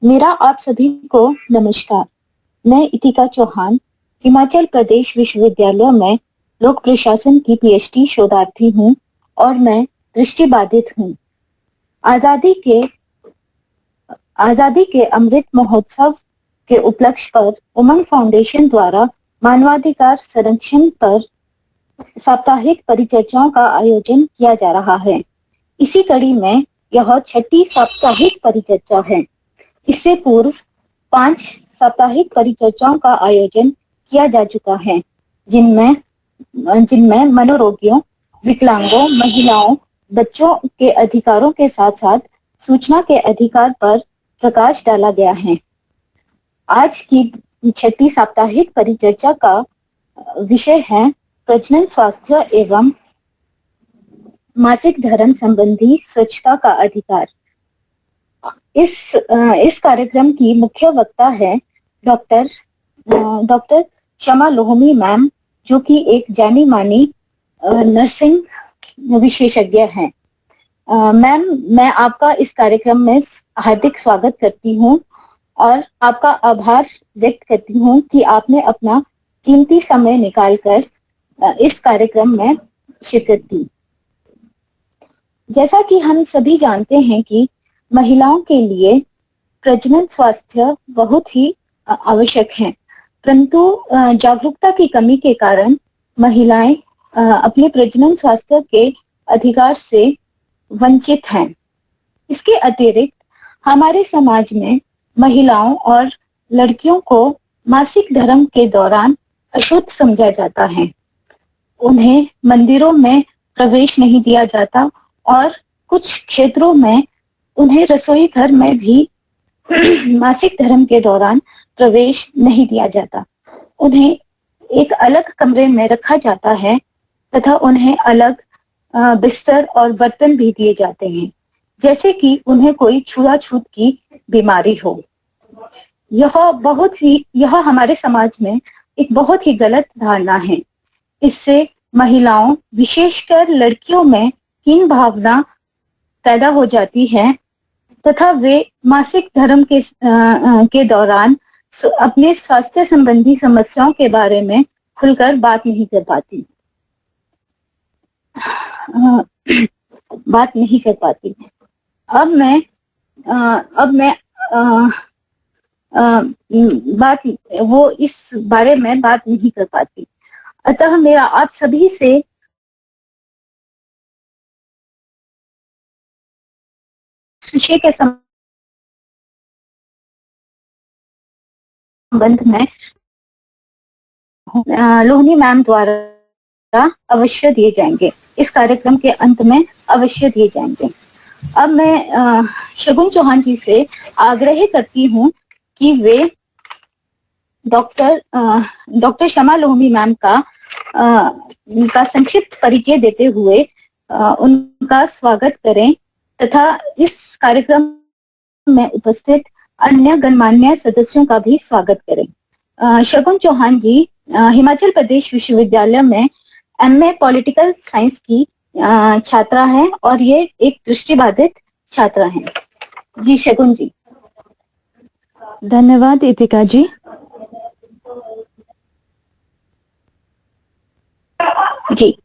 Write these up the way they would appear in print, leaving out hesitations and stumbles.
मेरा आप सभी को नमस्कार। मैं इतिका चौहान हिमाचल प्रदेश विश्वविद्यालय में लोक प्रशासन की पीएचडी शोधार्थी हूँ और मैं दृष्टिबाधित हूँ। आजादी के आजादी के अमृत महोत्सव के उपलक्ष्य पर उमंग फाउंडेशन द्वारा मानवाधिकार संरक्षण पर साप्ताहिक परिचर्चाओं का आयोजन किया जा रहा है। इसी कड़ी में यह छठी साप्ताहिक परिचर्चा है। इससे पूर्व 5 साप्ताहिक परिचर्चाओं का आयोजन किया जा चुका है, जिनमें मनोरोगियों, विकलांगों, महिलाओं, बच्चों के अधिकारों के साथ साथ सूचना के अधिकार पर प्रकाश डाला गया है। आज की छठी साप्ताहिक परिचर्चा का विषय है प्रजनन स्वास्थ्य एवं मासिक धर्म संबंधी स्वच्छता का अधिकार। इस कार्यक्रम की मुख्य वक्ता है डॉक्टर शमा लोहमी मैम, जो कि एक जानी मानी नर्सिंग विशेषज्ञ हैं। मैम, मैं आपका इस कार्यक्रम में हार्दिक स्वागत करती हूँ और आपका आभार व्यक्त करती हूँ कि आपने अपना कीमती समय निकालकर इस कार्यक्रम में शिरकत की। जैसा कि हम सभी जानते हैं कि महिलाओं के लिए प्रजनन स्वास्थ्य बहुत ही आवश्यक है, परंतु जागरूकता की कमी के कारण महिलाएं अपने प्रजनन स्वास्थ्य के अधिकार से वंचित हैं। इसके अतिरिक्त हमारे समाज में महिलाओं और लड़कियों को मासिक धर्म के दौरान अशुद्ध समझा जाता है। उन्हें मंदिरों में प्रवेश नहीं दिया जाता और कुछ क्षेत्रों में उन्हें रसोई घर में भी मासिक धर्म के दौरान प्रवेश नहीं दिया जाता। उन्हें एक अलग कमरे में रखा जाता है तथा उन्हें अलग बिस्तर और बर्तन भी दिए जाते हैं, जैसे कि उन्हें कोई छुआछूत की बीमारी हो। यह हमारे समाज में एक बहुत ही गलत धारणा है। इससे महिलाओं, विशेषकर लड़कियों में हीन भावना पैदा हो जाती है तथा वे मासिक धर्म के दौरान अपने स्वास्थ्य संबंधी समस्याओं के बारे में खुलकर बात नहीं कर पाती। अब मैं इस बारे में बात नहीं कर पाती। अतः मेरा आप सभी से विषय के संबंध में लोहनी मैम द्वारा अवश्य दिए जाएंगे। इस कार्यक्रम के अंत में अवश्य दिए जाएंगे। अब मैं शगुन चौहान जी से आग्रह करती हूँ कि वे डॉक्टर शमा लोहमी मैम का संक्षिप्त परिचय देते हुए उनका स्वागत करें तथा इस कार्यक्रम में उपस्थित अन्य गणमान्य सदस्यों का भी स्वागत करें। शगुन चौहान जी हिमाचल प्रदेश विश्वविद्यालय में एमए पॉलिटिकल साइंस की छात्रा हैं और ये एक दृष्टिबाधित छात्रा हैं। जी शगुन जी। धन्यवाद इतिका जी। जी,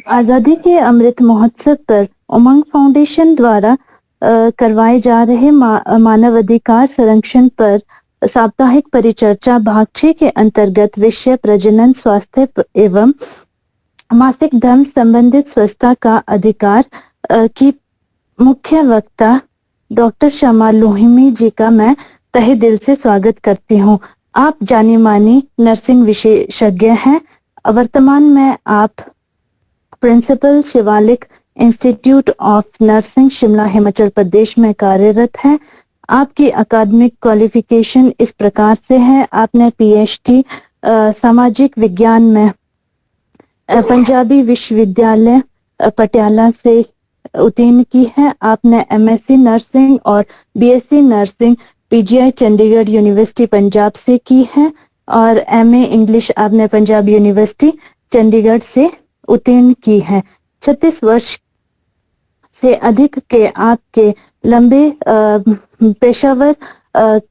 आजादी के अमृत महोत्सव पर उमंग फाउंडेशन द्वारा करवाए जा रहे मानवाधिकार संरक्षण पर साप्ताहिक परिचर्चा भाग 6 के अंतर्गत विषय प्रजनन स्वास्थ्य एवं मासिक धर्म संबंधित स्वच्छता का अधिकार की मुख्य वक्ता डॉक्टर शमा लोहमी जी का मैं तहे दिल से स्वागत करती हूँ। आप जानी मानी नर्सिंग विशेषज्ञ हैं। वर्तमान में आप principal Shivalik institute of nursing Shimla Himachal Pradesh में कार्यरत हैं। आपकी अकादमिक क्वालिफिकेशन इस प्रकार से है। आपने पीएचडी सामाजिक विज्ञान में पंजाबी विश्वविद्यालय पटियाला से उत्तीर्ण की है। आपने एमएससी नर्सिंग और BSc nursing PGI Chandigarh university Punjab से की है और एमए इंग्लिश आपने पंजाब यूनिवर्सिटी चंडीगढ़ से उत्तीर्ण की है। 36 वर्ष से अधिक के आपके लंबे पेशेवर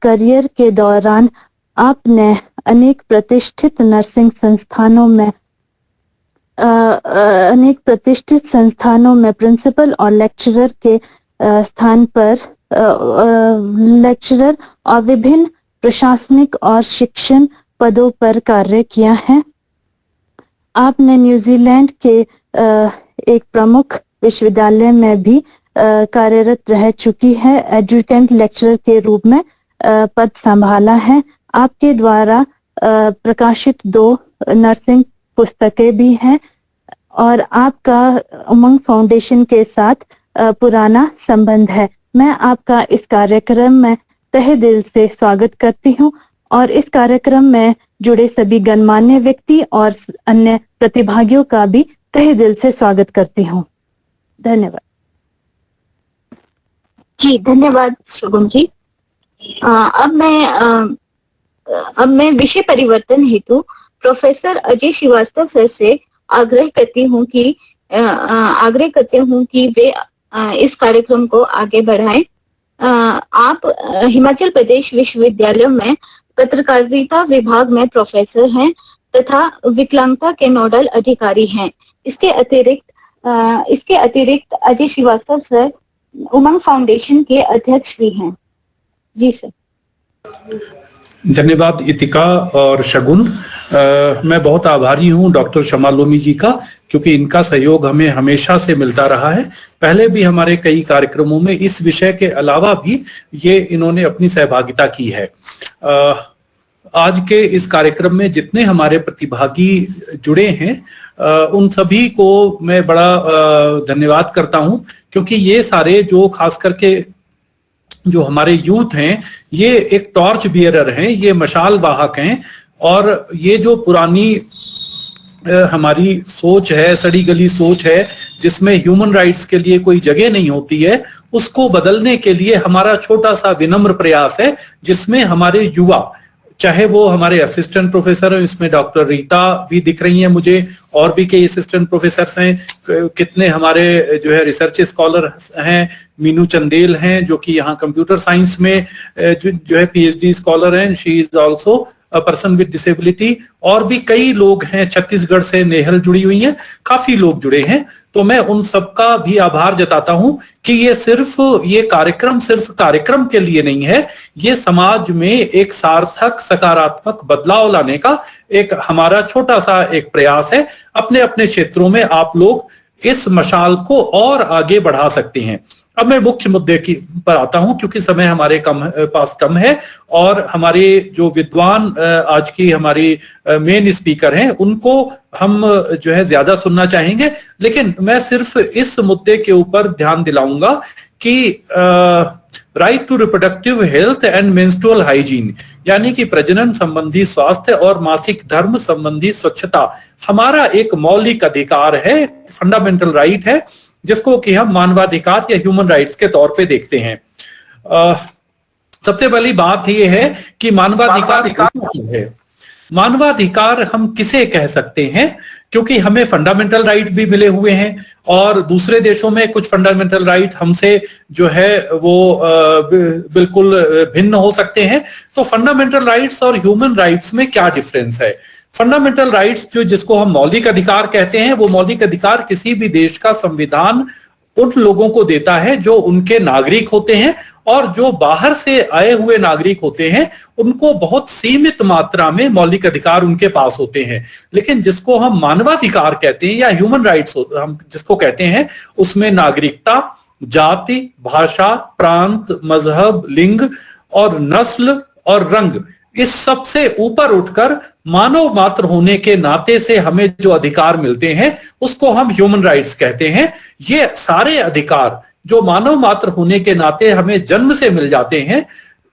करियर के दौरान आपने अनेक प्रतिष्ठित नर्सिंग संस्थानों में प्रिंसिपल और लेक्चरर के स्थान पर लेक्चरर और विभिन्न प्रशासनिक और शिक्षण पदों पर कार्य किया है। आपने न्यूजीलैंड के एक प्रमुख विश्वविद्यालय में भी कार्यरत रह चुकी है, एडजुकेंट लेक्चरर के रूप में पद संभाला है। आपके द्वारा प्रकाशित 2 नर्सिंग पुस्तकें भी हैं और आपका उमंग फाउंडेशन के साथ पुराना संबंध है। मैं आपका इस कार्यक्रम में तहे दिल से स्वागत करती हूं और इस कार्यक्रम में जुड़े सभी गणमान्य व्यक्ति और अन्य प्रतिभागियों का भी तहे दिल से स्वागत करती हूं। धन्यवाद। जी धन्यवाद शगुन जी। अब मैं विषय परिवर्तन हेतु प्रोफेसर अजय श्रीवास्तव सर से आग्रह करती हूँ कि वे इस कार्यक्रम को आगे बढ़ाएं। आप हिमाचल प्रदेश विश्वविद्यालय में पत्रकारिता विभाग में प्रोफेसर हैं तथा विकलांगता के नोडल अधिकारी हैं। इसके अतिरिक्त अजय श्रीवास्तव सर उमंग फाउंडेशन के अध्यक्ष भी हैं। जी सर। धन्यवाद इतिका और शगुन। मैं बहुत आभारी हूं डॉक्टर शमा लोमी जी का, क्योंकि इनका सहयोग हमें हमेशा से मिलता रहा है। पहले भी हमारे कई कार्यक्रमों में इस विषय के अलावा भी ये इन्होंने अपनी सहभागिता की है। आज के इस कार्यक्रम में जितने हमारे प्रतिभागी जुड़े हैं उन सभी को मैं बड़ा धन्यवाद करता हूं, क्योंकि ये सारे जो खास करके जो हमारे यूथ हैं ये एक टॉर्च बियरर हैं, ये मशाल वाहक हैं। और ये जो पुरानी हमारी सोच है, सड़ी गली सोच है जिसमें ह्यूमन राइट्स के लिए कोई जगह नहीं होती है, उसको बदलने के लिए हमारा छोटा सा विनम्र प्रयास है, जिसमें हमारे युवा, चाहे वो हमारे असिस्टेंट प्रोफेसर हैं, इसमें डॉक्टर रीता भी दिख रही हैं मुझे, और भी कई असिस्टेंट प्रोफेसर हैं, कितने हमारे जो है रिसर्च स्कॉलर हैं, मीनू चंदेल हैं जो कि यहाँ कंप्यूटर साइंस में जो है पीएचडी स्कॉलर हैं, she is also a person with disability. और भी कई लोग हैं, छत्तीसगढ़ से नेहल जुड़ी हुई हैं, काफी लोग जुड़े हैं। तो मैं उन सबका भी आभार जताता हूं कि ये कार्यक्रम सिर्फ कार्यक्रम के लिए नहीं है, ये समाज में एक सार्थक सकारात्मक बदलाव लाने का एक हमारा छोटा सा एक प्रयास है। अपने अपने क्षेत्रों में आप लोग इस मशाल को और आगे बढ़ा सकते हैं। अब मैं मुख्य मुद्दे की पर आता हूं, क्योंकि समय हमारे पास कम है और हमारे जो विद्वान आज की हमारी मेन स्पीकर हैं उनको हम जो है ज्यादा सुनना चाहेंगे। लेकिन मैं सिर्फ इस मुद्दे के ऊपर ध्यान दिलाऊंगा कि right to reproductive health and menstrual hygiene, यानी कि प्रजनन संबंधी स्वास्थ्य और मासिक धर्म संबंधी स्वच्छता हमारा एक मौलिक अधिकार है, फंडामेंटल राइट है, जिसको कि हम मानवाधिकार या ह्यूमन राइट्स के तौर पे देखते हैं। सबसे पहली बात यह है कि मानवाधिकार क्या है। मानवाधिकार हम किसे कह सकते हैं, क्योंकि हमें फंडामेंटल राइट भी मिले हुए हैं और दूसरे देशों में कुछ फंडामेंटल राइट हमसे जो है वो बिल्कुल भिन्न हो सकते हैं। तो फंडामेंटल राइट्स और ह्यूमन राइट्स में क्या डिफरेंस है? फंडामेंटल राइट्स जो जिसको हम मौलिक अधिकार कहते हैं, वो मौलिक अधिकार किसी भी देश का संविधान उन लोगों को देता है जो उनके नागरिक होते हैं, और जो बाहर से आए हुए नागरिक होते हैं उनको बहुत सीमित मात्रा में मौलिक अधिकार उनके पास होते हैं। लेकिन जिसको हम मानवाधिकार कहते हैं या ह्यूमन राइट्स हम जिसको कहते हैं, उसमें नागरिकता, जाति, भाषा, प्रांत, मजहब, लिंग और नस्ल और रंग, इस सब से ऊपर उठकर मानव मात्र होने के नाते से हमें जो अधिकार मिलते हैं उसको हम ह्यूमन राइट्स कहते हैं। ये सारे अधिकार जो मानव मात्र होने के नाते हमें जन्म से मिल जाते हैं,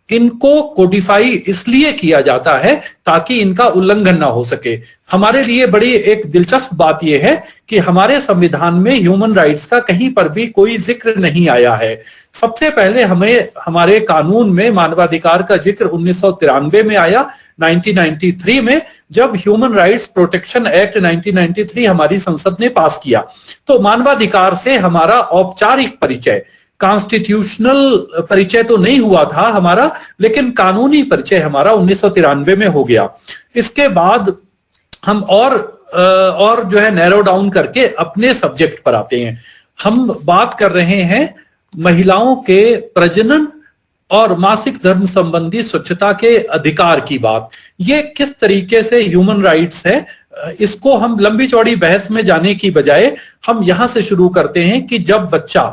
इनको कोडिफाई इसलिए किया जाता है ताकि इनका उल्लंघन ना हो सके। हमारे लिए बड़ी एक दिलचस्प बात यह है कि हमारे संविधान में ह्यूमन राइट्स का कहीं पर भी कोई जिक्र नहीं आया है। सबसे पहले हमें हमारे कानून में मानवाधिकार का जिक्र 1993 में आया, 1993 में, जब ह्यूमन राइट्स प्रोटेक्शन एक्ट 1993 हमारी संसद ने पास किया। तो मानवाधिकार से हमारा औपचारिक परिचय, कॉन्स्टिट्यूशनल परिचय तो नहीं हुआ था हमारा, लेकिन कानूनी परिचय हमारा 1993 में हो गया। इसके बाद हम और जो है नैरो डाउन करके अपने सब्जेक्ट पर आते हैं। हम बात कर रहे हैं महिलाओं के प्रजनन और मासिक धर्म संबंधी स्वच्छता के अधिकार की बात। ये किस तरीके से ह्यूमन राइट्स है, इसको हम लंबी चौड़ी बहस में जाने की बजाय हम यहां से शुरू करते हैं कि जब बच्चा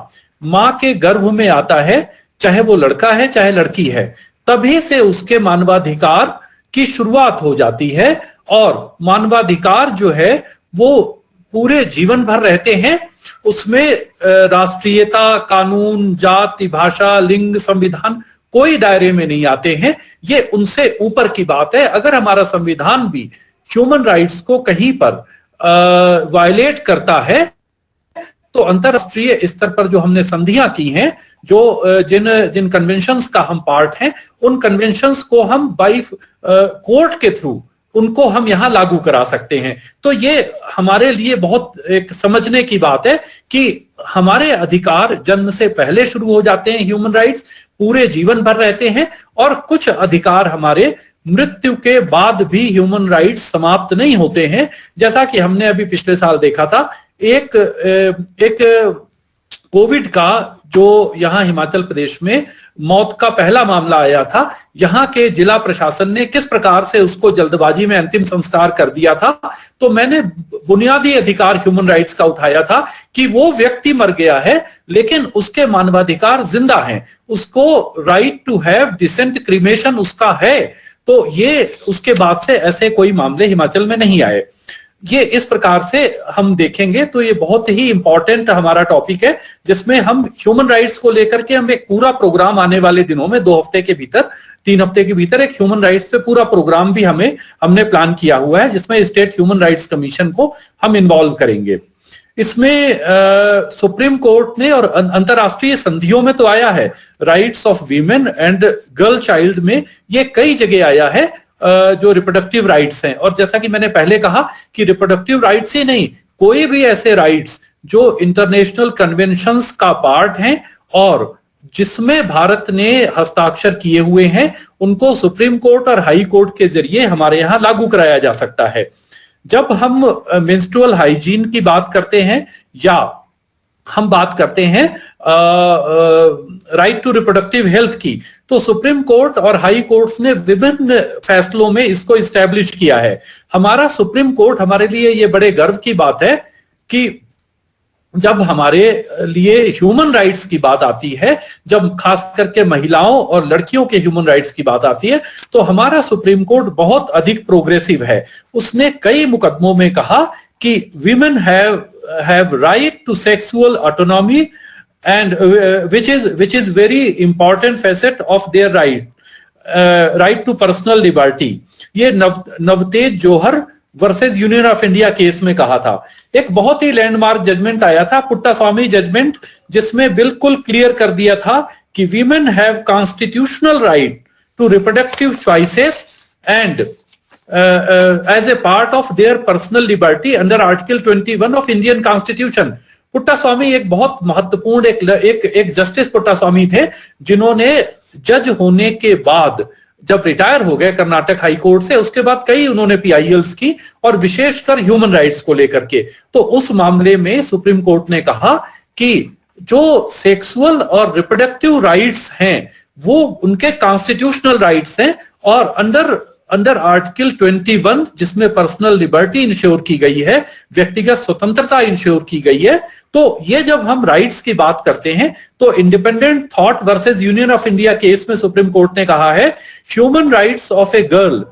मां के गर्भ में आता है, चाहे वो लड़का है चाहे लड़की है, तभी से उसके मानवाधिकार की शुरुआत हो जाती है। और मानवाधिकार जो है वो पूरे जीवन भर रहते हैं। उसमें राष्ट्रीयता, कानून, जाति, भाषा, लिंग, संविधान कोई दायरे में नहीं आते हैं। ये उनसे ऊपर की बात है। अगर हमारा संविधान भी ह्यूमन राइट्स को कहीं पर वायलेट करता है, तो अंतरराष्ट्रीय स्तर पर जो हमने संधियां की हैं, जो जिन कन्वेंशंस का हम पार्ट हैं, उन कन्वेंशंस को हम बाई कोर्ट के थ्रू उनको हम यहां लागू करा सकते हैं। तो ये हमारे लिए बहुत एक समझने की बात है कि हमारे अधिकार जन्म से पहले शुरू हो जाते हैं, ह्यूमन राइट्स पूरे जीवन भर रहते हैं, और कुछ अधिकार हमारे मृत्यु के बाद भी ह्यूमन राइट्स समाप्त नहीं होते हैं। जैसा कि हमने अभी पिछले साल देखा था, एक कोविड का जो यहाँ हिमाचल प्रदेश में मौत का पहला मामला आया था, यहाँ के जिला प्रशासन ने किस प्रकार से उसको जल्दबाजी में अंतिम संस्कार कर दिया था। तो मैंने बुनियादी अधिकार ह्यूमन राइट्स का उठाया था कि वो व्यक्ति मर गया है, लेकिन उसके मानवाधिकार जिंदा हैं, उसको right to have decent cremation उसका है। तो ये उसके बाद से ऐसे कोई मामले हिमाचल में नहीं आए। ये इस प्रकार से हम देखेंगे तो ये बहुत ही इंपॉर्टेंट हमारा टॉपिक है, जिसमें हम ह्यूमन राइट्स को लेकर के हम एक पूरा प्रोग्राम आने वाले दिनों में 2 हफ्ते के भीतर, 3 हफ्ते के भीतर एक ह्यूमन राइट्स पे पूरा प्रोग्राम भी हमने प्लान किया हुआ है, जिसमें स्टेट ह्यूमन राइट्स कमीशन को हम इन्वॉल्व करेंगे। इसमें सुप्रीम कोर्ट ने और अंतरराष्ट्रीय संधियों में तो आया है, rights of women and girl child में ये कई जगह आया है जो रिप्रोडक्टिव राइट्स हैं। और जैसा कि मैंने पहले कहा कि रिप्रोडक्टिव राइट्स ही नहीं, कोई भी ऐसे राइट्स जो इंटरनेशनल कन्वेंशंस का पार्ट हैं और जिसमें भारत ने हस्ताक्षर किए हुए हैं, उनको सुप्रीम कोर्ट और हाई कोर्ट के जरिए हमारे यहाँ लागू कराया जा सकता है। जब हम मेंस्ट्रुअल हाइजीन की बात करते हैं या हम बात करते हैं राइट टू रिप्रोडक्टिव हेल्थ की, तो सुप्रीम कोर्ट और हाई कोर्ट्स ने विभिन्न फैसलों में इसको इस्टेब्लिश किया है। हमारा सुप्रीम कोर्ट हमारे लिए ये बड़े गर्व की बात है कि जब हमारे लिए ह्यूमन राइट्स की बात आती है, जब खास करके महिलाओं और लड़कियों के ह्यूमन राइट्स की बात आती है, तो हमारा सुप्रीम कोर्ट बहुत अधिक प्रोग्रेसिव है। उसने कई मुकदमों में कहा कि women have right to sexual autonomy and which is very important facet of their right to personal liberty। ये Navtej Johar versus Union of India case में कहा था। एक बहुत ही लैंडमार्क जजमेंट आया था, पुट्टास्वामी जजमेंट, जिसमें बिल्कुल क्लियर कर दिया था कि women have constitutional right to reproductive choices and as a part of their personal liberty under article 21 of Indian constitution. Puttaswamy एक बहुत महत्वपूर्ण एक जस्टिस पुट्टास्वामी थे, जिन्होंने जज होने के बाद जब रिटायर हो गए कर्नाटक हाई कोर्ट से, उसके बाद कई उन्होंने पीआईएल्स की और विशेषकर ह्यूमन राइट्स को लेकर के। तो उस मामले में सुप्रीम कोर्ट ने कहा कि जो सेक्सुअल और रिप्रोडक्टिव राइट्स हैं वो उनके कॉन्स्टिट्यूशनल राइट्स हैं, और अंडर आर्टिकल 21 जिसमें पर्सनल लिबर्टी इंश्योर की गई है, व्यक्तिगत स्वतंत्रता इंश्योर की गई है। तो ये जब हम राइट्स की बात करते हैं तो independent thought versus Union of India case में सुप्रीम कोर्ट ने कहा है, human rights of a girl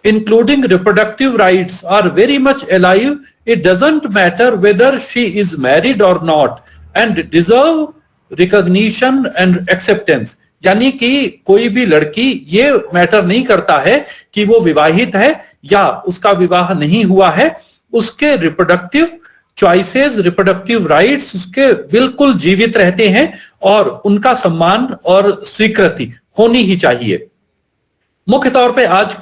including reproductive rights are very much alive, it doesn't matter whether she is married और not and deserve recognition and acceptance. यानी कि कोई भी लड़की, ये मैटर नहीं करता है कि वो विवाहित है या उसका विवाह नहीं हुआ है, उसके रिप्रोडक्टिव चॉइसेस, रिप्रोडक्टिव राइट्स उसके बिल्कुल जीवित रहते हैं और उनका सम्मान और स्वीकृति होनी ही चाहिए। मुख्य तौर पे आज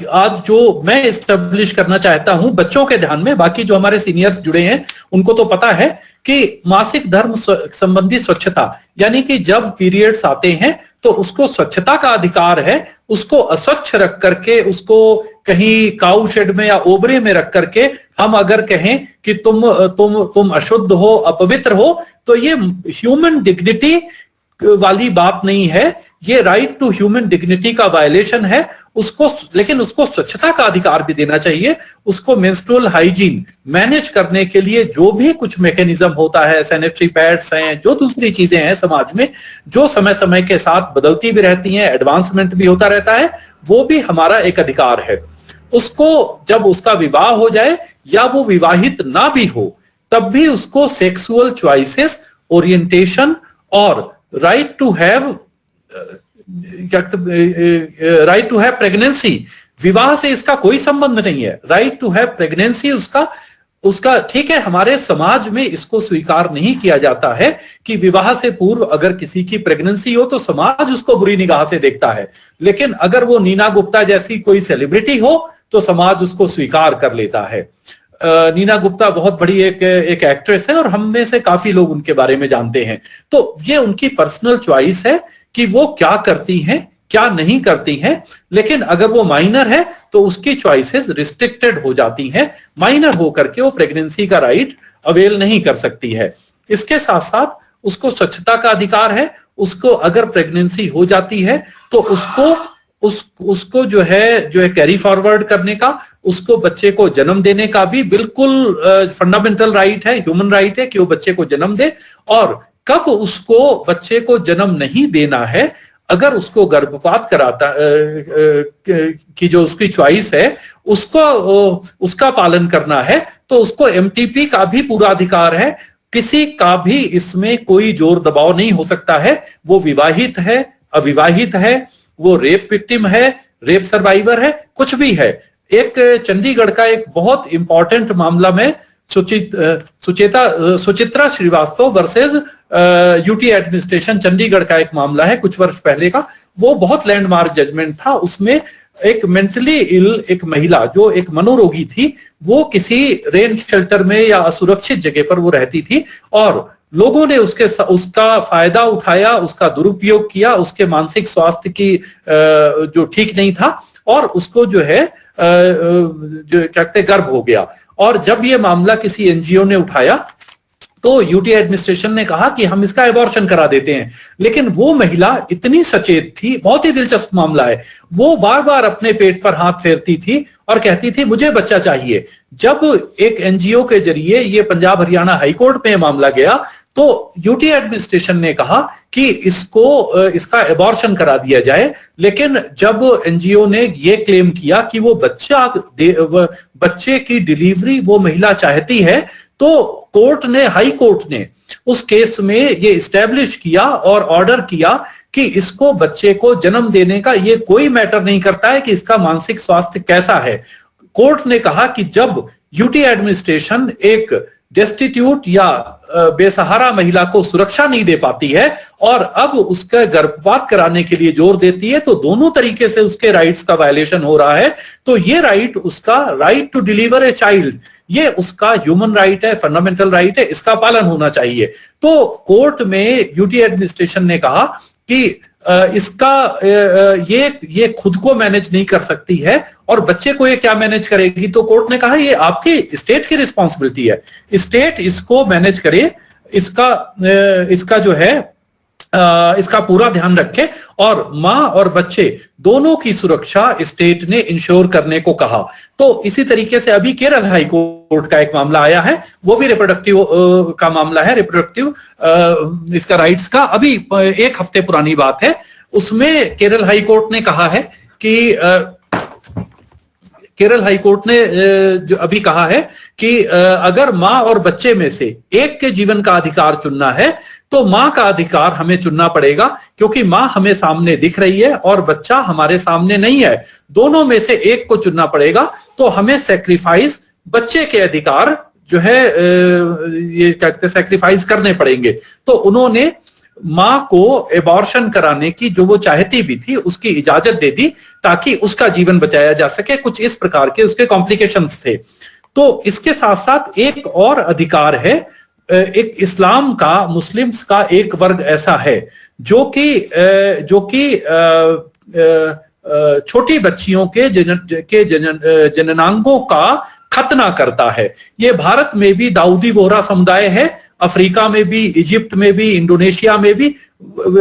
जो मैं एस्टेब्लिश करना चाहता हूं बच्चों के ध्यान में, बाकी जो हमारे सीनियर्स जुड़े हैं उनको तो पता है कि मासिक धर्म संबंधी स्वच्छता, यानी कि जब पीरियड्स आते हैं तो उसको स्वच्छता का अधिकार है, उसको अस्वच्छ रख करके, उसको कहीं काऊ शेड में या ओबरे में रख करके हम अगर कहें कि तुम अशुद्ध हो, अपवित्र हो, तो ये ह्यूमन डिग्निटी वाली बात नहीं है, ये राइट टू ह्यूमन डिग्निटी का वायलेशन है। लेकिन उसको स्वच्छता का अधिकार भी देना चाहिए। उसको मेंस्ट्रुअल हाइजीन मैनेज करने के लिए जो भी कुछ मैकेनिज्म होता है, सैनिटरी पैड्स हैं, जो दूसरी चीजें हैं समाज में, जो समय समय के साथ बदलती भी रहती हैं, एडवांसमेंट भी होता रहता है, वो भी हमारा एक अधिकार है। उसको जब उसका विवाह हो जाए या वो विवाहित ना भी हो, तब भी उसको सेक्सुअल चॉइसेस, ओरिएंटेशन और राइट टू हैव प्रेगनेंसी, विवाह से इसका कोई संबंध नहीं है। राइट टू हैव प्रेगनेंसी उसका ठीक है, हमारे समाज में इसको स्वीकार नहीं किया जाता है कि विवाह से पूर्व अगर किसी की प्रेगनेंसी हो तो समाज उसको बुरी निगाह से देखता है, लेकिन अगर वो नीना गुप्ता जैसी कोई सेलिब्रिटी हो तो समाज उसको स्वीकार कर लेता है। नीना गुप्ता बहुत बड़ी एक एक्ट्रेस है और हम में से काफी लोग उनके बारे में जानते हैं। तो ये उनकी पर्सनल चॉइस है कि वो क्या करती हैं, क्या नहीं करती हैं, लेकिन अगर वो माइनर है तो उसकी चॉइसेस रिस्ट्रिक्टेड हो जाती हैं। माइनर होकर के वो प्रेगनेंसी का राइट अवेल नहीं कर सकती है। इसके साथ साथ उसको स्वच्छता का अधिकार है। उसको अगर प्रेगनेंसी हो जाती है तो उसको जो है कैरी फॉरवर्ड करने का, उसको बच्चे को जन्म देने का भी बिल्कुल फंडामेंटल राइट है, ह्यूमन राइट है कि वो बच्चे को जन्म दे। और कब उसको बच्चे को जन्म नहीं देना है, अगर उसको गर्भपात कराता कि जो उसकी चॉइस है उसका पालन करना है, तो उसको एमटीपी का भी पूरा अधिकार है। किसी का भी इसमें कोई जोर दबाव नहीं हो सकता है। वो विवाहित है, अविवाहित है, वो रेप विक्टिम है, रेप सर्वाइवर है, कुछ भी है। एक चंडीगढ़ का एक बहुत इंपॉर्टेंट मामला में Suchitra Srivastava versus UT administration, Chandigarh का एक मामला है कुछ वर्ष पहले का। वो बहुत लैंडमार्क जजमेंट था। उसमें एक मेंटली इल एक महिला जो एक मनोरोगी थी, वो किसी रेन शेल्टर में या असुरक्षित जगह पर वो रहती थी और लोगों ने उसका फायदा उठाया, उसका दुरुपयोग किया, उसके मानसिक स्वास्थ्य की जो ठीक नहीं था, और उसको जो है जो क्या कहते गर्भ हो गया। और जब ये मामला किसी एनजीओ ने उठाया तो यूटी एडमिनिस्ट्रेशन ने कहा कि हम इसका एबॉर्शन करा देते हैं। लेकिन वो महिला इतनी सचेत थी, बहुत ही दिलचस्प मामला है, वो बार बार अपने पेट पर हाथ फेरती थी और कहती थी मुझे बच्चा चाहिए। जब एक एनजीओ के जरिए ये पंजाब हरियाणा हाईकोर्ट में मामला गया तो यूटी एडमिनिस्ट्रेशन ने कहा कि इसका एबॉर्शन करा दिया जाए। लेकिन जब एनजीओ ने ये क्लेम किया कि वो बच्चे की डिलीवरी वो महिला चाहती है, तो हाई कोर्ट ने उस केस में ये इस्टेब्लिश किया और ऑर्डर किया कि इसको बच्चे को जन्म देने का ये कोई मैटर नहीं करता है कि इसका मानसिक स्वास्थ्य कैसा है। कोर्ट ने कहा कि जब यूटी एडमिनिस्ट्रेशन एक डेस्टिट्यूट या बेसहारा महिला को सुरक्षा नहीं दे पाती है और अब उसका गर्भपात कराने के लिए जोर देती है, तो दोनों तरीके से उसके राइट्स का वायलेशन हो रहा है। तो ये राइट, उसका right to deliver a child, ये उसका ह्यूमन राइट है, फंडामेंटल राइट है, इसका पालन होना चाहिए। तो कोर्ट में यूटी एडमिनिस्ट्रेशन ने कहा कि ये खुद को मैनेज नहीं कर सकती है और बच्चे को ये क्या मैनेज करेगी। तो कोर्ट ने कहा ये आपकी स्टेट की रिस्पॉन्सिबिलिटी है, स्टेट इसको मैनेज करे, इसका जो है इसका पूरा ध्यान रखे और मां और बच्चे दोनों की सुरक्षा स्टेट ने इंश्योर करने को कहा। तो इसी तरीके से अभी केरल हाई कोर्ट का एक मामला आया है, वो भी रिप्रोडक्टिव का मामला है, रिप्रोडक्टिव इसका राइट्स का, अभी एक हफ्ते पुरानी बात है। उसमें केरल हाई कोर्ट ने कहा है कि केरल हाई कोर्ट ने जो अभी कहा है कि अगर मां और बच्चे में से एक के जीवन का अधिकार चुनना है तो मां का अधिकार हमें चुनना पड़ेगा, क्योंकि मां हमें सामने दिख रही है और बच्चा हमारे सामने नहीं है। दोनों में से एक को चुनना पड़ेगा। तो हमें सैक्रिफाइस, बच्चे के अधिकार जो है ये क्या कहते हैं, सैक्रिफाइस करने पड़ेंगे। तो उन्होंने माँ को एबॉर्शन कराने की जो वो चाहती भी थी उसकी इजाजत दे दी ताकि उसका जीवन बचाया जा सके। कुछ इस प्रकार के उसके कॉम्प्लिकेशंस थे। तो इसके साथ साथ एक और अधिकार है, एक इस्लाम का, मुस्लिम्स का एक वर्ग ऐसा है जो कि छोटी बच्चियों के जननांगों का खतना करता है। ये भारत में भी दाऊदी वोहरा समुदाय है, अफ्रीका में भी, इजिप्ट में भी, इंडोनेशिया में भी,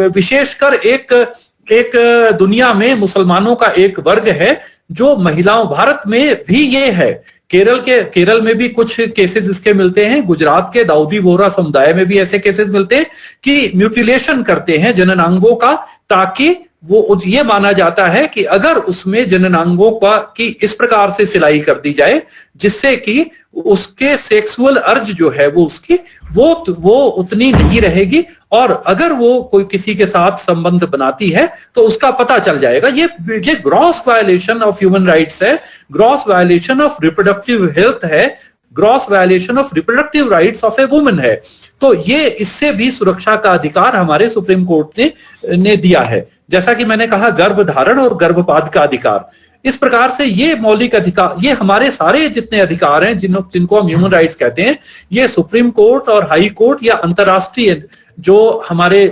विशेषकर एक दुनिया में मुसलमानों का एक वर्ग है जो महिलाओं, भारत में भी ये है, केरल में भी कुछ केसेस इसके मिलते हैं, गुजरात के दाऊदी वोहरा समुदाय में भी ऐसे केसेस मिलते हैं कि म्यूटिलेशन करते हैं जननांगों का, ताकि वो ये माना जाता है कि अगर उसमें जननांगों की इस प्रकार से सिलाई कर दी जाए जिससे कि उसके सेक्सुअल अर्ज जो है वो उतनी नहीं रहेगी, और अगर वो कोई किसी के साथ संबंध बनाती है तो उसका पता चल जाएगा। ये gross violation of human rights है, gross violation of reproductive health है, gross violation of reproductive rights of a woman है। तो ये इससे भी सुरक्षा का अधिकार हमारे सुप्रीम कोर्ट ने दिया है। जैसा कि मैंने कहा, गर्भधारण और गर्भपात का अधिकार, इस प्रकार से ये मौलिक अधिकार, ये हमारे सारे जितने अधिकार हैं जिनको हम ह्यूमन राइट्स कहते हैं, ये सुप्रीम कोर्ट और हाई कोर्ट या अंतर्राष्ट्रीय जो हमारे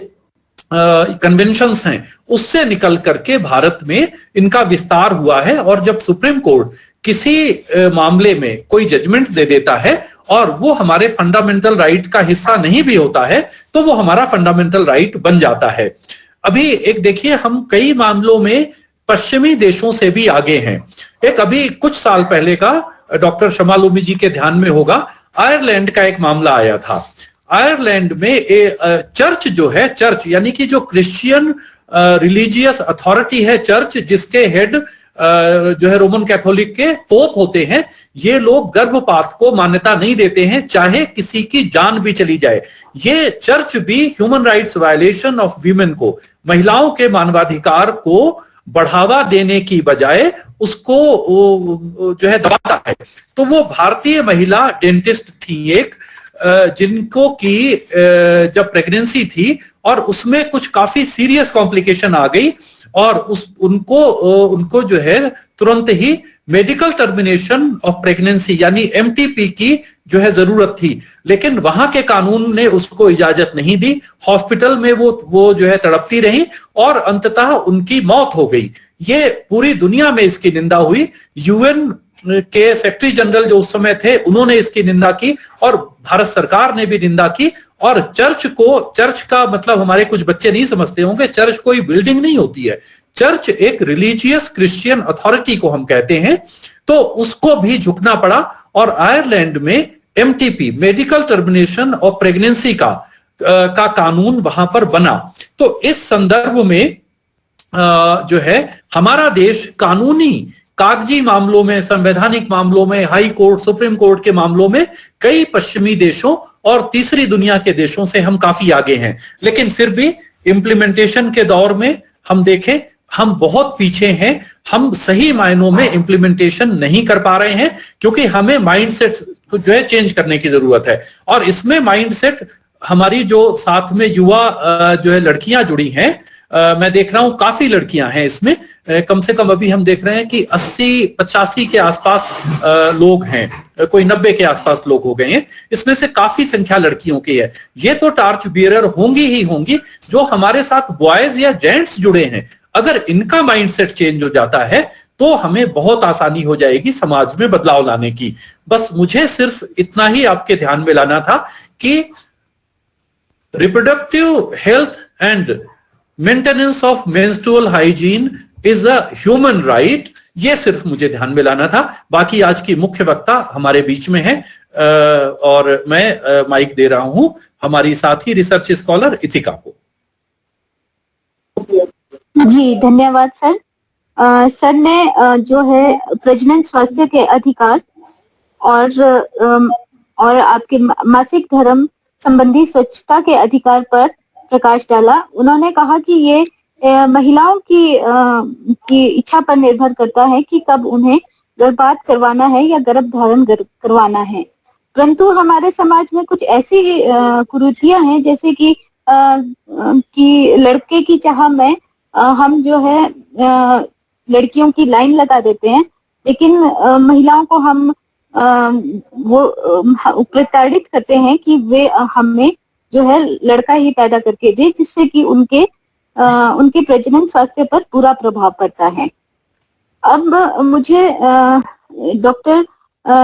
कन्वेंशंस हैं उससे निकल करके भारत में इनका विस्तार हुआ है। और जब सुप्रीम कोर्ट किसी मामले में कोई जजमेंट दे देता है और वो हमारे फंडामेंटल राइट का हिस्सा नहीं भी होता है तो वो हमारा फंडामेंटल राइट बन जाता है। अभी एक देखिए, हम कई मामलों में पश्चिमी देशों से भी आगे हैं। एक अभी कुछ साल पहले का, डॉक्टर शमा लोमी जी के ध्यान में होगा, आयरलैंड का एक मामला आया था। आयरलैंड में चर्च जो है, चर्च यानी कि जो क्रिश्चियन रिलीजियस अथॉरिटी है, चर्च जिसके हेड जो है रोमन कैथोलिक के पोप होते हैं, ये लोग गर्भपात को मान्यता नहीं देते हैं चाहे किसी की जान भी चली जाए। ये चर्च भी human rights violation of women को, महिलाओं के मानवाधिकार को बढ़ावा देने की बजाय उसको जो है दबाता है। तो वो भारतीय महिला डेंटिस्ट थी एक, जिनको की जब प्रेगनेंसी थी और उसमें कुछ काफी सीरियस कॉम्प्लिकेशन आ गई और उनको जो है तुरंत ही मेडिकल टर्मिनेशन ऑफ प्रेगनेंसी यानी एमटीपी की जो है जरूरत थी, लेकिन वहां के कानून ने उसको इजाजत नहीं दी। हॉस्पिटल में वो जो है तड़पती रही और अंततः उनकी मौत हो गई। ये पूरी दुनिया में इसकी निंदा हुई। यूएन के सेक्रेटरी जनरल जो उस समय थे उन्होंने इसकी निंदा की और भारत सरकार ने भी निंदा की। और चर्च का मतलब हमारे कुछ बच्चे नहीं समझते होंगे, चर्च कोई बिल्डिंग नहीं होती है, चर्च एक रिलीजियस क्रिश्चियन अथॉरिटी को हम कहते हैं। तो उसको भी झुकना पड़ा और आयरलैंड में MTP medical termination of pregnancy का कानून वहां पर बना। तो इस संदर्भ में जो है हमारा देश कानूनी कागजी मामलों में, संवैधानिक मामलों में, हाई कोर्ट, सुप्रीम कोर्ट के मामलों में कई पश्चिमी देशों और तीसरी दुनिया के देशों से हम काफी आगे हैं। लेकिन फिर भी इम्प्लीमेंटेशन के दौर में हम देखें, हम बहुत पीछे हैं। हम सही मायनों में इम्प्लीमेंटेशन नहीं कर पा रहे हैं क्योंकि हमें माइंडसेट जो है चेंज करने की जरूरत है। और इसमें माइंडसेट हमारी जो साथ में युवा जो है लड़कियां जुड़ी हैं, मैं देख रहा हूं काफी लड़कियां हैं इसमें, कम से कम अभी हम देख रहे हैं कि 80-85 के आसपास लोग हैं, कोई 90 के आसपास लोग हो गए हैं। इसमें से काफी संख्या लड़कियों की है। ये तो टार्च बियरर होंगी ही होंगी। जो हमारे साथ बॉयज या जेंट्स जुड़े हैं, अगर इनका माइंडसेट चेंज हो जाता है तो हमें बहुत आसानी हो जाएगी समाज में बदलाव लाने की। बस मुझे सिर्फ इतना ही आपके ध्यान में लाना था कि reproductive health and maintenance of menstrual hygiene is a human right. ये सिर्फ मुझे ध्यान में लाना था। बाकी आज की मुख्य वक्ता हमारे बीच में है और मैं माइक दे रहा हूं हमारी साथी रिसर्च स्कॉलर इतिका को। जी धन्यवाद सर। सर ने जो है प्रजनन स्वास्थ्य के अधिकार और आपके मासिक धर्म संबंधी स्वच्छता के अधिकार पर प्रकाश डाला। उन्होंने कहा कि ये महिलाओं की इच्छा पर निर्भर करता है कि कब उन्हें गर्भपात करवाना है या गर्भ धारण करवाना है। परंतु हमारे समाज में कुछ ऐसी कुरीतियां हैं जैसे कि कि लड़के की चाह में हम जो है लड़कियों की लाइन लगा देते हैं, लेकिन महिलाओं को हम प्रताड़ित करते हैं कि वे हमें जो है लड़का ही पैदा करके दे, जिससे कि उनके प्रजनन स्वास्थ्य पर बुरा प्रभाव पड़ता है। अब मुझे डॉक्टर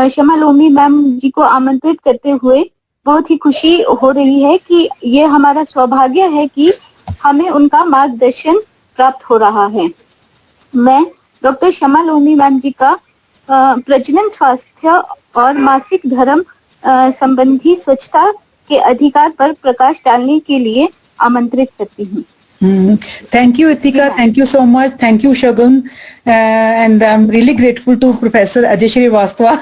शमा लोमी मैम जी को आमंत्रित करते हुए बहुत ही खुशी हो रही है कि ये हमारा सौभाग्य है कि हमें उनका मार्गदर्शन प्राप्त हो रहा है। मैं डॉक्टर शमा लोमी मैम जी का प्रजनन स्वास्थ्य और मासिक धर्म संबंधी स्वच्छता के अधिकार पर प्रकाश डालने के लिए आमंत्रित करती हूँ। Thank you, Itika. Thank you so much. Thank you, Shagun. And I'm really grateful to Professor Ajay Srivastava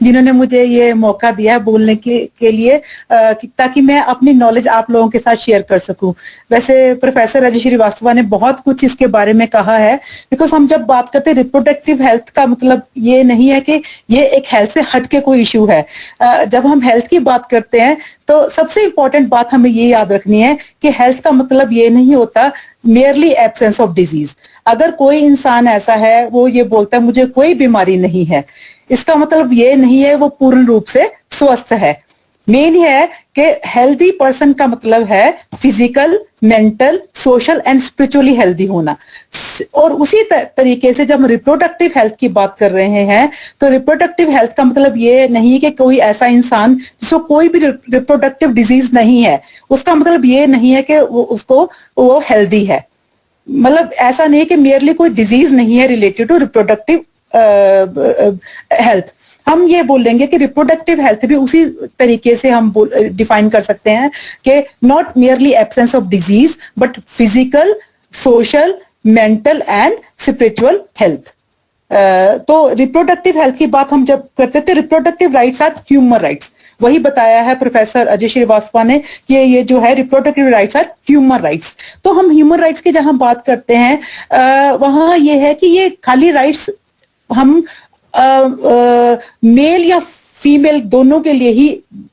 जिन्होंने मुझे ये मौका दिया बोलने के लिए ताकि मैं अपनी नॉलेज आप लोगों के साथ शेयर कर सकूं। वैसे प्रोफेसर अजय श्रीवास्तव ने बहुत कुछ इसके बारे में कहा है, बिकॉज हम जब बात करते हैं रिप्रोडक्टिव हेल्थ का मतलब ये नहीं है कि ये एक हेल्थ से हट के कोई इशू है। जब हम हेल्थ की बात करते हैं तो सबसे इंपॉर्टेंट बात हमें ये याद रखनी है कि हेल्थ का मतलब ये नहीं होता मेयरली एब्सेंस ऑफ डिजीज। अगर कोई इंसान ऐसा है वो ये बोलता है मुझे कोई बीमारी नहीं है, इसका मतलब ये नहीं है वो पूर्ण रूप से स्वस्थ है। मेन है कि हेल्दी पर्सन का मतलब है physical, mental, social and spiritually healthy होना। और उसी तरीके से जब हम रिप्रोडक्टिव हेल्थ की बात कर रहे हैं तो रिप्रोडक्टिव हेल्थ का मतलब ये नहीं कि कोई ऐसा इंसान जिसको कोई भी रिप्रोडक्टिव डिजीज नहीं है, उसका मतलब ये नहीं है कि वो हेल्दी है। मतलब ऐसा नहीं है कि मेयरली कोई डिजीज नहीं है रिलेटेड टू रिप्रोडक्टिव हेल्थ। हम ये बोलेंगे कि रिप्रोडक्टिव हेल्थ भी उसी तरीके से हम डिफाइन कर सकते हैं कि not merely absence of disease but physical, social, mental and spiritual health. तो रिप्रोडक्टिव हेल्थ की बात हम जब करते थे, reproductive rights are human rights. वही बताया है प्रोफेसर अजय श्रीवास्तव ने कि ये जो है reproductive rights are human rights. तो हम ह्यूमन राइट्स की जहां बात करते हैं वहां ये है कि ये खाली राइट्स हम मेल या फीमेल दोनों के लिए ही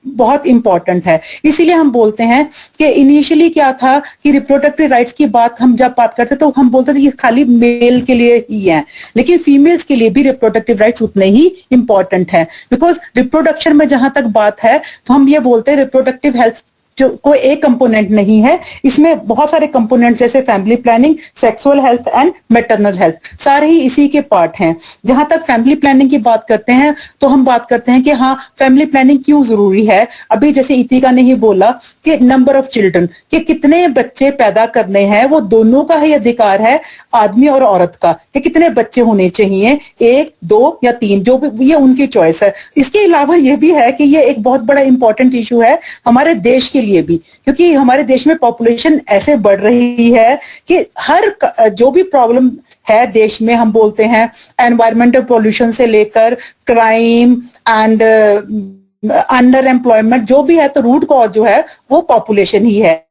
बहुत इंपॉर्टेंट है। इसीलिए हम बोलते हैं कि इनिशियली क्या था कि रिप्रोडक्टिव राइट्स की बात हम जब बात करते तो हम बोलते थे कि खाली मेल के लिए ही है, लेकिन फीमेल्स के लिए भी रिप्रोडक्टिव राइट्स उतने ही इंपॉर्टेंट है। बिकॉज रिप्रोडक्शन में जहां तक बात है तो हम ये बोलते हैं रिप्रोडक्टिव हेल्थ जो कोई एक कंपोनेंट नहीं है, इसमें बहुत सारे कंपोनेंट जैसे family planning, sexual health and maternal health, सारे ही इसी के पार्ट हैं। जहां तक फैमिली प्लानिंग की बात करते हैं तो हम बात करते हैं कि हाँ फैमिली प्लानिंग क्यों जरूरी है। अभी जैसे इतिका ने ही बोला कि नंबर ऑफ चिल्ड्रन, कि कितने बच्चे पैदा करने हैं वो दोनों का ही अधिकार है, आदमी और औरत का, कि कितने बच्चे होने चाहिए, 1, 2 या 3, जो भी ये उनकी चॉइस है। इसके अलावा ये भी है कि ये एक बहुत बड़ा इंपॉर्टेंट इशू है हमारे देश के लिए भी, क्योंकि हमारे देश में पॉपुलेशन ऐसे बढ़ रही है कि हर जो भी प्रॉब्लम है देश में, हम बोलते हैं एनवायरमेंटल पोल्यूशन से लेकर क्राइम एंड अंडर एम्प्लॉयमेंट, जो भी है, तो रूट कॉज जो है वो पॉपुलेशन ही है।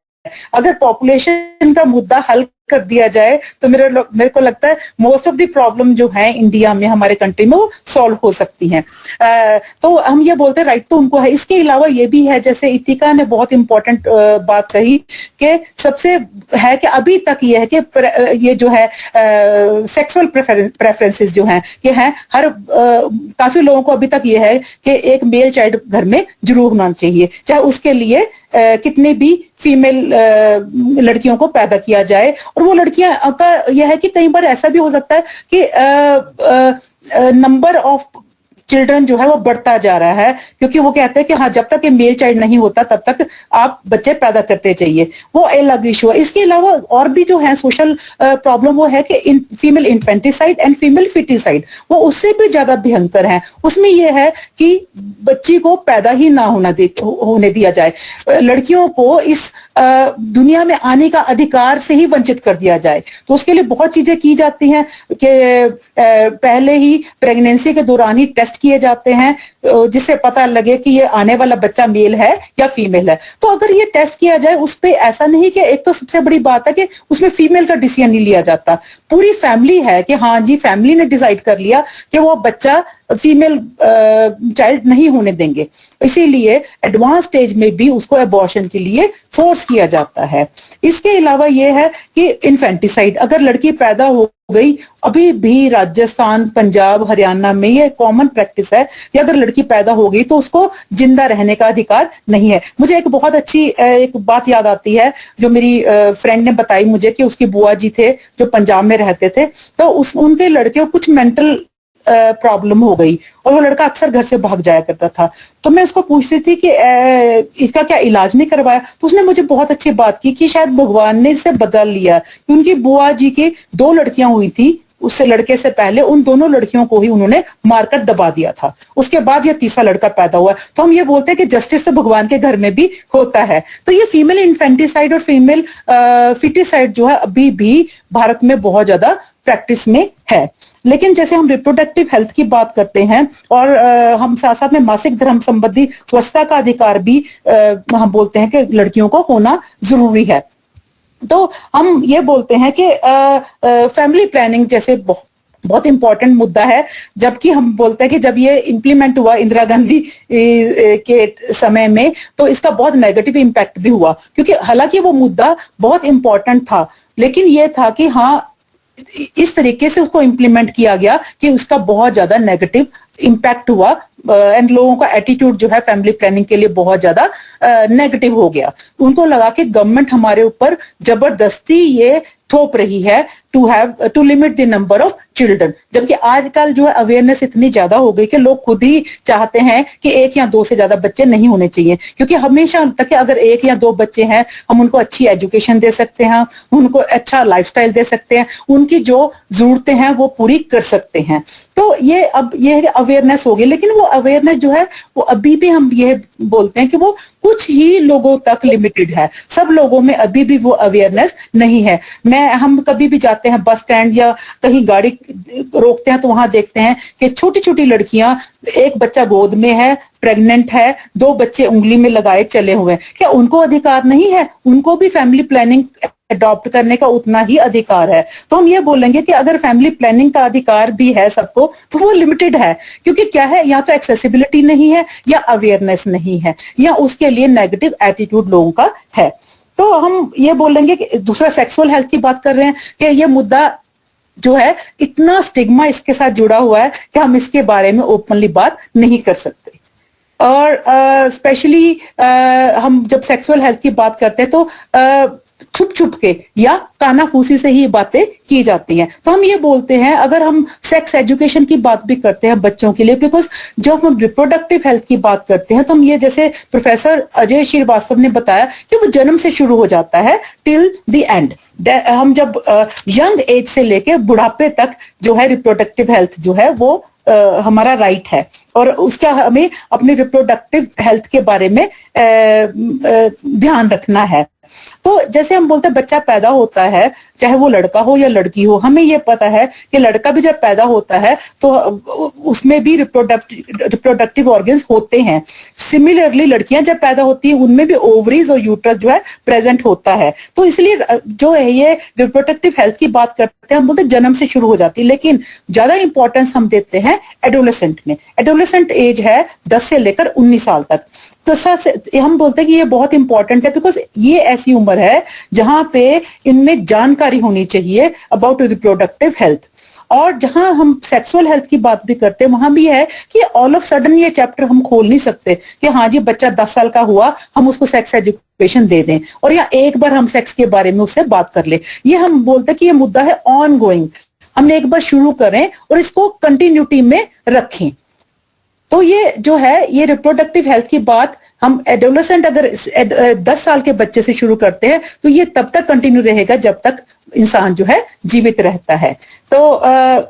अगर पॉपुलेशन का मुद्दा हल कर दिया जाए तो मेरे को लगता है मोस्ट ऑफ द प्रॉब्लम जो है इंडिया में, हमारे कंट्री में, वो सॉल्व हो सकती हैं। तो हम ये बोलते हैं राइट तो उनको है। इसके अलावा ये भी है, जैसे इतिका ने बहुत इंपॉर्टेंट बात कही कि सबसे है कि अभी तक ये है कि ये जो है सेक्सुअल प्रेफरेंसेस जो हैं ये हैं हर काफी लोगों को अभी तक ये है कि एक मेल चाइल्ड घर में जरूर होना चाहिए, चाहे उसके लिए कितने भी फीमेल लड़कियों को पैदा किया जाए। और वो लड़कियां का यह है कि कई बार ऐसा भी हो सकता है कि नंबर ऑफ चिल्ड्रन जो है वो बढ़ता जा रहा है, क्योंकि वो कहते हैं कि हाँ जब तक ये मेल चाइल्ड नहीं होता तब तक आप बच्चे पैदा करते चाहिए, वो अलग इशू है। इसके अलावा और भी जो है सोशल प्रॉब्लम वो है कि female infanticide and female foeticide, वो उससे भी ज्यादा भयंकर है। उसमें यह है कि बच्ची को पैदा ही ना होने दिया जाए, लड़कियों को इस दुनिया में आने का अधिकार से ही वंचित कर दिया जाए। तो उसके लिए बहुत चीजें की जाती हैं कि पहले ही प्रेगनेंसी के दौरान ही टेस्ट किए जाते हैं जिससे पता लगे कि ये आने वाला बच्चा मेल है या फीमेल है। तो अगर ये टेस्ट किया जाए उस पे ऐसा नहीं कि एक तो सबसे बड़ी बात है कि उसमें फीमेल का डिसीजन नहीं लिया जाता, पूरी फैमिली है कि हाँ जी फैमिली ने डिसाइड कर लिया कि वो बच्चा फीमेल चाइल्ड नहीं होने देंगे, इसीलिए एडवांस स्टेज में भी उसको अबॉर्शन के लिए फोर्स किया जाता है। इसके अलावा ये है कि इन्फेंटिसाइड, अगर लड़की पैदा हो गई, अभी भी राजस्थान, पंजाब, हरियाणा में ये कॉमन प्रैक्टिस है कि अगर लड़की पैदा हो गई तो उसको जिंदा रहने का अधिकार नहीं है। मुझे एक बहुत अच्छी एक बात याद आती है जो मेरी फ्रेंड ने बताई मुझे कि उसकी बुआ जी थे जो पंजाब में रहते थे, तो उनके लड़के को कुछ मेंटल प्रॉब्लम हो गई और वो लड़का अक्सर घर से भाग जाया करता था। तो मैं उसको पूछती थी कि इसका क्या इलाज नहीं करवाया, तो उसने मुझे बहुत अच्छी बात की कि शायद भगवान ने इसे बदल लिया, कि उनकी बुआ जी की 2 लड़कियां हुई थी उससे लड़के से पहले, उन दोनों लड़कियों को ही उन्होंने मारकर दबा दिया था, उसके बाद यह तीसरा लड़का पैदा हुआ। तो हम ये बोलते हैं कि जस्टिस तो भगवान के घर में भी होता है। तो ये फीमेल इन्फेंटिसाइड और फीमेल फिटिसाइड जो है अभी भी भारत में बहुत ज्यादा प्रैक्टिस में है। लेकिन जैसे हम रिप्रोडक्टिव हेल्थ की बात करते हैं और हम साथ साथ में मासिक धर्म संबंधी स्वच्छता का अधिकार भी हम बोलते हैं कि लड़कियों को होना जरूरी है। तो हम ये बोलते हैं कि फैमिली प्लानिंग जैसे बहुत इंपॉर्टेंट मुद्दा है, जबकि हम बोलते हैं कि जब ये इंप्लीमेंट हुआ इंदिरा गांधी के समय में तो इसका बहुत नेगेटिव इम्पैक्ट भी हुआ, क्योंकि हालांकि वो मुद्दा बहुत इंपॉर्टेंट था, लेकिन ये था कि हाँ इस तरीके से उसको इम्प्लीमेंट किया गया कि उसका बहुत ज्यादा नेगेटिव इम्पैक्ट हुआ एंड लोगों का एटीट्यूड जो है फैमिली प्लानिंग के लिए बहुत ज्यादा नेगेटिव हो गया। उनको लगा कि गवर्नमेंट हमारे ऊपर जबरदस्ती ये थोप रही है to limit the number of children, जबकि आजकल जो है अवेयरनेस इतनी ज्यादा हो गई कि लोग खुद ही चाहते हैं कि 1 या 2 से ज्यादा बच्चे नहीं होने चाहिए, क्योंकि हमेशा तक अगर 1 या 2 बच्चे हैं हम उनको अच्छी एजुकेशन दे सकते हैं, उनको अच्छा लाइफस्टाइल दे सकते हैं, उनकी जो जरूरतें हैं वो पूरी कर सकते हैं। तो ये अब ये अवेयरनेस हो गई, लेकिन वो अवेयरनेस जो है वो अभी भी हम ये बोलते हैं कि वो कुछ ही लोगों तक लिमिटेड है, सब लोगों में अभी भी वो अवेयरनेस नहीं है। हम कभी भी जाते हैं बस स्टैंड या कहीं गाड़ी रोकते हैं तो वहां देखते हैं कि छोटी छोटी लड़कियां, एक बच्चा गोद में है, प्रेग्नेंट है, 2 बच्चे उंगली में लगाए चले हुए हैं, क्या उनको अधिकार नहीं है? उनको भी फैमिली प्लानिंग अडॉप्ट करने का उतना ही अधिकार है। तो हम ये बोलेंगे कि अगर फैमिली प्लानिंग का अधिकार भी है सबको तो वो लिमिटेड है, क्योंकि क्या है, या तो एक्सेसिबिलिटी नहीं है या अवेयरनेस नहीं है या उसके लिए नेगेटिव एटीट्यूड लोगों का है। तो हम ये बोलेंगे कि दूसरा सेक्सुअल हेल्थ की बात कर रहे हैं कि ये मुद्दा जो है इतना स्टिग्मा इसके साथ जुड़ा हुआ है कि हम इसके बारे में ओपनली बात नहीं कर सकते। और स्पेशली हम जब सेक्सुअल हेल्थ की बात करते हैं तो छुप छुप के या कानाफूसी से ही बातें की जाती हैं। तो हम ये बोलते हैं, अगर हम सेक्स एजुकेशन की बात भी करते हैं बच्चों के लिए, बिकॉज जब हम रिप्रोडक्टिव हेल्थ की बात करते हैं तो हम ये, जैसे प्रोफेसर अजय श्रीवास्तव ने बताया कि वो जन्म से शुरू हो जाता है टिल द एंड। हम जब यंग एज से लेके बुढ़ापे तक जो है रिप्रोडक्टिव हेल्थ जो है वो हमारा राइट है, और उसका हमें अपनी रिप्रोडक्टिव हेल्थ के बारे में ध्यान रखना है। तो जैसे हम बोलते हैं बच्चा पैदा होता है, चाहे वो लड़का हो या लड़की हो, हमें ये पता है कि लड़का भी जब पैदा होता है तो उसमें भी रिप्रोडक्टिव ऑर्गन्स होते हैं। सिमिलरली लड़कियां जब पैदा होती हैं उनमें भी ओवरीज और यूट्रस जो है प्रेजेंट होता है। तो इसलिए जो है ये रिप्रोडक्टिव हेल्थ की बात करते हैं, हम बोलते हैं जन्म से शुरू हो जाती है, लेकिन ज्यादा इंपॉर्टेंस हम देते हैं एडोलेसेंट में। एडोलेसेंट एज है 10 से लेकर 19 साल तक। तो सर हम बोलते हैं कि ये बहुत इंपॉर्टेंट है, बिकॉज ये ऐसी उम्र है जहां पे इनमें जानकारी होनी चाहिए अबाउट रिप्रोडक्टिव हेल्थ। और जहां हम सेक्सुअल हेल्थ की बात भी करते हैं वहां भी है कि ऑल ऑफ सडन ये चैप्टर हम खोल नहीं सकते कि हाँ जी बच्चा 10 साल का हुआ हम उसको सेक्स एजुकेशन दे दें और या एक बार हम सेक्स के बारे में उससे बात कर ले। ये हम बोलते हैं कि ये मुद्दा है ऑन गोइंग, हमने एक बार शुरू करें और इसको कंटिन्यूटी में रखें। तो ये जो है ये रिप्रोडक्टिव हेल्थ की बात हम एडोलेसेंट अगर 10 साल के बच्चे से शुरू करते हैं तो ये तब तक कंटिन्यू रहेगा जब तक इंसान जो है जीवित रहता है। तो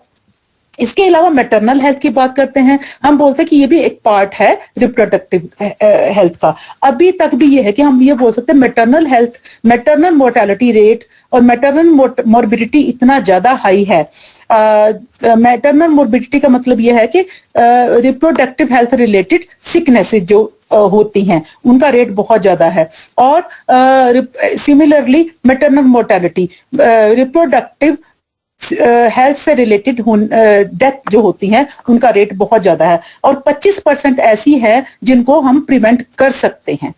इसके अलावा मैटरनल हेल्थ की बात करते हैं, हम बोलते हैं कि ये भी एक पार्ट है रिप्रोडक्टिव हेल्थ का। अभी तक भी ये है कि हम ये बोल सकते हैं maternal health, maternal mortality rate और मैटरनल मॉर्बिडिटी इतना ज्यादा हाई है। मैटरनल मॉर्बिडिटी का मतलब यह है कि रिप्रोडक्टिव हेल्थ रिलेटेड सिकनेसेस जो होती हैं उनका रेट बहुत ज्यादा है। और similarly maternal mortality, reproductive health से रिलेटेड डेथ जो होती हैं उनका रेट बहुत ज्यादा है। और 25% ऐसी है जिनको हम प्रिवेंट कर सकते हैं,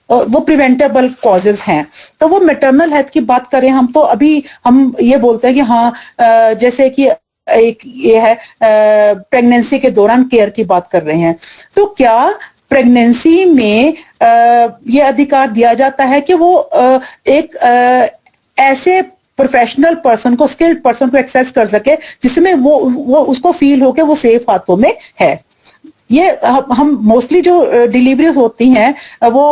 वो प्रिवेंटेबल कॉजेज हैं। तो वो मैटरनल हेल्थ की बात करें हम, तो अभी हम ये बोलते हैं कि हाँ, जैसे कि एक ये है प्रेगनेंसी के दौरान केयर की बात कर रहे हैं, तो क्या प्रेगनेंसी में ये अधिकार दिया जाता है कि वो एक ऐसे प्रोफेशनल पर्सन को, स्किल्ड पर्सन को एक्सेस कर सके जिसमें वो उसको फील हो कि वो सेफ हाथों में है। ये हम मोस्टली जो डिलीवरीज होती हैं वो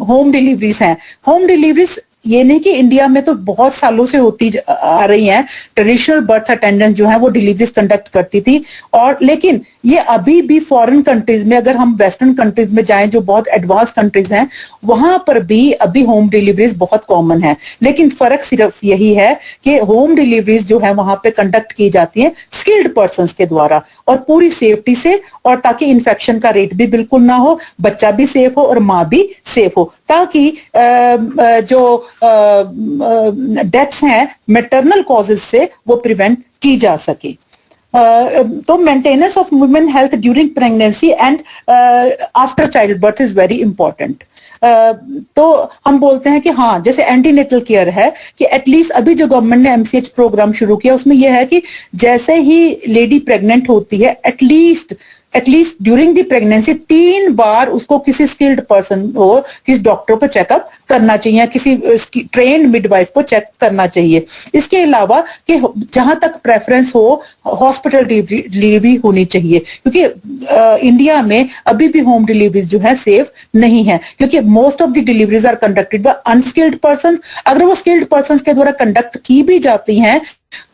होम डिलीवरीज हैं। होम डिलीवरीज ये नहीं कि इंडिया में तो बहुत सालों से होती आ रही हैं, ट्रेडिशनल बर्थ अटेंडेंट जो है वो डिलीवरीज कंडक्ट करती थी। और लेकिन ये अभी भी फॉरेन कंट्रीज में, अगर हम वेस्टर्न कंट्रीज में जाएं जो बहुत एडवांस कंट्रीज हैं, वहां पर भी अभी होम डिलीवरीज बहुत कॉमन है। लेकिन फर्क सिर्फ यही है कि होम डिलीवरीज जो है वहां पे कंडक्ट की जाती है स्किल्ड पर्सन के द्वारा और पूरी सेफ्टी से, और ताकि इन्फेक्शन का रेट भी बिल्कुल ना हो, बच्चा भी सेफ हो और माँ भी सेफ हो, ताकि जो डेथ्स हैं मैटरनल कॉजेज से वो प्रिवेंट की जा सके। तो maintenance of women health during pregnancy and after child birth is very important. तो हम बोलते हैं कि हाँ, जैसे एंटीनेटल केयर है कि एटलीस्ट अभी जो गवर्नमेंट ने एमसीएच प्रोग्राम शुरू किया उसमें यह है कि जैसे ही लेडी प्रेग्नेंट होती है एटलीस्ट ड्यूरिंग द प्रेगनेंसी 3 बार उसको किसी स्किल्ड पर्सन को, किसी डॉक्टर को चेकअप करना चाहिए, किसी ट्रेन्ड मिडवाइफ को चेक करना चाहिए। इसके अलावा कि जहां तक प्रेफरेंस हो हॉस्पिटल डिलीवरी होनी चाहिए, क्योंकि इंडिया में अभी भी होम डिलीवरीज जो है सेफ नहीं है, क्योंकि most of the deliveries are conducted by unskilled person. अगर वो स्किल्ड पर्सन के द्वारा कंडक्ट की भी जाती हैं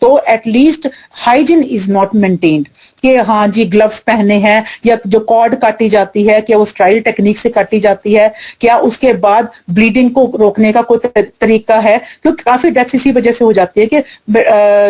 तो at least hygiene is not maintained, कि हाँ जी ग्लव्स पहने हैं, या जो कॉर्ड काटी जाती है क्या वो स्ट्राइल टेक्निक से काटी जाती है, क्या उसके बाद ब्लीडिंग को रोकने का कोई तरीका है, क्योंकि काफी डेथ्स इसी वजह से हो जाती है कि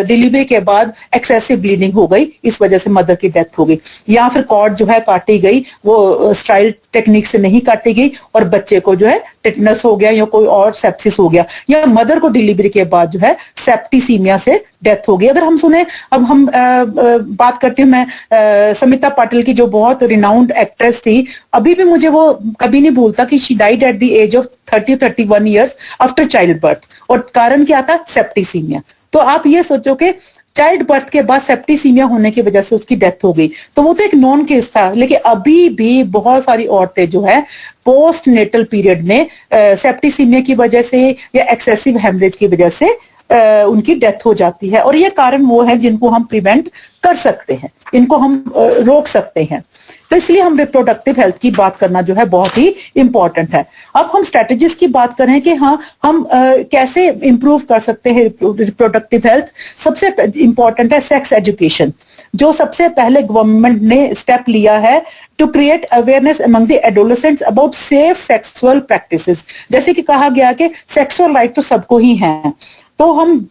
डिलीवरी के बाद एक्सेसिव ब्लीडिंग हो गई, इस वजह से मदर की डेथ हो गई, या फिर कॉर्ड जो है काटी गई वो स्ट्राइल टेक्निक से नहीं काटी गई और बच्चे को जो है टिटनस हो गया या कोई और सेप्सिस हो गया, या मदर को डिलीवरी के बाद जो है सेप्टिसीमिया से डेथ हो गई। अगर हम सुने, अब हम बात करती हूँ मैं समिता पाटिल की, जो बहुत रिनाउंड एक्ट्रेस थी, अभी भी मुझे वो कभी नहीं भूलता कि she died at the age of 31 years after child birth, और कारण क्या था? सेप्टिसीमिया। तो आप ये सोचो कि चाइल्ड बर्थ के बाद सेप्टिसीमिया होने की वजह से उसकी डेथ हो गई, तो वो तो एक नॉन केस था, लेकिन अभी भी बहुत सारी औरतें जो है पोस्ट नेटल पीरियड में सेप्टिसीमिया की वजह से या एक्सेसिव हेमरेज की वजह से उनकी डेथ हो जाती है। और ये कारण वो है जिनको हम प्रिवेंट कर सकते हैं, इनको हम रोक सकते हैं। तो इसलिए हम रिप्रोडक्टिव हेल्थ की बात करना जो है बहुत ही इंपॉर्टेंट है। अब हम स्ट्रेटेजीज की बात करें कि हाँ हम कैसे इंप्रूव कर सकते हैं रिप्रोडक्टिव हेल्थ। सबसे इंपॉर्टेंट है सेक्स एजुकेशन, जो सबसे पहले गवर्नमेंट ने स्टेप लिया है to create awareness among the adolescents about safe sexual practices. जैसे कि कहा गया कि सेक्सुअल राइट तो सबको ही है, तो हम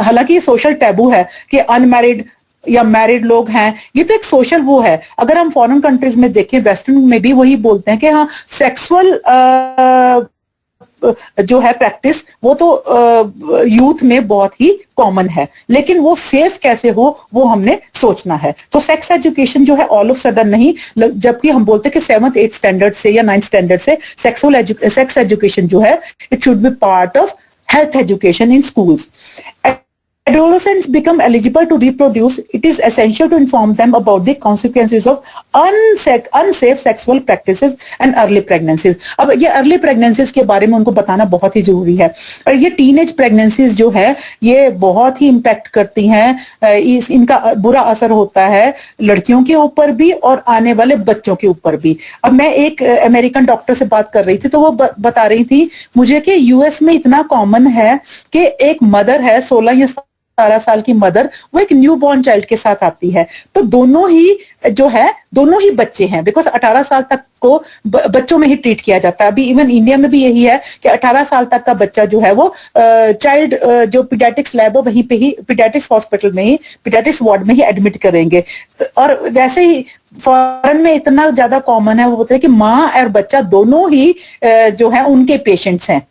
हालांकि ये सोशल टैबू है कि अनमैरिड या मैरिड लोग हैं, ये तो एक सोशल वो है। अगर हम फॉरेन कंट्रीज में देखें, वेस्टर्न में भी वही बोलते हैं कि हाँ सेक्सुअल जो है प्रैक्टिस वो तो यूथ में बहुत ही कॉमन है, लेकिन वो सेफ कैसे हो वो हमने सोचना है। तो सेक्स एजुकेशन जो है ऑल ऑफ सडन नहीं, जबकि हम बोलते हैं कि 7th 8th स्टैंडर्ड से या 9th स्टैंडर्ड से सेक्स एजुकेशन जो है it should be part of health education in schools. Adolescents become eligible to reproduce. It is essential to inform them about the consequences of unsafe sexual practices and early pregnancies. अब ये early pregnancies के बारे में उनको बताना बहुत ही जरूरी है। और ये teenage pregnancies जो है ये बहुत ही इम्पैक्ट करती हैं, इनका बुरा असर होता है लड़कियों के ऊपर भी और आने वाले बच्चों के ऊपर भी। अब मैं एक अमेरिकन डॉक्टर से बात कर रही थी, तो वो बता रही थी मुझे कि यूएस में इतना कॉमन है कि एक मदर है 16 या 18 साल की मदर वो एक न्यू बॉर्न चाइल्ड के साथ आती है, तो दोनों ही जो है दोनों ही बच्चे हैं, बिकॉज 18 साल तक को बच्चों में ही ट्रीट किया जाता है। अभी इवन इंडिया में भी यही है कि 18 साल तक का बच्चा जो है वो चाइल्ड जो पीडियाट्रिक्स लैब है वहीं पे ही पीडियाट्रिक्स हॉस्पिटल में ही पीडियाट्रिक्स वार्ड में ही एडमिट करेंगे। और वैसे ही फॉरेन में इतना ज्यादा कॉमन है, वो बोलते हैं कि माँ और बच्चा दोनों ही जो है उनके पेशेंट्स हैं,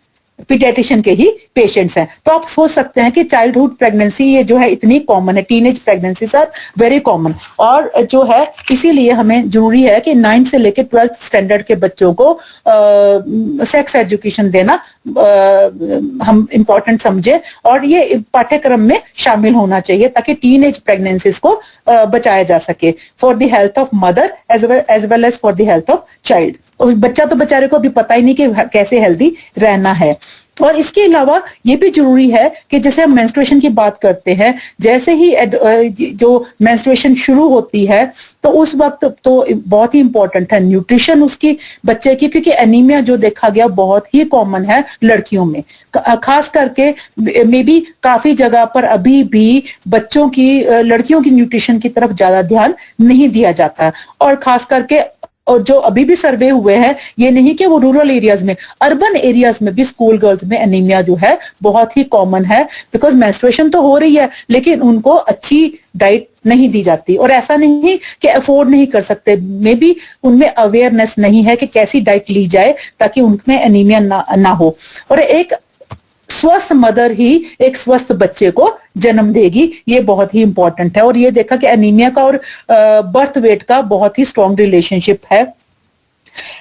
पीडियाट्रिशियन के ही पेशेंट्स हैं। तो आप सोच सकते हैं कि चाइल्डहुड प्रेगनेंसी ये जो है इतनी कॉमन है, teenage pregnancies are very common. और जो है इसीलिए हमें जरूरी है कि 9 से लेकर 12th स्टैंडर्ड के बच्चों को सेक्स एजुकेशन देना हम इम्पोर्टेंट समझे और ये पाठ्यक्रम में शामिल होना चाहिए ताकि टीनेज प्रेगनेंसीज को बचाया जा सके, for the health of mother as well as for the health of child. और बच्चा तो बेचारे को अभी पता ही नहीं कि कैसे हेल्दी रहना है। और इसके अलावा ये भी जरूरी है कि जैसे हम मेंस्ट्रुएशन की बात करते हैं, जैसे ही जो मेंस्ट्रुएशन शुरू होती है तो उस वक्त तो बहुत ही इंपॉर्टेंट है न्यूट्रिशन उसकी बच्चे की, क्योंकि एनीमिया जो देखा गया बहुत ही कॉमन है लड़कियों में, खास करके मे बी काफी जगह पर अभी भी बच्चों की लड़कियों की न्यूट्रिशन की तरफ ज्यादा ध्यान नहीं दिया जाता। और खास करके और जो अभी भी सर्वे हुए हैं, ये नहीं कि वो रूरल एरियाज में, अर्बन एरियाज में भी स्कूल गर्ल्स में एनीमिया जो है बहुत ही कॉमन है, बिकॉज मेंस्ट्रुएशन तो हो रही है लेकिन उनको अच्छी डाइट नहीं दी जाती। और ऐसा नहीं कि अफोर्ड नहीं कर सकते, मे बी उनमें अवेयरनेस नहीं है कि कैसी डाइट ली जाए ताकि उनमें एनीमिया ना हो। और एक स्वस्थ मदर ही एक स्वस्थ बच्चे को जन्म देगी, ये बहुत ही इंपॉर्टेंट है। और ये देखा कि एनीमिया का और बर्थ वेट का बहुत ही स्ट्रॉन्ग रिलेशनशिप है।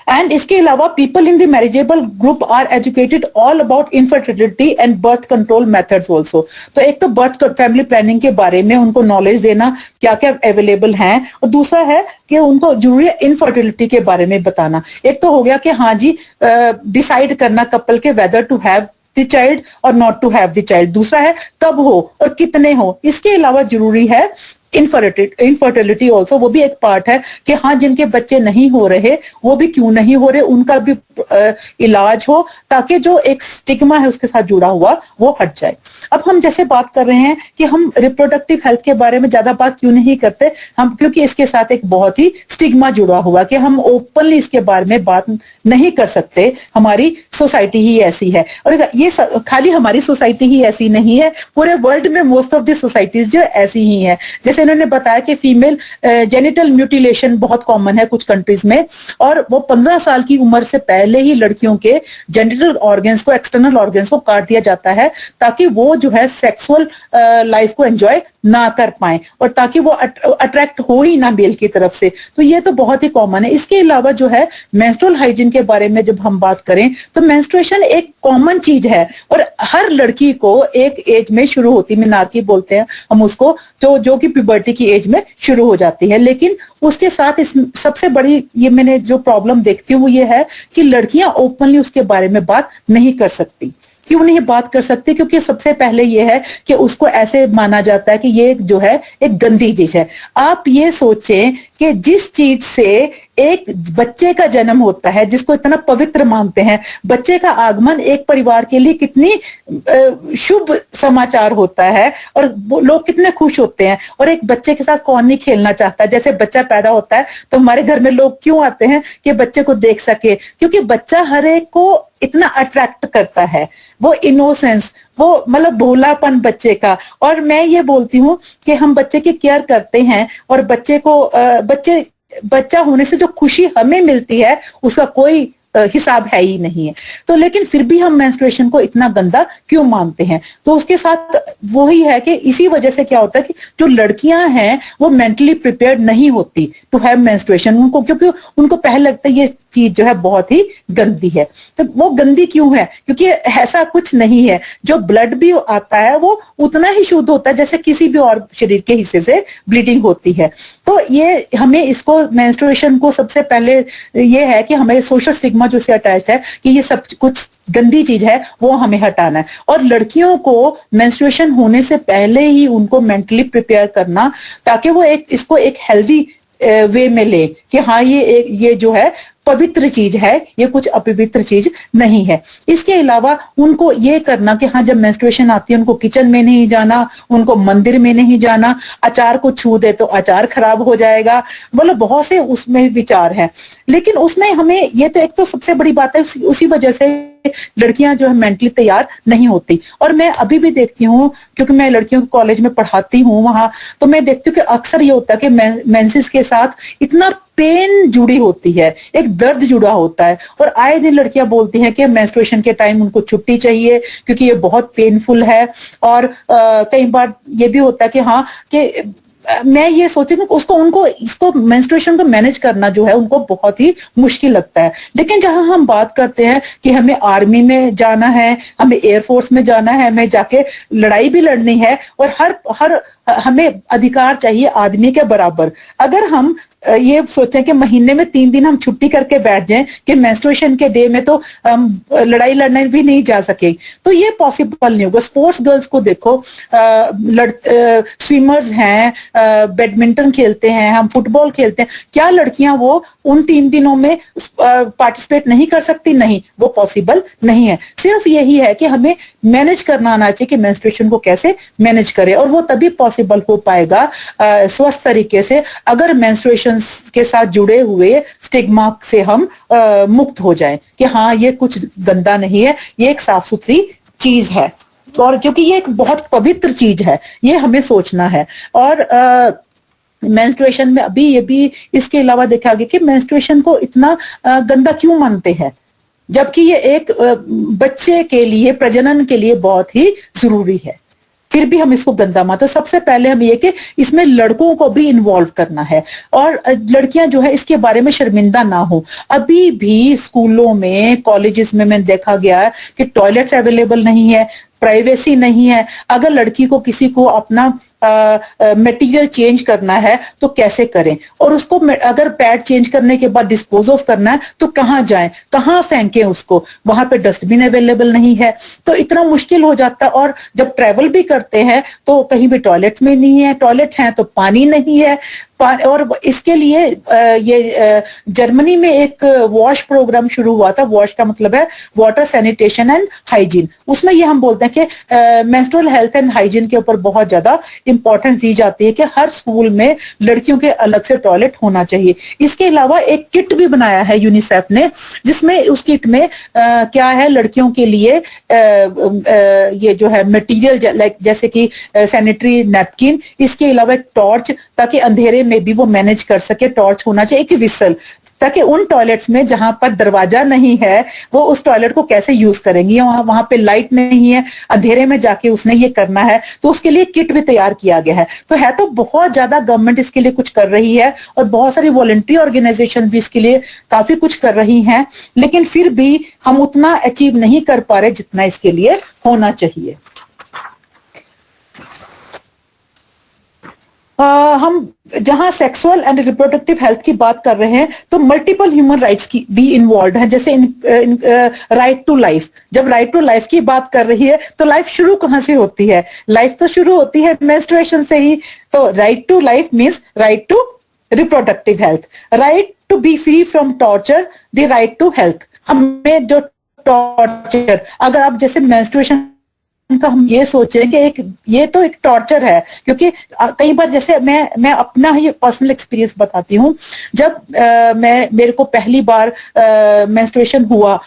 एंड इसके अलावा people in the marriageable group are educated all about infertility and birth control methods also. तो एक तो बर्थ फैमिली प्लानिंग के बारे में उनको नॉलेज देना क्या क्या अवेलेबल हैं, और दूसरा है कि उनको जरूरी है इनफर्टिलिटी के बारे में बताना। एक तो हो गया कि हाँ जी डिसाइड करना कपल के whether to have the child और not to have the child, दूसरा है कब हो और कितने हो। इसके अलावा जरूरी है इनफर्टिलिटी ऑल्सो, वो भी एक पार्ट है कि हाँ जिनके बच्चे नहीं हो रहे वो भी क्यों नहीं हो रहे, उनका भी इलाज हो ताकि जो एक स्टिग्मा है उसके साथ जुड़ा हुआ वो हट जाए। अब हम जैसे बात कर रहे हैं कि हम रिप्रोडक्टिव हेल्थ के बारे में ज्यादा बात क्यों नहीं करते हम, क्योंकि इसके साथ एक बहुत ही स्टिग्मा जुड़ा हुआ कि हम ओपनली इसके बारे में बात नहीं कर सकते, हमारी सोसाइटी ही ऐसी है। और ये खाली हमारी सोसाइटी ही ऐसी नहीं है, पूरे वर्ल्ड में मोस्ट ऑफ द सोसाइटीज जो ऐसी ही है। जैसे इन्होंने बताया कि फीमेल जेनिटल म्यूटिलेशन बहुत कॉमन है कुछ कंट्रीज में, और वो 15 साल की उम्र से पहले ही लड़कियों के जेनिटल ऑर्गन्स को, एक्सटर्नल ऑर्गन्स को काट दिया जाता है ताकि वो जो है सेक्सुअल लाइफ को एंजॉय ना कर पाए और ताकि वो अट्रैक्ट हो ही ना मेल की तरफ से। तो ये तो बहुत ही कॉमन है। इसके अलावा जो है मेंस्ट्रुअल हाइजीन के बारे में जब हम बात करें तो मेंस्ट्रुएशन एक कॉमन चीज है और हर लड़की को एक एज में शुरू होती, मिनार्की बोलते हैं हम उसको, जो कि प्यूबर्टी की एज में शुरू हो जाती है। लेकिन उसके साथ इस सबसे बड़ी ये मैंने जो प्रॉब्लम देखती हूँ वो ये है कि लड़कियां ओपनली उसके बारे में बात नहीं कर सकती। क्यों नहीं बात कर सकती? क्योंकि सबसे पहले ये है कि उसको ऐसे माना जाता है कि ये जो है एक गंदी चीज है। आप ये सोचें कि जिस चीज से एक बच्चे का जन्म होता है, जिसको इतना पवित्र मानते हैं, बच्चे का आगमन एक परिवार के लिए कितनी शुभ समाचार होता है और लोग कितने खुश होते हैं। और एक बच्चे के साथ कौन नहीं खेलना चाहता? जैसे बच्चा पैदा होता है तो हमारे घर में लोग क्यों आते हैं कि बच्चे को देख सके, क्योंकि बच्चा हर एक को इतना अट्रैक्ट करता है, वो इनोसेंस, वो मतलब भोलापन बच्चे का। और मैं ये बोलती हूँ कि हम बच्चे की केयर करते हैं और बच्चा होने से जो खुशी हमें मिलती है उसका कोई हिसाब है ही नहीं है। तो लेकिन फिर भी हम मेंस्ट्रुएशन को इतना गंदा क्यों मानते हैं? तो उसके साथ वही है कि इसी वजह से क्या होता है कि जो लड़कियां हैं वो मेंटली प्रिपेयर्ड नहीं होती टू हैव मेंस्ट्रुएशन, उनको क्योंकि उनको पहले लगता है ये चीज जो है बहुत ही गंदी है। तो वो गंदी क्यों है? क्योंकि ऐसा कुछ नहीं है, जो ब्लड भी आता है वो उतना ही शुद्ध होता है जैसे किसी भी और शरीर के हिस्से से ब्लीडिंग होती है। तो ये हमें इसको मेंस्ट्रुएशन को सबसे पहले ये है कि हमें सोशल स्टिग्मा जो से अटैच्ड है कि ये सब कुछ गंदी चीज है, वो हमें हटाना है। और लड़कियों को मेंस्ट्रुएशन होने से पहले ही उनको मेंटली प्रिपेयर करना ताकि वो इसको एक हेल्दी वे में ले कि हाँ ये जो है पवित्र चीज है, ये कुछ अपवित्र चीज नहीं है। इसके अलावा उनको ये करना कि हाँ, जब मेंस्ट्रुएशन आती है उनको किचन में नहीं जाना, उनको मंदिर में नहीं जाना, अचार को छू दे तो अचार खराब हो जाएगा, मतलब बहुत से उसमें विचार हैं। लेकिन उसमें हमें ये तो एक तो सबसे बड़ी बात है, उसी वजह से लड़कियां जो है मेंटली तैयार नहीं होती। और मैं अभी भी देखती हूँ, क्योंकि मैं लड़कियों को कॉलेज में पढ़ाती हूँ वहां, तो मैं देखती हूँ कि अक्सर ये होता है कि मेंसेस के साथ इतना पेन जुड़ी होती है, एक दर्द जुड़ा होता है, और आए दिन लड़कियां बोलती हैं कि मेंस्ट्रुएशन के टाइम उनको छुट्टी चाहिए क्योंकि ये बहुत पेनफुल है। और कई बार ये भी होता है कि हाँ, कि मैं ये सोचती हूँ उसको इसको मेंस्ट्रुएशन को मैनेज करना जो है उनको बहुत ही मुश्किल लगता है। लेकिन जहां हम बात करते हैं कि हमें आर्मी में जाना है, हमें एयरफोर्स में जाना है, हमें जाके लड़ाई भी लड़नी है, और हर हमें अधिकार चाहिए आदमी के बराबर। अगर हम ये सोचें कि महीने में 3 दिन हम छुट्टी करके बैठ जाएं कि मेंस्ट्रुएशन के डे में तो लड़ाई लड़ने भी नहीं जा सके, तो ये पॉसिबल नहीं होगा। स्पोर्ट्स गर्ल्स को देखो, स्विमर्स हैं, बैडमिंटन खेलते हैं, हम फुटबॉल खेलते हैं, क्या लड़कियां वो उन 3 दिनों में पार्टिसिपेट नहीं कर सकती? नहीं, वो पॉसिबल नहीं है। सिर्फ यही है कि हमें मैनेज करना आना चाहिए कि मेंस्ट्रुएशन को कैसे मैनेज करें, और वो तभी पॉसिबल हो पाएगा स्वस्थ तरीके से अगर मेंस्ट्रुएशन के साथ जुड़े हुए स्टिग्मा से हम मुक्त हो जाएं कि हाँ, ये कुछ गंदा नहीं है, ये एक साफ सुथरी चीज है, और क्योंकि ये एक बहुत पवित्र चीज है, ये हमें सोचना है। और मेंस्ट्रुएशन में अभी ये भी इसके अलावा देखा गया कि मेंस्ट्रुएशन को इतना गंदा क्यों मानते हैं, जबकि ये एक बच्चे के लिए, प्रजनन के लिए बहुत ही जरूरी है, फिर भी हम इसको गंदा मानते। सबसे पहले हम ये कि इसमें लड़कों को भी इन्वॉल्व करना है, और लड़कियां जो है इसके बारे में शर्मिंदा ना हो। अभी भी स्कूलों में, कॉलेजेस में मैंने देखा गया है कि टॉयलेट्स अवेलेबल नहीं है, प्राइवेसी नहीं है। अगर लड़की को किसी को अपना मटेरियल चेंज करना है तो कैसे करें, और उसको अगर पैड चेंज करने के बाद डिस्पोज ऑफ करना है तो कहाँ जाएं, कहाँ फेंकें उसको, वहां पे डस्टबिन अवेलेबल नहीं है, तो इतना मुश्किल हो जाता है। और जब ट्रेवल भी करते हैं तो कहीं भी टॉयलेट्स में नहीं है, टॉयलेट है तो पानी नहीं है। और इसके लिए ये जर्मनी में एक वॉश प्रोग्राम शुरू हुआ था। वॉश का मतलब है वाटर सैनिटेशन एंड हाइजीन। उसमें ये हम बोलते हैं कि मेंस्ट्रुअल हेल्थ एंड हाइजीन के ऊपर बहुत ज्यादा इंपॉर्टेंस दी जाती है कि हर स्कूल में लड़कियों के अलग से टॉयलेट होना चाहिए। इसके अलावा एक किट भी बनाया है यूनिसेफ ने, जिसमें उस किट में क्या है, लड़कियों के लिए ये जो है मटेरियल, लाइक जैसे कि सैनिटरी नैपकिन, इसके अलावा एक टॉर्च, ताकि अंधेरे में भी वो मैनेज कर सके। टॉर्च होना चाहिए, एक विसल, ताकि उन टॉयलेट्स में जहां पर दरवाजा नहीं है वो उस टॉयलेट को कैसे यूज करेंगी, वहां पे लाइट नहीं है, अंधेरे में जाके उसने ये करना है, तो उसके लिए किट भी तैयार किया गया है। तो है तो बहुत ज्यादा गवर्नमेंट इसके लिए कुछ कर रही है, और बहुत सारी वॉलंटरी ऑर्गेनाइजेशन भी इसके लिए काफी कुछ कर रही हैं, लेकिन फिर भी हम उतना अचीव नहीं कर पा रहे जितना इसके लिए होना चाहिए। हम जहां सेक्सुअल एंड रिप्रोडक्टिव हेल्थ की बात कर रहे हैं तो मल्टीपल ह्यूमन राइट्स की भी इन्वॉल्व है, जैसे राइट टू लाइफ। जब राइट टू लाइफ की बात कर रही है तो लाइफ शुरू कहां से होती है? लाइफ तो शुरू होती है मेंस्ट्रुएशन से ही। तो right to life means right to reproductive health, right to be free from torture, the right to health. हमें जो टॉर्चर, अगर आप जैसे मेंस्ट्रुएशन का हम ये सोचें कि ये तो एक टॉर्चर है, क्योंकि कई बार, जैसे मैं अपना ही पर्सनल एक्सपीरियंस बताती हूँ। जब मेरे को पहली बार मेंस्ट्रुएशन हुआ,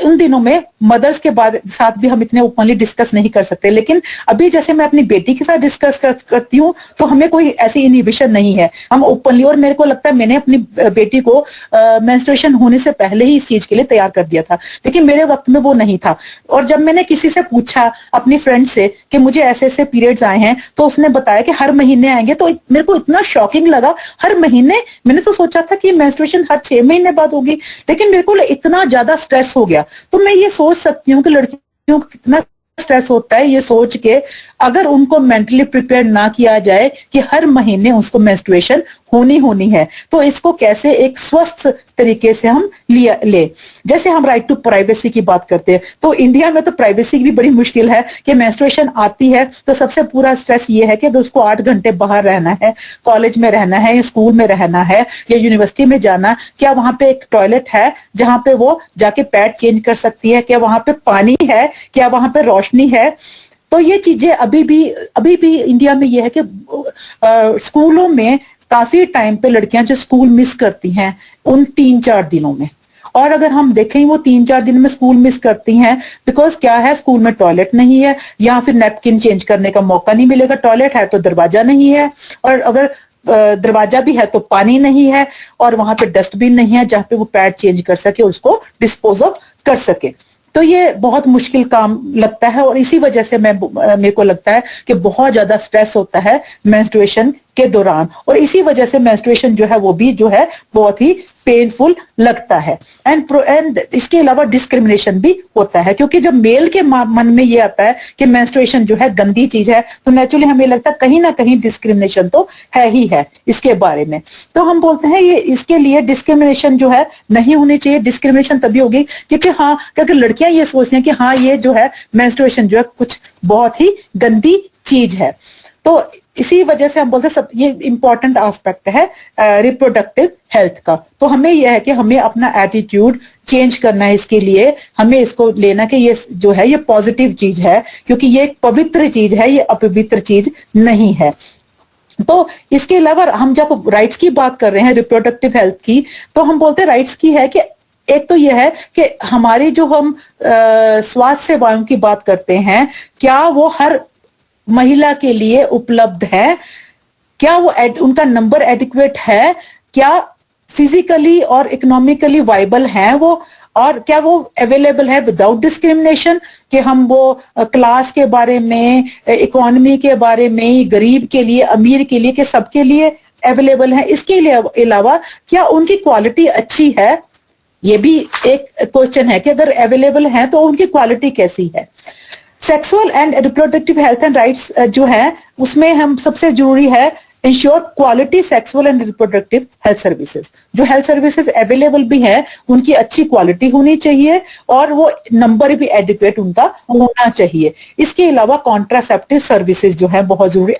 उन दिनों में मदर्स के साथ भी हम इतने ओपनली डिस्कस नहीं कर सकते, लेकिन अभी जैसे मैं अपनी बेटी के साथ डिस्कस करती हूँ तो हमें कोई ऐसी इनहिबिशन नहीं है, हम ओपनली। और मेरे को लगता है मैंने अपनी बेटी को मेंस्ट्रुएशन होने से पहले ही इस चीज के लिए तैयार कर दिया था, लेकिन मेरे वक्त में वो नहीं था। और जब मैंने किसी से पूछा, अपनी फ्रेंड से, कि मुझे ऐसे ऐसे पीरियड्स आए हैं, तो उसने बताया कि हर महीने आएंगे। तो मेरे को इतना शॉकिंग लगा, हर महीने। मैंने तो सोचा था कि मेंस्ट्रुएशन हर 6 महीने बाद होगी, लेकिन मेरे को इतना ज्यादा स्ट्रेस हो गया। तो मैं ये सोच सकती हूँ कि लड़कियों को कितना स्ट्रेस होता है, ये सोच के अगर उनको मेंटली प्रिपेयर ना किया जाए कि हर महीने उसको मेंस्ट्रुएशन होनी है, तो इसको कैसे एक स्वस्थ तरीके से हम ले। जैसे हम राइट टू प्राइवेसी की बात करते हैं, तो इंडिया में तो प्राइवेसी की भी बड़ी मुश्किल है कि मेंस्ट्रुएशन आती है तो सबसे पूरा स्ट्रेस ये है कि अगर उसको 8 घंटे बाहर रहना है, कॉलेज में रहना है या स्कूल में रहना है या यूनिवर्सिटी में जाना, क्या वहां पे एक टॉयलेट है जहां पे वो जाके पैड चेंज कर सकती है, क्या वहां पे पानी है, क्या वहां पे रोशनी है। तो ये चीजें अभी भी इंडिया में ये है कि स्कूलों में काफी टाइम पे लड़कियां जो स्कूल मिस करती हैं उन 3-4 दिनों में, और अगर हम देखें वो 3-4 दिन में स्कूल मिस करती हैं बिकॉज क्या है, स्कूल में टॉयलेट नहीं है या फिर नैपकिन चेंज करने का मौका नहीं मिलेगा, टॉयलेट है तो दरवाजा नहीं है, और अगर दरवाजा भी है तो पानी नहीं है, और वहां पे डस्टबिन नहीं है जहां पे वो पैड चेंज कर सके, उसको डिस्पोज ऑफ कर सके। तो ये बहुत मुश्किल काम लगता है, और इसी वजह से मेरे को लगता है कि बहुत ज्यादा स्ट्रेस होता है मेंस्ट्रुएशन के दौरान, और इसी वजह से मेंस्ट्रुएशन जो है वो भी जो है बहुत ही पेनफुल लगता है। एंड इसके अलावा डिस्क्रिमिनेशन भी होता है, क्योंकि जब मेल के मन में ये आता है कि मेंस्ट्रुएशन जो है गंदी चीज है, तो नेचुरली हमें लगता है कहीं ना कहीं डिस्क्रिमिनेशन तो है ही है इसके बारे में। तो हम बोलते हैं ये इसके लिए डिस्क्रिमिनेशन जो है नहीं होनी चाहिए। डिस्क्रिमिनेशन तभी होगी क्योंकि हाँ, क्योंकि लड़कियां ये सोचती हैं कि हाँ ये जो है मेंस्ट्रुएशन जो है कुछ बहुत ही गंदी चीज है। तो इसी वजह से हम बोलते हैं सब ये इंपॉर्टेंट एस्पेक्ट है रिप्रोडक्टिव हेल्थ का। तो हमें यह है कि हमें अपना एटीट्यूड चेंज करना है, इसके लिए हमें इसको लेना कि ये जो है ये पॉजिटिव चीज है, क्योंकि ये एक पवित्र चीज है, ये अपवित्र चीज नहीं है। तो इसके अलावा हम जब राइट्स की बात कर रहे हैं रिप्रोडक्टिव हेल्थ की, तो हम बोलते हैं राइट्स की है कि एक तो यह है कि हमारी जो हम स्वास्थ्य सेवाओं की बात करते हैं, क्या वो हर महिला के लिए उपलब्ध है, क्या वो उनका नंबर एडिक्वेट है, क्या फिजिकली और इकोनॉमिकली वाइबल है वो, और क्या वो अवेलेबल है विदाउट डिस्क्रिमिनेशन, कि हम वो क्लास के बारे में, इकोनॉमी के बारे में, गरीब के लिए, अमीर के लिए, कि सबके लिए अवेलेबल है। इसके अलावा क्या उनकी क्वालिटी अच्छी है, ये भी एक क्वेश्चन है कि अगर अवेलेबल है तो उनकी क्वालिटी कैसी है। Sexual and reproductive health and rights जो है उसमें हम सबसे जरूरी है ensure quality sexual and reproductive health services. जो हेल्थ सर्विसेज अवेलेबल भी है उनकी अच्छी क्वालिटी होनी चाहिए, और वो नंबर भी एडिक्वेट उनका होना चाहिए। इसके अलावा कॉन्ट्रासेप्टिव सर्विसेज जो है बहुत जरूरी।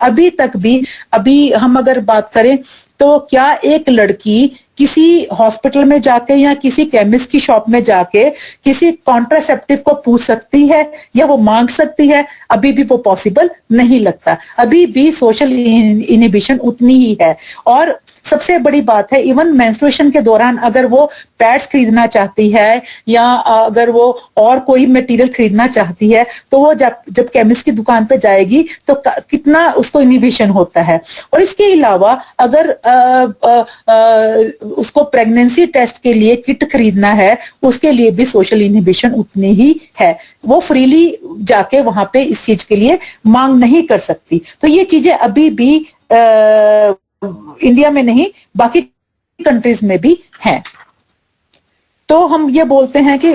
अभी हम अगर बात करें तो क्या एक लड़की किसी हॉस्पिटल में जाके या किसी केमिस्ट की शॉप में जाके किसी कॉन्ट्रासेप्टिव को पूछ सकती है या वो मांग सकती है? अभी भी वो पॉसिबल नहीं लगता। अभी भी सोशल इनहिबिशन उतनी ही है। और सबसे बड़ी बात है, इवन मेंस्ट्रुएशन के दौरान अगर वो पैड्स खरीदना चाहती है या अगर वो और कोई मटेरियल खरीदना चाहती है, तो वो जब केमिस्ट की दुकान पे जाएगी तो कितना उसको इनहिबिशन होता है। और इसके अलावा अगर उसको प्रेगनेंसी टेस्ट के लिए किट खरीदना है, उसके लिए भी सोशल इनहिबिशन उतनी ही है। वो फ्रीली जाके वहां पे इस चीज के लिए मांग नहीं कर सकती। तो ये चीजें अभी भी इंडिया में नहीं, बाकी कंट्रीज में भी हैं। तो हम ये बोलते हैं कि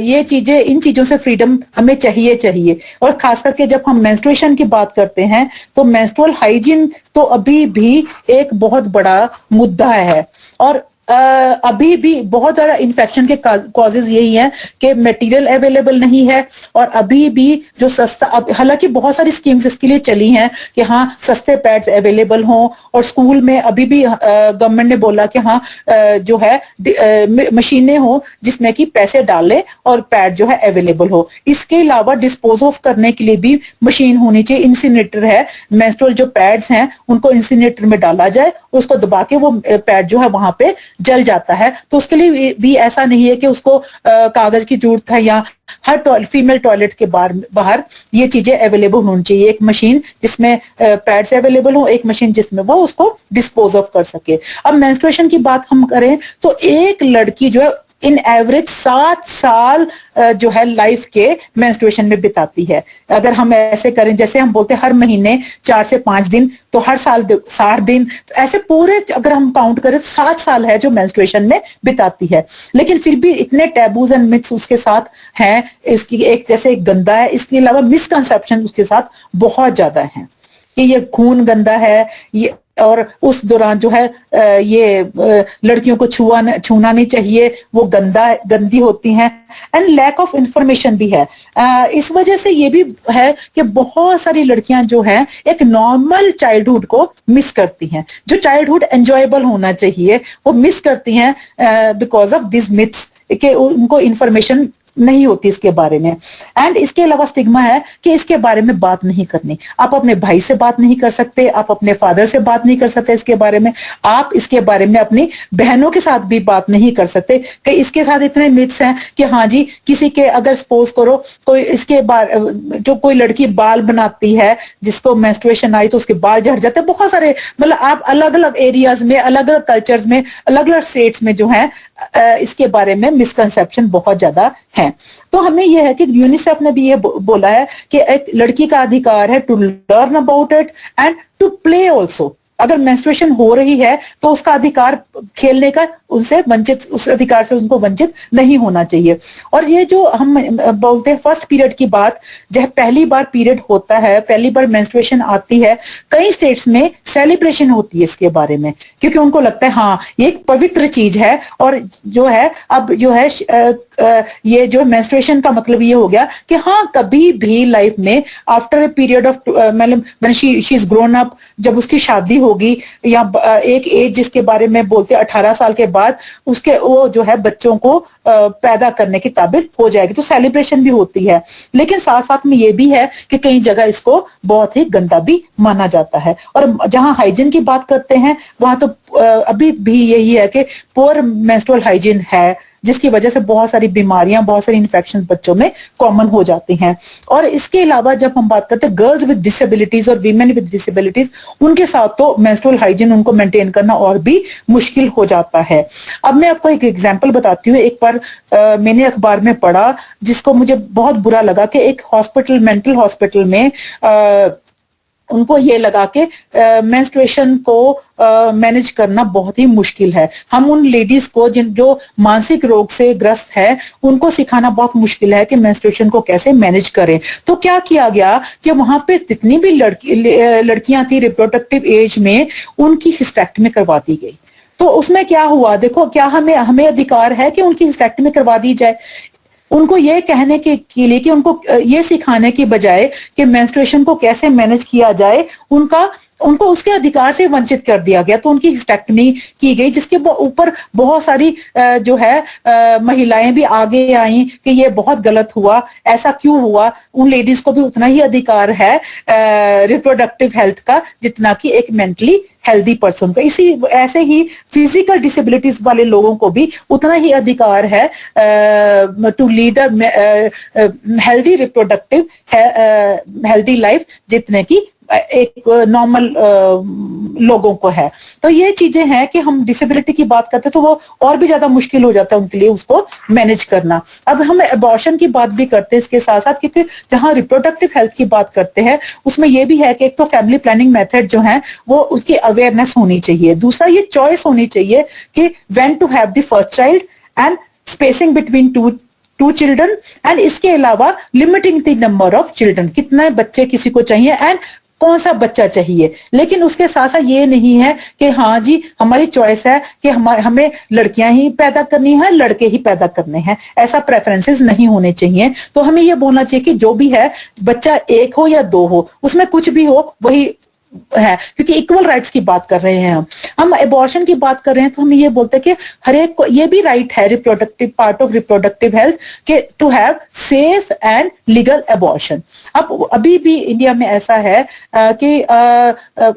ये चीजें, इन चीजों से फ्रीडम हमें चाहिए। और खास करके जब हम मेंस्ट्रुएशन की बात करते हैं तो मेंस्ट्रुअल हाइजीन तो अभी भी एक बहुत बड़ा मुद्दा है। और अभी भी बहुत ज्यादा इन्फेक्शन के कॉजेज यही हैं कि मटेरियल अवेलेबल नहीं है, और अभी भी जो सस्ता, हालांकि बहुत सारी स्कीम्स इसके लिए चली हैं कि हाँ सस्ते पैड्स अवेलेबल हों, और स्कूल में अभी भी गवर्नमेंट ने बोला कि हाँ जो है मशीनें हों जिसमें कि पैसे डालें और पैड जो है अवेलेबल हो। इसके अलावा डिस्पोज ऑफ करने के लिए भी मशीन होनी चाहिए। इंसिनेटर है, मेंस्ट्रुअल जो पैड्स हैं उनको इंसिनेटर में डाला जाए, उसको दबा के वो पैड जो है वहां पे जल जाता है। तो उसके लिए भी ऐसा नहीं है कि उसको कागज की जरूरत है, या हर फीमेल टॉयलेट के बाहर ये चीजें अवेलेबल होनी चाहिए। एक मशीन जिसमें पैड्स अवेलेबल हो, एक मशीन जिसमें वो उसको डिस्पोज ऑफ कर सके। अब मेंस्ट्रुएशन की बात हम करें तो एक लड़की जो है इन एवरेज 7 साल जो है लाइफ के मेंस्ट्रुएशन में बिताती है। अगर हम ऐसे करें, जैसे हम बोलते हैं हर महीने 4 से 5 दिन, तो हर साल 60 दिन, तो ऐसे पूरे अगर हम काउंट करें तो 7 साल है जो मेंस्ट्रुएशन में बिताती है। लेकिन फिर भी इतने टैबूज एंड मिथ्स उसके साथ हैं। इसकी एक जैसे एक गंदा है, इसके अलावा मिसकंसेप्शन उसके साथ बहुत ज्यादा है कि ये खून गंदा है, ये और उस दौरान जो है ये लड़कियों को छूना नहीं चाहिए, वो गंदी होती हैं, एंड लैक ऑफ इंफॉर्मेशन भी है। इस वजह से ये भी है कि बहुत सारी लड़कियां जो हैं एक नॉर्मल चाइल्डहुड को मिस करती हैं, जो चाइल्डहुड एंजॉयबल होना चाहिए वो मिस करती हैं बिकॉज ऑफ दिस मिथ्स, कि उनको इंफॉर्मेशन नहीं होती इसके बारे में। एंड इसके अलावा स्टिग्मा है कि इसके बारे में बात नहीं करनी। आप अपने भाई से बात नहीं कर सकते, आप अपने फादर से बात नहीं कर सकते इसके बारे में, आप इसके बारे में अपनी बहनों के साथ भी बात नहीं कर सकते कि इसके साथ इतने मिथ्स हैं कि हाँ जी, किसी के अगर सपोज करो कोई इसके जो कोई लड़की बाल बनाती है, जिसको मेंस्ट्रुएशन आई तो उसके बाल झड़ जाते हैं, बहुत सारे, मतलब आप अलग अलग एरियाज में, अलग अलग कल्चर्स में, अलग अलग स्टेट्स में जो है इसके बारे में मिसकंसेप्शन बहुत ज्यादा है। तो हमें यह है कि यूनिसेफ ने भी ये बोला है कि एक लड़की का अधिकार है to learn about it and to play also. अगर मेंस्ट्रुएशन हो रही है तो उसका अधिकार खेलने का उनसे वंचित, उस अधिकार से उनको वंचित नहीं होना चाहिए। और ये जो हम बोलते हैं फर्स्ट पीरियड की बात, जब पहली बार पीरियड होता है, पहली बार मेंस्ट्रुएशन आती है, कई स्टेट्स में सेलिब्रेशन होती है इसके बारे में, क्योंकि उनको लगता है हाँ ये एक पवित्र चीज है। और जो है अब जो है ये जो मेंस्ट्रुएशन का मतलब ये हो गया कि हाँ कभी भी लाइफ में आफ्टर ए पीरियड ऑफ मतलब शी इज ग्रोन अप, जब उसकी शादी होगी या एक एज जिसके बारे में बोलते हैं 18 साल के बाद, उसके वो जो है बच्चों को पैदा करने के काबिल हो जाएगी, तो सेलिब्रेशन भी होती है। लेकिन साथ साथ में ये भी है कि कई जगह इसको बहुत ही गंदा भी माना जाता है। और जहां हाइजीन की बात करते हैं वहां तो अभी भी यही है कि पुअर मेंस्ट्रुअल हाइजीन है, जिसकी वजह से बहुत सारी बीमारियां, बहुत सारी इन्फेक्शन बच्चों में कॉमन हो जाती हैं। और इसके अलावा जब हम बात करते हैं गर्ल्स विद डिसेबिलिटीज और वीमेन विद डिसेबिलिटीज, उनके साथ तो मेंस्ट्रुअल हाइजीन उनको मेंटेन करना और भी मुश्किल हो जाता है। अब मैं आपको एक एग्जांपल बताती हूँ। एक बार मैंने अखबार में पढ़ा जिसको मुझे बहुत बुरा लगा कि एक हॉस्पिटल, मेंटल हॉस्पिटल में उनको ये लगा कि मेंस्ट्रुएशन को मैनेज करना बहुत ही मुश्किल है। हम उन लेडीज को जो मानसिक रोग से ग्रस्त है उनको सिखाना बहुत मुश्किल है कि मेंस्ट्रुएशन को कैसे मैनेज करें। तो क्या किया गया कि वहां पे जितनी भी लड़कियां थी रिप्रोडक्टिव एज में, उनकी हिस्टेक्टमी करवा दी गई। तो उसमें क्या हुआ, देखो क्या हमें अधिकार है कि उनकी हिस्टेक्टमी करवा दी जाए? उनको ये कहने के लिए कि उनको ये सिखाने की बजाय कि मेंस्ट्रुएशन को कैसे मैनेज किया जाए, उनको उसके अधिकार से वंचित कर दिया गया। तो उनकी हिस्टेक्टमी की गई, जिसके ऊपर बहुत सारी जो है महिलाएं भी आगे आई कि ये बहुत गलत हुआ, ऐसा क्यों हुआ। उन लेडीज को भी उतना ही अधिकार है रिप्रोडक्टिव हेल्थ का जितना कि एक मेंटली हेल्दी पर्सन का। इसी ऐसे ही फिजिकल डिसेबिलिटीज वाले लोगों को भी उतना ही अधिकार है to lead healthy reproductive healthy life जितने की एक नॉर्मल लोगों को है। तो ये चीजें हैं कि हम डिसेबिलिटी की बात करते हैं तो वो और भी ज्यादा मुश्किल हो जाता है उनके लिए उसको मैनेज करना। अब हम अबॉर्शन की बात भी करते हैं इसके साथ साथ, क्योंकि जहां रिप्रोडक्टिव हेल्थ की बात करते हैं उसमें ये भी है कि एक तो फैमिली प्लानिंग मेथड जो है वो उसकी अवेयरनेस होनी चाहिए। दूसरा ये चॉइस होनी चाहिए कि when to have the first child and spacing between two children, and इसके अलावा limiting the number of children, कितने बच्चे किसी को चाहिए एंड कौन सा बच्चा चाहिए। लेकिन उसके साथ साथ ये नहीं है कि हाँ जी हमारी चॉइस है कि हमें लड़कियां ही पैदा करनी है, लड़के ही पैदा करने हैं, ऐसा प्रेफरेंसेस नहीं होने चाहिए। तो हमें ये बोलना चाहिए कि जो भी है, बच्चा एक हो या दो हो, उसमें कुछ भी हो वही है, क्योंकि इक्वल राइट्स की बात कर रहे हैं हम एबॉर्शन की बात कर रहे हैं। तो हम ये बोलते हैं कि हर एक को ये भी राइट है, reproductive part of reproductive health, के to have safe and legal abortion. अब अभी भी इंडिया में ऐसा है कि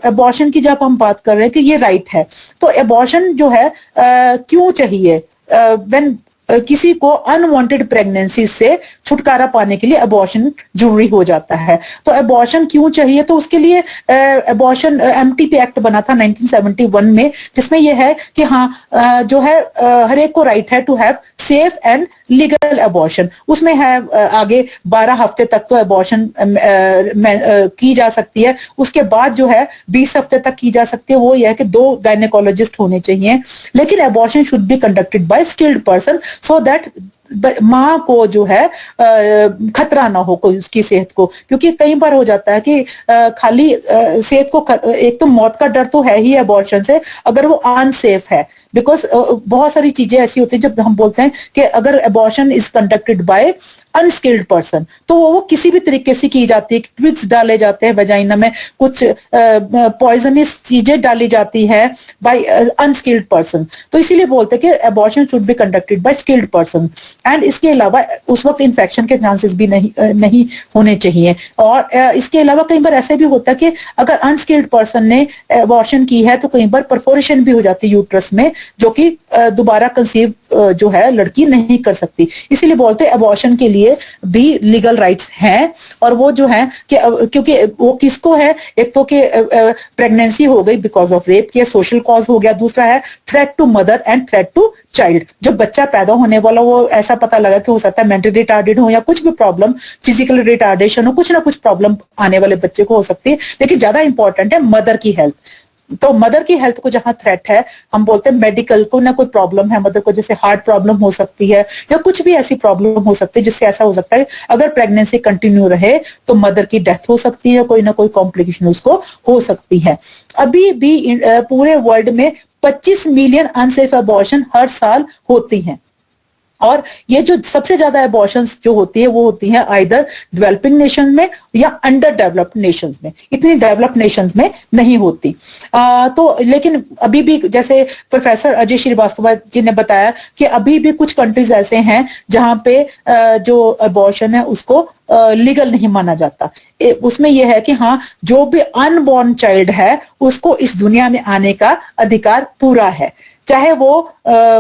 एबॉर्शन की जब हम बात कर रहे हैं कि ये राइट है, तो एबॉर्शन जो है क्यों चाहिए? व्हेन किसी को अनवांटेड प्रेगनेंसी से छुटकारा पाने के लिए अबॉर्शन जरूरी हो जाता है। तो अबॉर्शन क्यों चाहिए? तो उसके लिए अबॉर्शन एमटीपी एक्ट बना था 1971 में, जिसमें यह है कि हाँ जो है हर एक को राइट है to have safe and legal abortion. उसमें है आगे 12 हफ्ते तक तो अबॉर्शन की जा सकती है, उसके बाद जो है 20 हफ्ते तक की जा सकती है। वो यह है कि 2 गायनेकोलॉजिस्ट होने चाहिए, लेकिन abortion should be conducted by skilled person so that माँ को जो है खतरा ना हो कोई उसकी सेहत को, क्योंकि कई बार हो जाता है कि खाली सेहत को एक तो मौत का डर तो है ही अबॉर्शन से, अगर वो अनसेफ है, बिकॉज बहुत सारी चीजें ऐसी होती है जब हम बोलते हैं कि अगर abortion is conducted by unskilled person, तो वो किसी भी तरीके से की जाती है, ट्विक्स डाले जाते हैं वजाइना में, कुछ पॉइजनस चीजें डाली जाती है बाय अनस्किल्ड पर्सन, तो इसीलिए बोलते हैं कि abortion should be conducted by skilled person. And इसके अलावा उस वक्त इन्फेक्शन के चांसेस भी नहीं होने चाहिए। और इसके अलावा कई बार ऐसे भी होता है कि अगर अनस्किल्ड पर्सन ने अबॉर्शन की है तो कई बार परफोरेशन भी हो जाती है यूट्रस में, जो कि दोबारा कंसीव जो है लड़की नहीं कर सकती। इसीलिए बोलते हैं अबॉर्शन के लिए भी लीगल राइट्स हैं, और वो जो है कि क्योंकि वो किसको है, एक तो कि प्रेगनेंसी हो गई बिकॉज ऑफ रेप के सोशल कॉज हो गया, दूसरा है threat to mother and threat to child. जो बच्चा पैदा होने वाला वो ऐसा पता लगा कि हो सकता है मेंटली रिटार्डेड हो या कुछ भी प्रॉब्लम, फिजिकल रिटार्डेशन हो, कुछ ना कुछ प्रॉब्लम आने वाले बच्चे को हो सकती है, लेकिन ज्यादा इंपॉर्टेंट है मदर की हेल्थ। तो मदर की हेल्थ को जहां थ्रेट है, हम बोलते हैं मेडिकल को ना कोई प्रॉब्लम है मदर को, जैसे हार्ट प्रॉब्लम हो सकती है या कुछ भी ऐसी प्रॉब्लम हो सकती है जिससे ऐसा हो सकता है अगर प्रेगनेंसी कंटिन्यू रहे तो मदर की डेथ हो सकती है, कोई ना कोई कॉम्प्लिकेशन उसको हो सकती है। अभी भी पूरे वर्ल्ड में 25 मिलियन अनसेफ अबॉर्शन हर साल होती हैं, और ये जो सबसे ज्यादा अबॉर्शंस जो होती है वो होती है आइदर डेवलपिंग नेशन में या अंडर डेवलप्ड नेशंस में, इतनी डेवलप्ड नेशंस में नहीं होती। तो लेकिन अभी भी जैसे प्रोफेसर अजय श्रीवास्तव जी ने बताया कि अभी भी कुछ कंट्रीज ऐसे हैं जहां पे जो अबॉर्शन है उसको लीगल नहीं माना जाता। उसमें यह है कि हाँ, जो भी अनबॉर्न चाइल्ड है उसको इस दुनिया में आने का अधिकार पूरा है, चाहे वो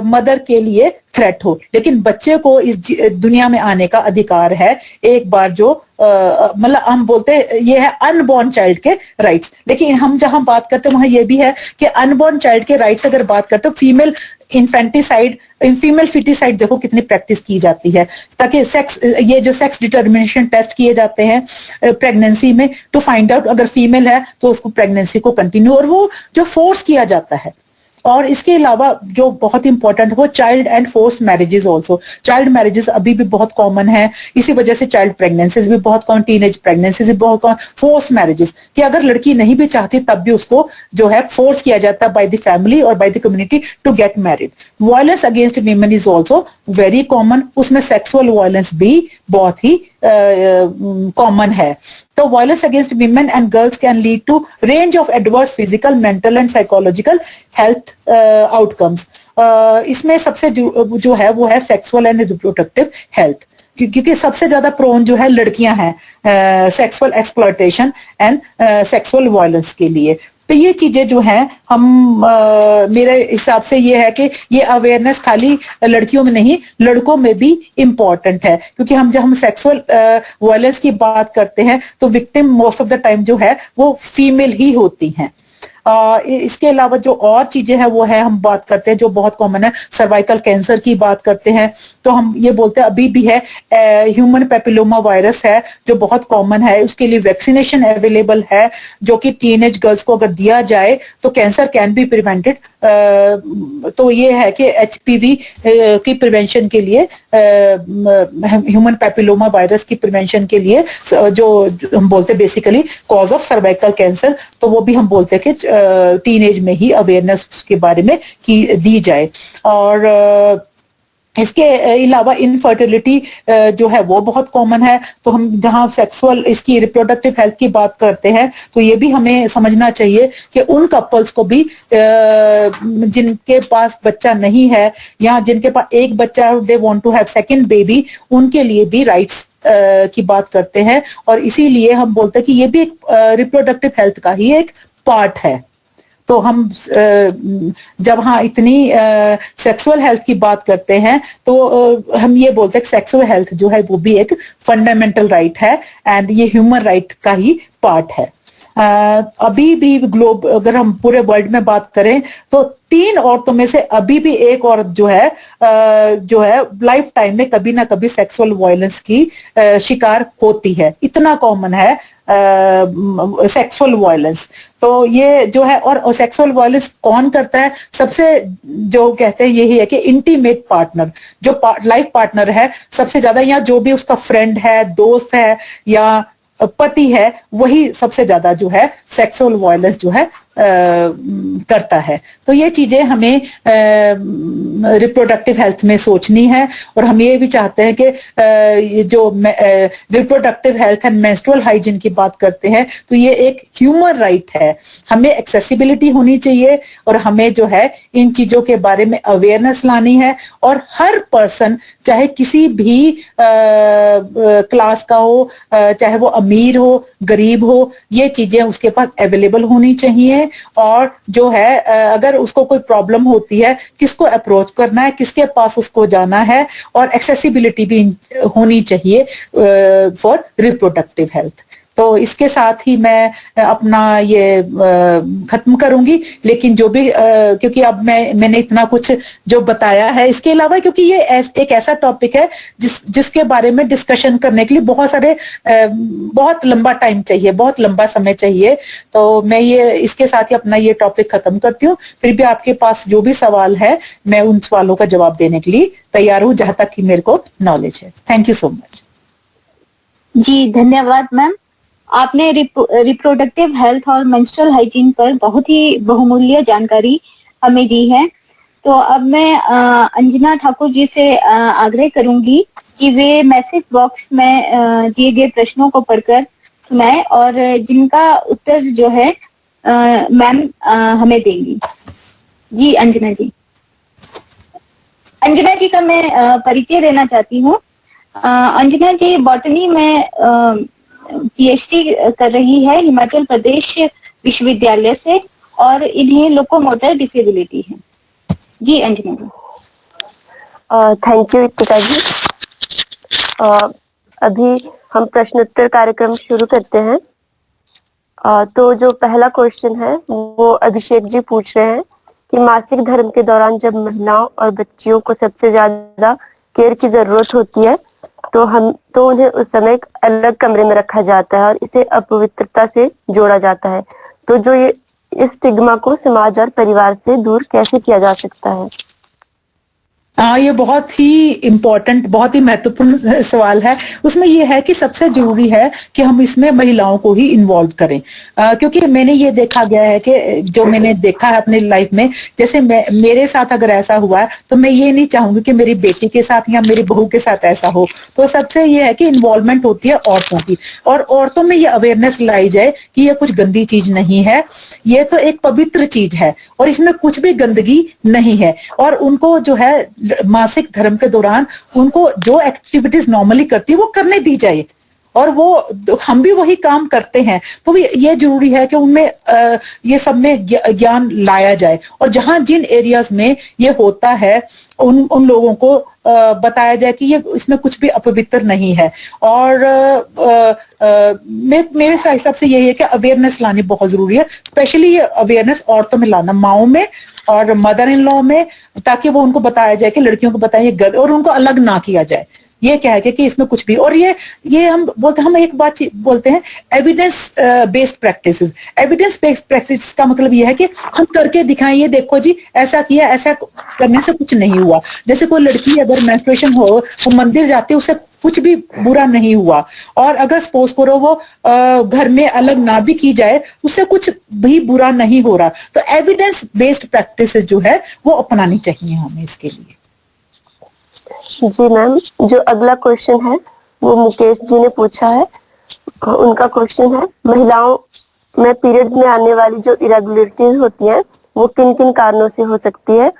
मदर के लिए थ्रेट हो, लेकिन बच्चे को इस दुनिया में आने का अधिकार है एक बार जो मतलब हम बोलते हैं ये है अनबॉर्न चाइल्ड के राइट्स। लेकिन हम जहां बात करते हैं वहां ये भी है कि अनबॉर्न चाइल्ड के राइट्स अगर बात करते हो, फीमेल इन्फेंटिसाइड, फीमेल फिटिसाइड देखो कितनी प्रैक्टिस की जाती है, ताकि सेक्स, ये जो सेक्स डिटर्मिनेशन टेस्ट किए जाते हैं प्रेगनेंसी में टू फाइंड आउट अगर फीमेल है तो उसको प्रेगनेंसी को कंटिन्यू, और वो जो फोर्स किया जाता है। और इसके अलावा जो बहुत इंपॉर्टेंट है वो child and force marriages also. Child marriages अभी भी बहुत कॉमन है, इसी वजह से चाइल्ड प्रेगनेंसीज भी बहुत कॉमन, टीनेज प्रेगनेंसीज भी बहुत कॉमन, फोर्स मैरिजेस कि अगर लड़की नहीं भी चाहती तब भी उसको जो है फोर्स किया जाता है बाय द फैमिली और by the community to get married. Violence against women is also very common, उसमें सेक्सुअल वायलेंस भी बहुत ही कॉमन है। तो violence against women and girls can lead to range of adverse physical, mental and psychological health outcomes. इसमें सबसे जो है वो है सेक्सुअल एंड रिप्रोडक्टिव हेल्थ, क्योंकि सबसे ज्यादा प्रोन जो है लड़कियां हैं sexual exploitation and sexual violence के लिए। तो ये चीजें जो हैं हम मेरे हिसाब से ये है कि ये अवेयरनेस खाली लड़कियों में नहीं लड़कों में भी इम्पोर्टेंट है, क्योंकि जब हम सेक्सुअल वायलेंस की बात करते हैं तो victim most of the time जो है वो फीमेल ही होती हैं। इसके अलावा जो और चीजें हैं वो है, हम बात करते हैं जो बहुत कॉमन है, सर्वाइकल कैंसर की बात करते हैं तो हम ये बोलते हैं अभी भी है ह्यूमन पेपिलोमा वायरस है जो बहुत कॉमन है, उसके लिए वैक्सीनेशन अवेलेबल है जो कि टीनेज गर्ल्स को अगर दिया जाए तो कैंसर कैन बी प्रिवेंटेड। तो ये है कि एचपीवी की प्रिवेंशन के लिए, ह्यूमन पेपिलोमा वायरस की प्रिवेंशन के लिए जो हम बोलते हैं basically cause of cervical cancer, तो वो भी हम बोलते हैं कि टीनेज में ही अवेयरनेस के बारे में की दी जाए। और इसके अलावा इनफर्टिलिटी जो है वो बहुत कॉमन है, तो हम जहां सेक्सुअल इसकी रिप्रोडक्टिव हेल्थ की बात करते हैं तो ये भी हमें समझना चाहिए कि उन कपल्स को भी जिनके पास बच्चा नहीं है या जिनके पास एक बच्चा, they want to have second baby, उनके लिए भी राइट्स की बात करते हैं। और इसीलिए हम बोलते हैं कि ये भी एक रिप्रोडक्टिव हेल्थ का ही एक पार्ट है। तो हम जब हाँ इतनी सेक्सुअल हेल्थ की बात करते हैं तो हम ये बोलते हैं कि सेक्सुअल हेल्थ जो है वो भी एक फंडामेंटल राइट है एंड ये ह्यूमन राइट का ही पार्ट है। अभी भी अगर हम पूरे वर्ल्ड में बात करें तो 3 औरतों में से अभी भी एक औरत जो है लाइफ टाइम में कभी ना कभी सेक्सुअल वायलेंस की शिकार होती है। इतना कॉमन है सेक्सुअल वायलेंस। तो ये जो है, और सेक्सुअल वायलेंस कौन करता है? सबसे जो कहते हैं यही है कि इंटीमेट पार्टनर, जो लाइफ पार्टनर है सबसे ज्यादा, या जो भी उसका फ्रेंड है, दोस्त है या पति है, वही सबसे ज्यादा जो है सेक्सुअल वायलेंस जो है करता है। तो ये चीजें हमें रिप्रोडक्टिव हेल्थ में सोचनी है। और हम ये भी चाहते हैं कि जो reproductive health and menstrual hygiene की बात करते हैं तो ये एक ह्यूमन राइट है। हमें एक्सेसिबिलिटी होनी चाहिए और हमें जो है इन चीजों के बारे में अवेयरनेस लानी है। और हर पर्सन, चाहे किसी भी क्लास का हो, चाहे वो अमीर हो, गरीब हो, ये चीजें उसके पास अवेलेबल होनी चाहिए। और जो है अगर उसको कोई प्रॉब्लम होती है, किसको अप्रोच करना है, किसके पास उसको जाना है, और एक्सेसिबिलिटी भी होनी चाहिए फॉर रिप्रोडक्टिव हेल्थ। तो इसके साथ ही मैं अपना ये खत्म करूंगी। लेकिन जो भी क्योंकि अब मैंने इतना कुछ जो बताया है, इसके अलावा क्योंकि ये एक ऐसा टॉपिक है जिसके बारे में डिस्कशन करने के लिए बहुत लंबा टाइम चाहिए, बहुत लंबा समय चाहिए। तो मैं ये इसके साथ ही अपना ये टॉपिक खत्म करती हूँ। फिर भी आपके पास जो भी सवाल है, मैं उन सवालों का जवाब देने के लिए तैयार हूँ, जहां तक कि मेरे को नॉलेज है। Thank you so much. जी धन्यवाद मैम। आपने रिप्रोडक्टिव हेल्थ और मेंस्ट्रुअल हाइजीन पर बहुत ही बहुमूल्य जानकारी हमें दी है। तो अब मैं अंजना ठाकुर जी से आग्रह करूंगी कि वे मैसेज बॉक्स में दिए गए प्रश्नों को पढ़कर सुनाए और जिनका उत्तर जो है मैम हमें देंगी। जी अंजना जी। अंजना जी का मैं परिचय देना चाहती हूँ। अंजना जी बॉटनी में पीएचडी कर रही है हिमाचल प्रदेश विश्वविद्यालय से और इन्हें लोकोमोटर डिसेबिलिटी है। जी अंजना जी। थैंक यू इतिका जी। अभी हम प्रश्नोत्तर कार्यक्रम शुरू करते हैं। तो जो पहला क्वेश्चन है वो अभिषेक जी पूछ रहे हैं कि मासिक धर्म के दौरान जब महिलाओं और बच्चियों को सबसे ज्यादा केयर की जरूरत होती है तो उन्हें उस समय एक अलग कमरे में रखा जाता है और इसे अपवित्रता से जोड़ा जाता है। तो जो इस स्टिग्मा को समाज और परिवार से दूर कैसे किया जा सकता है? ये बहुत ही इम्पोर्टेंट, बहुत ही महत्वपूर्ण सवाल है। उसमें यह है कि सबसे जरूरी है कि हम इसमें महिलाओं को ही इन्वॉल्व करें, क्योंकि मैंने ये देखा गया है कि जो मैंने देखा है अपनी लाइफ में, जैसे मेरे साथ अगर ऐसा हुआ है तो मैं ये नहीं चाहूंगी कि मेरी बेटी के साथ या मेरी बहू के साथ ऐसा हो। तो सबसे ये है कि इन्वॉल्वमेंट होती है औरतों की, और औरतों में ये अवेयरनेस लाई जाए कि ये कुछ गंदी चीज नहीं है, ये तो एक पवित्र चीज है और इसमें कुछ भी गंदगी नहीं है। और उनको जो है मासिक धर्म के दौरान उनको जो एक्टिविटीज नॉर्मली करती है वो करने दी जाए, और वो हम भी वही काम करते हैं। तो ये जरूरी है कि उनमें ये सब में ज्ञान लाया जाए, और जहां जिन एरियाज में ये होता है उन लोगों को बताया जाए कि ये इसमें कुछ भी अपवित्र नहीं है। और मेरे हिसाब से यही है कि अवेयरनेस लानी बहुत जरूरी है, स्पेशली ये अवेयरनेस औरतों में लाना, माओं में और मदर इन लॉ में, ताकि वो उनको बताया जाए कि लड़कियों को बताया गलत, और उनको अलग ना किया जाए। ये क्या है कि इसमें कुछ भी, और ये हम एक बात बोलते हैं evidence based practices. Evidence based practice का मतलब ये है कि हम करके दिखाएं, ये देखो जी ऐसा किया, ऐसा करने से कुछ नहीं हुआ। जैसे कोई लड़की अगर मेंस्ट्रुएशन हो, वो मंदिर जाती है, उससे कुछ भी बुरा नहीं हुआ। और अगर सपोज करो वो घर में अलग ना भी की जाए, उससे कुछ भी बुरा नहीं हो रहा। तो एविडेंस बेस्ड प्रैक्टिसेस जो है वो अपनानी चाहिए हमें इसके लिए। जी मैम, जो अगला क्वेश्चन है वो मुकेश जी ने पूछा है। उनका क्वेश्चन है, महिलाओं में पीरियड में आने वाली जो इरेगुलरिटीज होती हैं वो किन किन कारणों से हो सकती है,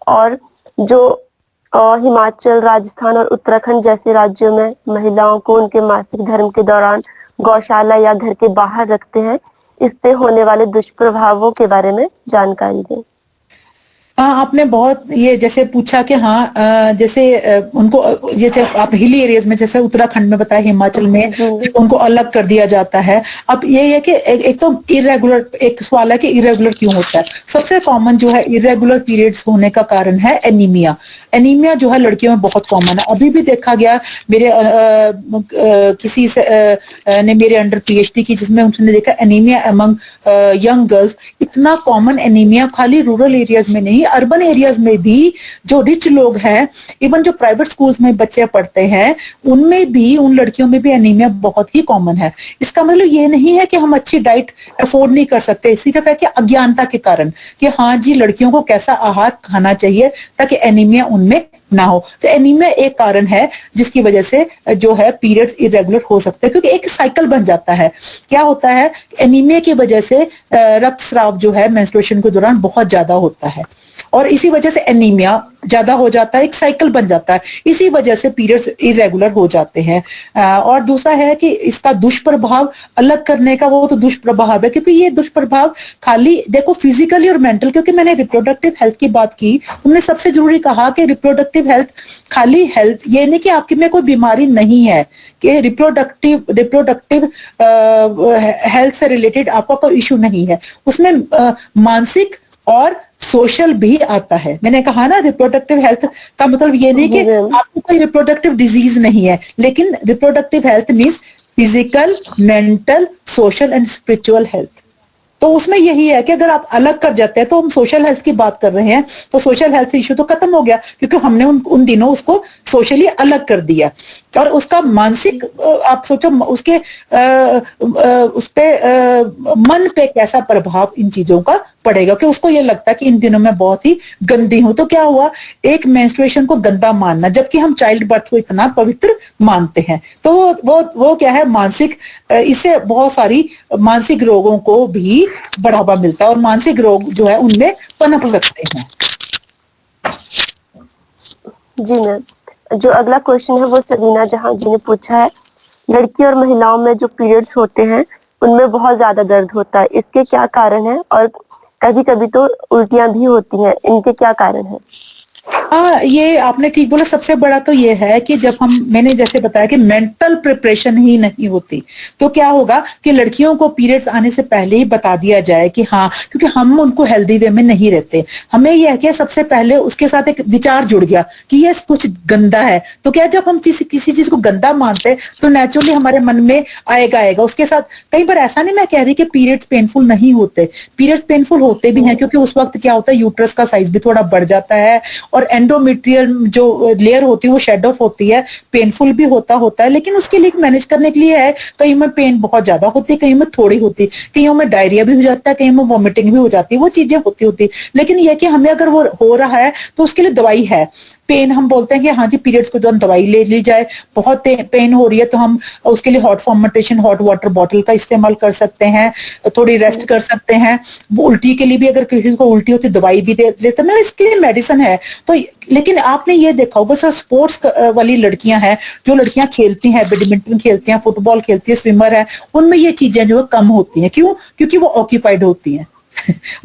और जो हिमाचल, राजस्थान और उत्तराखंड जैसे राज्यों में महिलाओं को उनके मासिक धर्म के दौरान गौशाला या घर के बाहर रखते हैं, इससे होने वाले दुष्प्रभावों के बारे में जानकारी दें। हाँ, आपने बहुत ये जैसे पूछा कि हाँ जैसे उनको जैसे आप हिली एरियाज में जैसे उत्तराखंड में बताया, हिमाचल में जी उनको अलग कर दिया जाता है। अब ये है कि एक तो इरेगुलर, एक सवाल है कि इरेगुलर क्यों होता है। सबसे कॉमन जो है इरेगुलर पीरियड्स होने का कारण है एनीमिया। एनीमिया जो है लड़कियों में बहुत कॉमन है। अभी भी देखा गया, मेरे किसी से ने मेरे अंडर पीएचडी की, जिसमें उसने देखा एनीमिया अमंग यंग गर्ल्स, इतना कॉमन एनीमिया खाली रूरल एरियाज में नहीं, अर्बन एरियाज में भी जो रिच लोग हैं, इवन जो प्राइवेट स्कूल्स में बच्चे पढ़ते हैं, उनमें भी, उन लड़कियों में भी एनीमिया बहुत ही कॉमन है। इसका मतलब ये नहीं है कि हम अच्छी डाइट अफोर्ड नहीं कर सकते, सिर्फ है कि अज्ञानता के कारण कि हाँ जी लड़कियों को कैसा आहार खाना चाहिए ताकि एनीमिया उनमें ना हो। तो एनीमिया एक कारण है जिसकी वजह से जो है पीरियड्स इरेगुलर हो सकते हैं, क्योंकि एक साइकिल बन जाता है। क्या होता है, एनीमिया की वजह से रक्तस्राव जो है मेंस्ट्रुएशन के दौरान बहुत ज्यादा होता है, और इसी वजह से एनीमिया ज्यादा हो जाता है, एक साइकिल बन जाता है, इसी वजह से पीरियड्स इरेगुलर हो जाते हैं। और दूसरा है कि इसका दुष्प्रभाव अलग करने का, वो तो दुष्प्रभाव है, क्योंकि ये दुष्प्रभाव खाली देखो फिजिकली और मेंटल, क्योंकि मैंने रिप्रोडक्टिव हेल्थ की बात की, उन्होंने सबसे जरूरी कहा कि रिप्रोडक्टिव हेल्थ खाली हेल्थ ये नहीं कि आपकी में कोई बीमारी नहीं है, कि रिप्रोडक्टिव हेल्थ से रिलेटेड आपका कोई इशू नहीं है, उसमें मानसिक और सोशल भी आता है। मैंने कहा ना रिप्रोडक्टिव हेल्थ का मतलब ये नहीं कि आपको कोई रिप्रोडक्टिव डिजीज नहीं है, लेकिन reproductive health means physical, mental, social and spiritual health. तो उसमें यही है कि अगर आप अलग कर जाते हैं, तो हम सोशल हेल्थ की बात कर रहे हैं, तो सोशल हेल्थ इश्यू तो खत्म हो गया, क्योंकि हमने उन दिनों उसको सोशली अलग कर दिया। और उसका मानसिक, आप सोचो उसके उस पे मन पे कैसा प्रभाव इन चीजों का पड़ेगा, कि उसको ये लगता है कि इन दिनों में बहुत ही गंदी हूं। तो क्या हुआ, एक मेंस्ट्रुएशन को गंदा मानना, जबकि हम चाइल्ड बर्थ को इतना पवित्र मानते हैं। तो वो क्या है, मानसिक, इससे बहुत सारी मानसिक रोगों को भी बढ़ावा मिलता है, और मानसिक रोग जो है उनमें पनप सकते हैं। जी मैम, जो अगला क्वेश्चन है वो सबीना जहां जी ने पूछा है, लड़की और महिलाओं में जो पीरियड्स होते हैं उनमें बहुत ज्यादा दर्द होता है, इसके क्या कारण है, और कभी कभी तो उल्टियां भी होती हैं, इनके क्या कारण है? हाँ, ये आपने ठीक बोला। सबसे बड़ा तो ये है कि जब मैंने जैसे बताया कि मेंटल प्रिपरेशन ही नहीं होती, तो क्या होगा कि लड़कियों को पीरियड्स आने से पहले ही बता दिया जाए कि हाँ, क्योंकि हम उनको हेल्दी वे में नहीं रहते, हमें यह है कि सबसे पहले उसके साथ एक विचार जुड़ गया कि ये कुछ गंदा है। तो क्या, जब हम किसी चीज को गंदा मानते हैं तो नेचुरली हमारे मन में आएगा उसके साथ। कई बार ऐसा नहीं मैं कह रही कि पीरियड्स पेनफुल नहीं होते, पीरियड्स पेनफुल होते भी हैं, क्योंकि उस वक्त क्या होता है, यूट्रस का साइज भी थोड़ा बढ़ जाता है, और एंडोमेट्रियल जो लेयर होती है वो शेड ऑफ होती है, पेनफुल भी होता है। लेकिन उसके लिए मैनेज करने के लिए है, कहीं में पेन बहुत ज्यादा होती है, कहीं में थोड़ी होती है, कहीं में डायरिया भी हो जाता है, कहीं में वॉमिटिंग भी हो जाती है, वो चीजें होती। लेकिन यह कि हमें अगर वो हो रहा है तो उसके लिए दवाई है। पेन हम बोलते हैं कि हाँ जी पीरियड्स को जो दवाई ले ली जाए, बहुत पेन हो रही है तो हम उसके लिए hot fermentation, hot water bottle का इस्तेमाल कर सकते हैं, थोड़ी रेस्ट कर सकते हैं। वो उल्टी के लिए भी अगर किसी को उल्टी होती दवाई भी दे देते हैं, इसके लिए मेडिसिन है। तो लेकिन आपने ये देखा होगा सर, स्पोर्ट्स वाली लड़कियां हैं, जो लड़कियां खेलती हैं, बैडमिंटन खेलती हैं, फुटबॉल खेलती है, स्विमर है, उनमें ये चीजें जो है कम होती हैं। क्यों? क्योंकि वो ऑक्यूपाइड होती हैं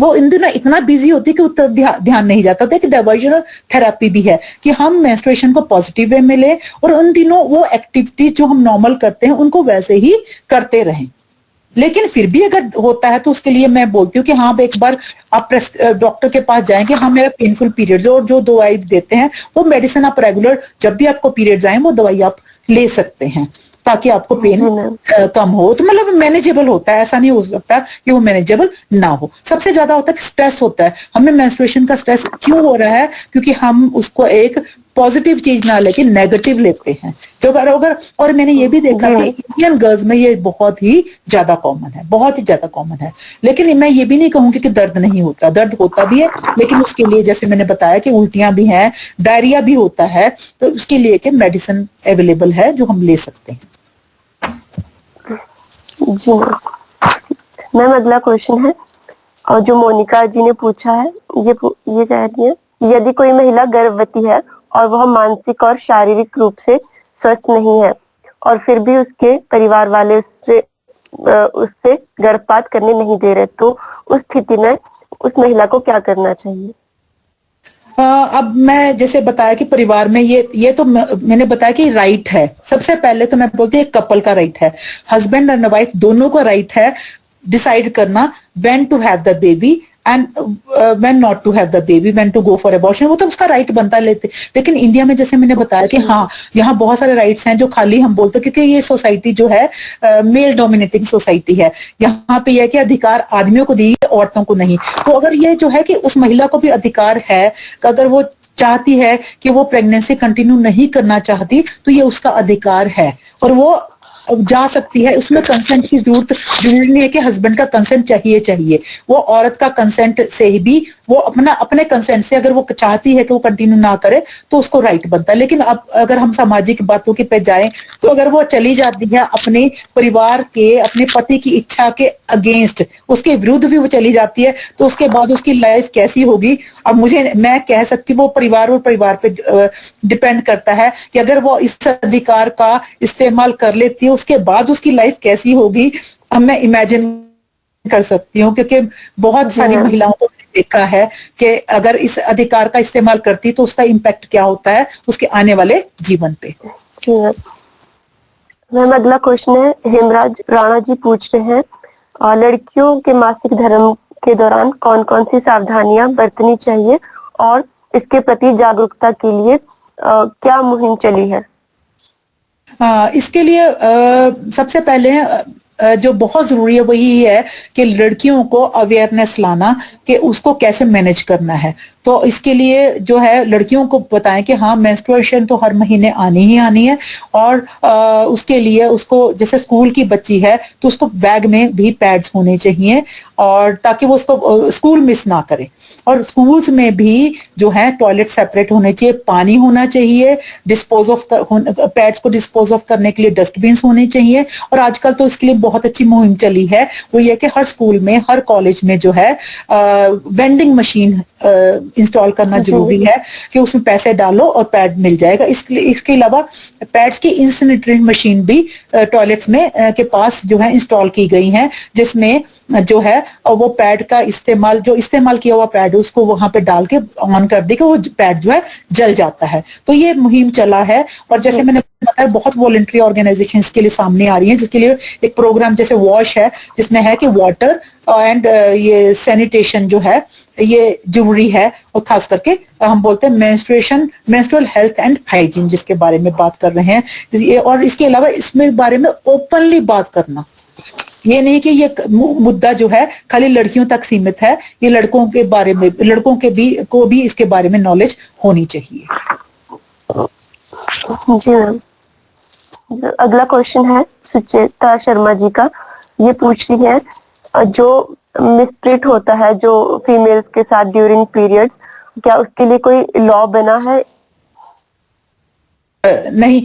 वो इन दिनों इतना बिजी होती है कि उतना ध्यान नहीं जाता। तो एक डाइवर्जनल थेरेपी भी है कि हम मेंस्ट्रुएशन को पॉजिटिव वे में ले, और उन दिनों वो एक्टिविटीज जो हम नॉर्मल करते हैं उनको वैसे ही करते रहें। लेकिन फिर भी अगर होता है तो उसके लिए मैं बोलती हूँ कि हाँ एक बार आप डॉक्टर के पास जाएंगे, हाँ मेरा पेनफुल पीरियड, और जो दवाई देते हैं वो मेडिसिन आप रेगुलर, जब भी आपको पीरियड्स आए वो दवाई आप ले सकते हैं, ताकि आपको पेन कम हो। तो मतलब मैनेजेबल होता है, ऐसा नहीं हो सकता कि वो मैनेजेबल ना हो। सबसे ज्यादा होता है कि स्ट्रेस होता है। हमें मेंस्ट्रुएशन का स्ट्रेस क्यों हो रहा है? क्योंकि हम उसको एक पॉजिटिव चीज ना लेके नेगेटिव लेते हैं। तो अगर और मैंने ये भी देखा कि इंडियन गर्ल्स में ये बहुत ही ज्यादा कॉमन है, बहुत ही ज्यादा कॉमन है। लेकिन मैं ये भी नहीं कहूंगी कि दर्द नहीं होता, दर्द होता भी है, लेकिन उसके लिए जैसे मैंने बताया कि उल्टियां भी हैं, डायरिया भी होता है, तो उसके लिए कि मेडिसिन अवेलेबल है जो हम ले सकते हैं। जी मैम, अगला क्वेश्चन है और जो मोनिका जी ने पूछा है, ये कह रही है, यदि कोई महिला गर्भवती है और वह मानसिक और शारीरिक रूप से स्वस्थ नहीं है और फिर भी उसके परिवार वाले उससे गर्भपात करने नहीं दे रहे, तो उस स्थिति में उस महिला को क्या करना चाहिए? अब मैं जैसे बताया कि परिवार में ये तो मैंने बताया कि राइट है। सबसे पहले तो मैं बोलती हूँ एक कपल का राइट है, हस्बैंड एंड वाइफ दोनों का राइट है डिसाइड करना when to have the baby and when not to have the baby, when to go for abortion. वो तो उसका राइट बनता लेते। लेकिन इंडिया में जैसे मैंने बताया कि हाँ, यहाँ बहुत सारे राइट्स हैं जो खाली हम बोलते हैं, क्योंकि ये सोसाइटी जो है मेल डोमिनेटिंग सोसाइटी है। यहाँ पे यह कि अधिकार आदमियों को दिए, औरतों को नहीं। तो अगर ये जो है कि उस महिला को भी अधिकार है कि अगर वो चाहती है कि वो प्रेगनेंसी कंटिन्यू नहीं करना चाहती, तो ये उसका अधिकार है और वो जा सकती है। उसमें कंसेंट की जरूरी नहीं है कि हस्बैंड का कंसेंट चाहिए। वो औरत का कंसेंट से ही भी, वो अपने कंसेंट से अगर वो चाहती है कि वो कंटिन्यू ना करे तो उसको राइट बनता है। लेकिन अब अगर हम सामाजिक बातों के पे जाएं, तो अगर वो चली जाती है अपने परिवार के, अपने पति की इच्छा के अगेंस्ट, उसके विरुद्ध भी वो चली जाती है, तो उसके बाद उसकी लाइफ कैसी होगी। अब मैं कह सकती हूँ वो परिवार पे डिपेंड करता है कि अगर वो इस अधिकार का इस्तेमाल कर लेती है, उसके बाद उसकी लाइफ कैसी होगी। अब मैं इमेजिन कर सकती हूँ, क्योंकि बहुत सारी महिलाओं को देखा है कि अगर इस अधिकार का इस्तेमाल करती तो उसका इम्पैक्ट क्या होता है उसके आने वाले जीवन पे। मैम अगला क्वेश्चन है, हेमराज राणा जी पूछ रहे हैं, लड़कियों के मासिक धर्म के दौरान कौन कौन सी सावधानियां बरतनी चाहिए और इसके प्रति जागरूकता के लिए क्या मुहिम चली है? इसके लिए सबसे पहले जो बहुत जरूरी है वही है कि लड़कियों को अवेयरनेस लाना कि उसको कैसे मैनेज करना है। तो इसके लिए जो है लड़कियों को बताएं कि हाँ, मेंस्ट्रुएशन तो हर महीने आनी ही आनी है, और उसके लिए उसको, जैसे स्कूल की बच्ची है तो उसको बैग में भी पैड्स होने चाहिए, और ताकि वो उसको स्कूल मिस ना करे। और स्कूल्स में भी जो है टॉयलेट सेपरेट होने चाहिए, पानी होना चाहिए, पैड्स को डिस्पोज ऑफ करने के लिए डस्टबिन होने चाहिए। और आजकल तो इसके लिए बहुत अच्छी मुहिम चली है, वो ये कि हर स्कूल में, हर कॉलेज में जो है वेंडिंग मशीन इंस्टॉल करना जरूरी है कि उसमें पैसे डालो और पैड मिल जाएगा। इसके अलावा पैड्स की इंसिनरेटिंग मशीन भी टॉयलेट्स में के पास जो है इंस्टॉल की गई हैं, जिसमें जो है वो पैड का इस्तेमाल किया हुआ पैड उसको वहां पे डाल के ऑन कर दे कि वो पैड जो है जल जाता है। तो ये मुहिम चला है, और जैसे मैंने बताया बहुत वॉलंटरी ऑर्गेनाइजेशंस के लिए सामने आ रही हैं, जिसके लिए एक प्रोग्राम जैसे वॉश है, जिसमें है कि वाटर एंड ये सैनिटेशन जो है ये जरूरी है। और खास करके हम बोलते हैं मेंस्ट्रुअल हेल्थ एंड हाइजीन, जिसके बारे में बात कर रहे हैं। और इसके अलावा इसमें बारे में ओपनली बात करना, ये नहीं कि ये मुद्दा जो है खाली लड़कियों तक सीमित है, ये लड़कों को भी इसके बारे में नॉलेज होनी चाहिए। जी मैम, अगला क्वेश्चन है सुचेता शर्मा जी का। ये पूछ रही है, जो मिसट्रीट होता है जो फीमेल्स के साथ ड्यूरिंग पीरियड्स, क्या उसके लिए कोई लॉ बना है? नहीं,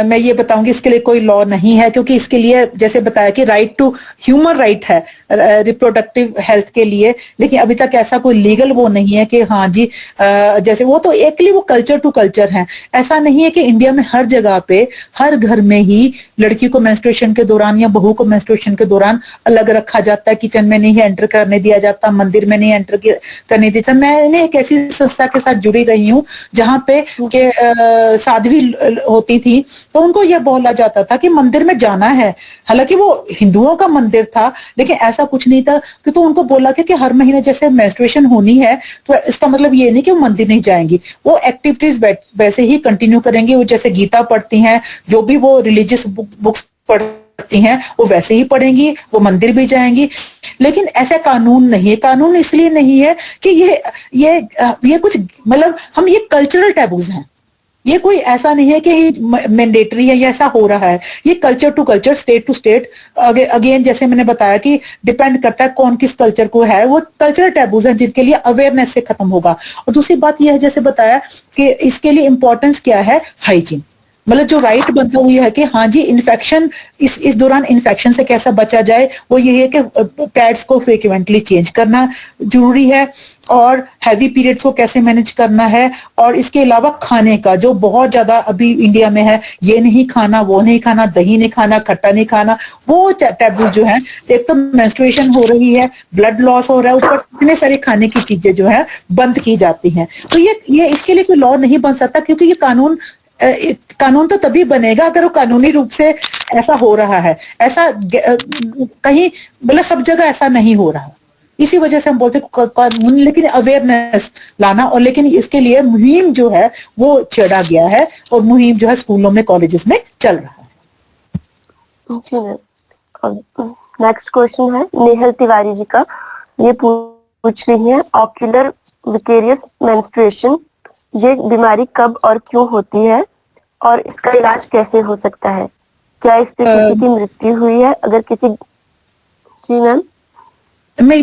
मैं ये बताऊंगी इसके लिए कोई लॉ नहीं है, क्योंकि इसके लिए जैसे बताया कि राइट टू ह्यूमन राइट है रिप्रोडक्टिव हेल्थ के लिए, लेकिन अभी तक ऐसा कोई लीगल वो नहीं है कि हाँ जी जैसे वो तो एक्चुअली वो कल्चर टू कल्चर है। ऐसा नहीं है कि इंडिया में हर जगह पे हर घर में ही लड़की को मेंस्ट्रुएशन के दौरान या बहू को मेंस्ट्रुएशन के दौरान अलग रखा जाता है, किचन में नहीं एंटर करने दिया जाता, मंदिर में नहीं एंटर करने दिया जाता। मैंने एक ऐसी संस्था के साथ जुड़ी रही हूँ जहाँ पे साध्वी होती थी, तो उनको यह बोला जाता था कि मंदिर में जाना है। हालांकि वो हिंदुओं का मंदिर था, लेकिन ऐसा कुछ नहीं था कि तो उनको बोला कि हर महीने जैसे मेंस्ट्रुएशन होनी है तो इसका मतलब ये नहीं कि वो मंदिर नहीं जाएंगी, वो एक्टिविटीज वैसे ही कंटिन्यू करेंगी। वो जैसे गीता पढ़ती हैं, जो भी वो रिलीजियस बुक्स पढ़ती हैं वो वैसे ही पढ़ेंगी, वो मंदिर भी जाएंगी। लेकिन ऐसा कानून नहीं है। कानून इसलिए नहीं है कि ये कुछ मतलब हम ये कल्चरल टैबूज हैं, ये कोई ऐसा नहीं है कि मैंडेटरी है या ऐसा हो रहा है। ये culture to culture, state to state, again जैसे मैंने बताया कि डिपेंड करता है कौन किस कल्चर को है। वो कल्चरल टैबूज हैं जिनके लिए अवेयरनेस से खत्म होगा। और दूसरी बात यह है, जैसे बताया कि इसके लिए इंपॉर्टेंस क्या है, हाइजीन। मतलब जो राइट बनता हुआ है कि हाँ जी इन्फेक्शन इस दौरान इन्फेक्शन से कैसा बचा जाए, वो ये है कि पैड्स को फ्रिक्वेंटली चेंज करना जरूरी है, और हैवी पीरियड्स को कैसे मैनेज करना है, और इसके अलावा खाने का जो बहुत ज्यादा अभी इंडिया में है, ये नहीं खाना, वो नहीं खाना, दही नहीं खाना, खट्टा नहीं खाना, वो टैबू जो है, एक तो मेंस्ट्रुएशन हो रही है, ब्लड लॉस हो रहा है, ऊपर इतने सारे खाने की चीजें जो है बंद की जाती हैं। तो ये इसके लिए कोई लॉ नहीं बन सकता, क्योंकि ये कानून तो तभी बनेगा अगर वो कानूनी रूप से ऐसा हो रहा है। ऐसा कहीं मतलब सब जगह ऐसा नहीं हो रहा, इसी वजह से हम बोलते कानून, लेकिन अवेयरनेस लाना, और लेकिन इसके लिए मुहिम जो है वो छेड़ा गया है, और मुहिम जो है स्कूलों में कॉलेजेस में चल रहा है। जी मैम, नेक्स्ट क्वेश्चन है नेहल तिवारी जी का। ये पूछ रही है ऑक्यूलर विकेरियस मेंस्ट्रुएशन, ये बीमारी कब और क्यों होती है और इसका इलाज कैसे हो सकता है? क्या इससे किसी की मृत्यु हुई है? अगर किसी, जी मैम,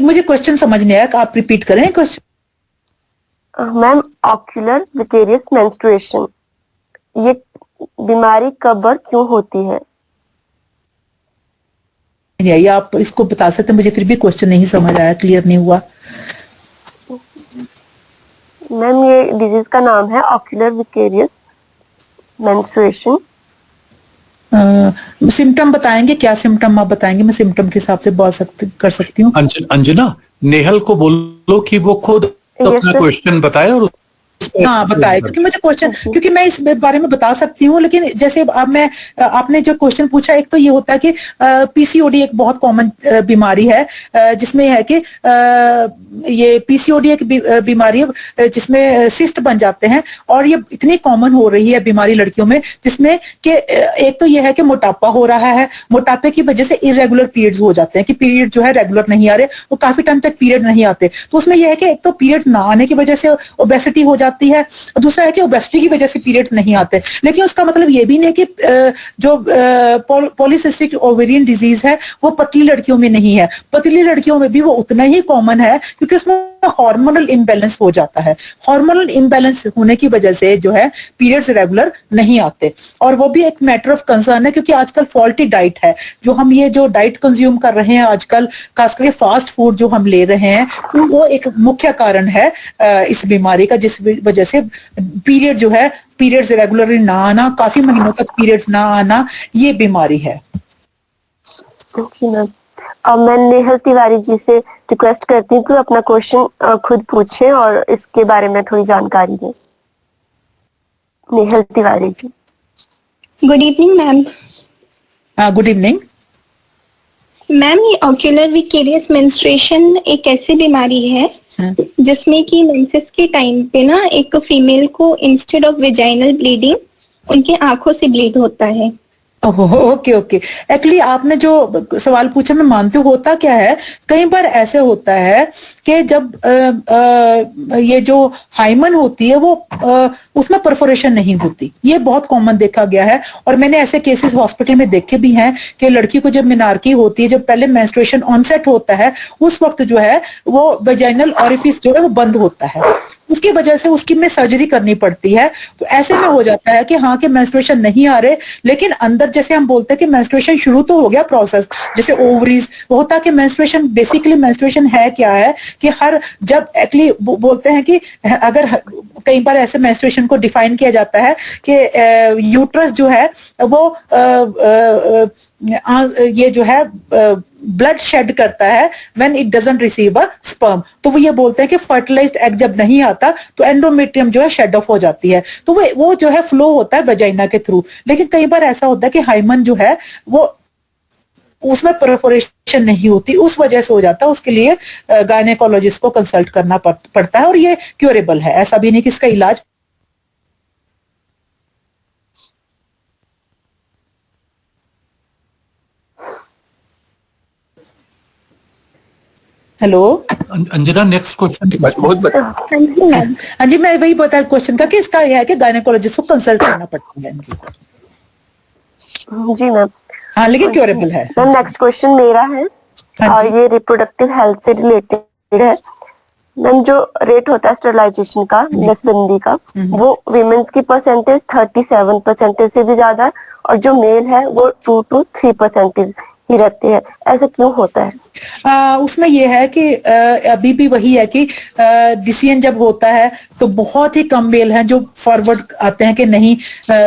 मुझे क्वेश्चन समझ नहीं आया, आप रिपीट करें question. Ma'am ocular vicarious menstruation, ये बीमारी कब और क्यों होती है? नहीं आई, आप इसको बता सकते, मुझे फिर भी क्वेश्चन नहीं समझ आया, क्लियर नहीं हुआ। मैम ये डिजीज का नाम है ऑक्यूलर विकेरियस मेंस्ट्रुएशन। सिम्टम बताएंगे, क्या सिम्टम आप बताएंगे? मैं सिम्टम के हिसाब से कर सकती हूँ। अंजना, नेहल को बोलो कि वो खुद अपना क्वेश्चन बताए और हाँ बताए, क्योंकि मुझे क्वेश्चन, क्योंकि मैं इस बारे में बता सकती हूँ, लेकिन जैसे अब आपने जो क्वेश्चन पूछा, एक तो ये होता है कि पीसीओडी एक बहुत कॉमन बीमारी है, जिसमें है कि ये पीसीओडी एक बीमारी है जिसमें सिस्ट बन जाते हैं, और ये इतनी कॉमन हो रही है बीमारी लड़कियों में, जिसमें कि एक तो ये है कि मोटापा हो रहा है, मोटापे की वजह से इरेगुलर पीरियड्स हो जाते हैं, कि पीरियड जो है रेगुलर नहीं आ रहे, वो काफी टाइम तक पीरियड नहीं आते। तो उसमें यह है कि एक तो पीरियड ना आने की वजह से ओबेसिटी हो जाती है, और दूसरा है कि ओबेसिटी की वजह से पीरियड्स नहीं आते। लेकिन उसका मतलब ये भी नहीं कि जो पॉलीसिस्टिक ओवेरियन डिजीज है वो पतली लड़कियों में नहीं है, पतली लड़कियों में भी वो उतना ही कॉमन है, क्योंकि उसमें हार्मोनल इम्बैलेंस हो जाता है। हार्मोनल इम्बैलेंस होने की वजह से जो है पीरियड्स रेगुलर नहीं आते, और वो भी एक मैटर ऑफ कंसर्न है, क्योंकि आजकल फॉल्टी डाइट है, जो हम ये जो डाइट कंज्यूम कर रहे हैं आजकल, खास करके फास्ट फूड जो हम ले रहे हैं, वो एक मुख्य कारण है इस बीमारी का, जिस वजह से पीरियड जो है, पीरियड्स रेगुलरली ना आना, काफी महीनों तक पीरियड्स ना आना, ये बीमारी है। जी मैम, अब मैं नेहल तिवारी जी से रिक्वेस्ट करती हूँ कि अपना क्वेश्चन खुद पूछें और इसके बारे में थोड़ी जानकारी दें। Nehal Tiwari ji. Good evening ma'am. Good evening ma'am, ये ऑक्यूलर विकेरियस मेंस्ट्रुएशन एक ऐसी बीमारी है जिसमें कि मेंसेस के टाइम पे ना एक फीमेल को इंस्टेड ऑफ वेजाइनल ब्लीडिंग उनके आंखों से ब्लीड होता है। ओके ओके, एक्चुअली आपने जो सवाल पूछा मैं मानती हूँ, होता क्या है, कई बार ऐसे होता है कि जब ये जो हाइमन होती है वो उसमें परफोरेशन नहीं होती, ये बहुत कॉमन देखा गया है, और मैंने ऐसे केसेस हॉस्पिटल में देखे भी हैं कि लड़की को जब मिनार्की होती है, जब पहले मेंस्ट्रुएशन ऑनसेट होता है, उस वक्त जो है वो वेजाइनल ऑरिफिस जो है वो बंद होता है, उसकी वजह से उसकी में सर्जरी करनी पड़ती है। तो ऐसे में हो जाता है कि हाँ कि मेंस्ट्रुएशन नहीं आ रहे, लेकिन अंदर जैसे हम बोलते हैं कि मेंस्ट्रुएशन शुरू तो हो गया प्रोसेस, जैसे ओवरीज होता है कि मेंस्ट्रुएशन, बेसिकली मेंस्ट्रुएशन है क्या है कि हर जब एक्चुअली बोलते हैं कि अगर कई बार ऐसे मेंस्ट्रुएशन को डिफाइन किया जाता है कि यूट्रस जो है वो ये जो है ब्लड शेड करता है when it doesn't receive a sperm, तो वो ये बोलते हैं कि फर्टिलाइज्ड एग जब नहीं आता तो एंडोमेट्रियम जो है शेड ऑफ हो जाती है, तो वो जो है फ्लो होता है वेजाइना के थ्रू। लेकिन कई बार ऐसा होता है कि हाइमन जो है वो उसमें परफोरेशन नहीं होती, उस वजह से हो जाता है, उसके लिए गायनेकोलॉजिस्ट को कंसल्ट करना पड़ता है, और ये क्योरेबल है, ऐसा भी नहीं कि इसका इलाज। Hello Anjana, next question. हाँ जी, मैं वही बता क्वेश्चन का कि इसका यह है कि गायनेकोलॉजिस्ट को कंसल्ट करना पड़ता है। जी मैम, हाँ लेकिन क्योरेबल है। मैम नेक्स्ट क्वेश्चन मेरा है, और ये रिप्रोडक्टिव हेल्थ से रिलेटेड है। मैम जो रेट होता है स्टरलाइजेशन का, नसबंदी का, वो वीमेंस की परसेंटेज 37% से भी ज्यादा है, और जो मेल है वो 2 to 3% ही रहते हैं। ऐसा क्यों होता है? उसमें ये है कि अभी भी वही है कि डिसीजन जब होता है तो बहुत ही कम मेल हैं जो फॉरवर्ड आते हैं कि नहीं,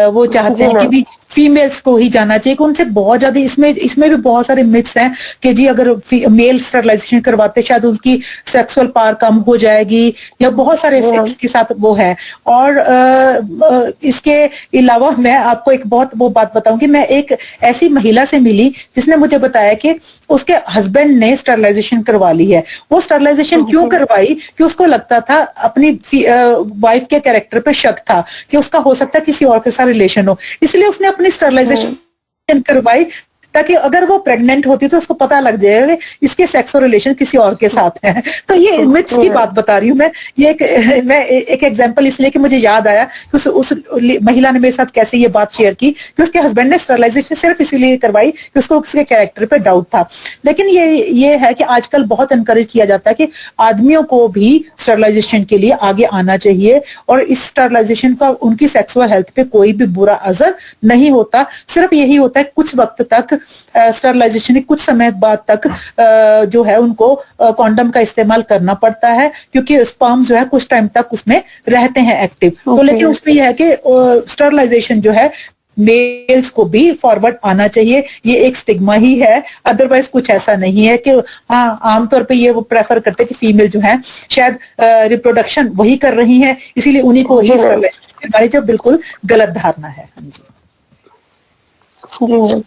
वो चाहते हैं कि भी फीमेल्स को ही जाना चाहिए, कि उनसे बहुत ज्यादा इसमें भी बहुत सारे मिथ्स हैं कि जी अगर मेल स्टरलाइजेशन करवाते शायद उनकी सेक्सुअल पावर कम हो जाएगी, या बहुत सारे सेक्स के साथ वो है। और इसके अलावा मैं आपको एक बहुत वो बात बताऊंगी, मैं एक ऐसी महिला से मिली जिसने मुझे बताया कि उसके हस्बैंड ने स्टरलाइजेशन करवा ली है। वो स्टरलाइजेशन क्यों करवाई? कि उसको लगता था, अपनी वाइफ के कैरेक्टर पे शक था कि उसका हो सकता है किसी और के साथ रिलेशन हो, इसलिए उसने अपनी स्टरलाइजेशन करवाई ताकि अगर वो प्रेग्नेंट होती तो उसको पता लग जाएगा कि इसके सेक्स और रिलेशन किसी और के साथ है। तो ये मिथ्स की बात बता रही हूँ मैं। मैं एक एग्जांपल इसलिए कि मुझे याद आया कि उस महिला ने मेरे साथ कैसे ये बात शेयर की कि उसके हस्बैंड ने स्टरलाइजेशन सिर्फ इसीलिए करवाई कि उसको उसके कैरेक्टर पे डाउट था। लेकिन ये है कि आजकल बहुत एनकरेज किया जाता है कि आदमियों को भी स्टरलाइजेशन के लिए आगे आना चाहिए, और इस स्टरलाइजेशन का उनकी सेक्सुअल हेल्थ पे कोई भी बुरा असर नहीं होता। सिर्फ यही होता है कुछ वक्त तक स्टरलाइजेशन, कुछ समय बाद तक जो है उनको कॉन्डम का इस्तेमाल करना पड़ता है, क्योंकि स्पर्म जो है कुछ टाइम तक उसमें रहते हैं एक्टिव। तो लेकिन उसमें यह है कि स्टरलाइजेशन जो है मेल्स को भी फॉरवर्ड आना चाहिए, ये एक स्टिग्मा ही है, अदरवाइज कुछ ऐसा नहीं है। कि हाँ, आमतौर पे ये वो प्रेफर करते हैं कि फीमेल जो है शायद रिप्रोडक्शन वही कर रही हैं, इसीलिए उन्हीं को ही स्टरलाइजेशन करवाई, जो बिल्कुल गलत धारणा है। जी मैम।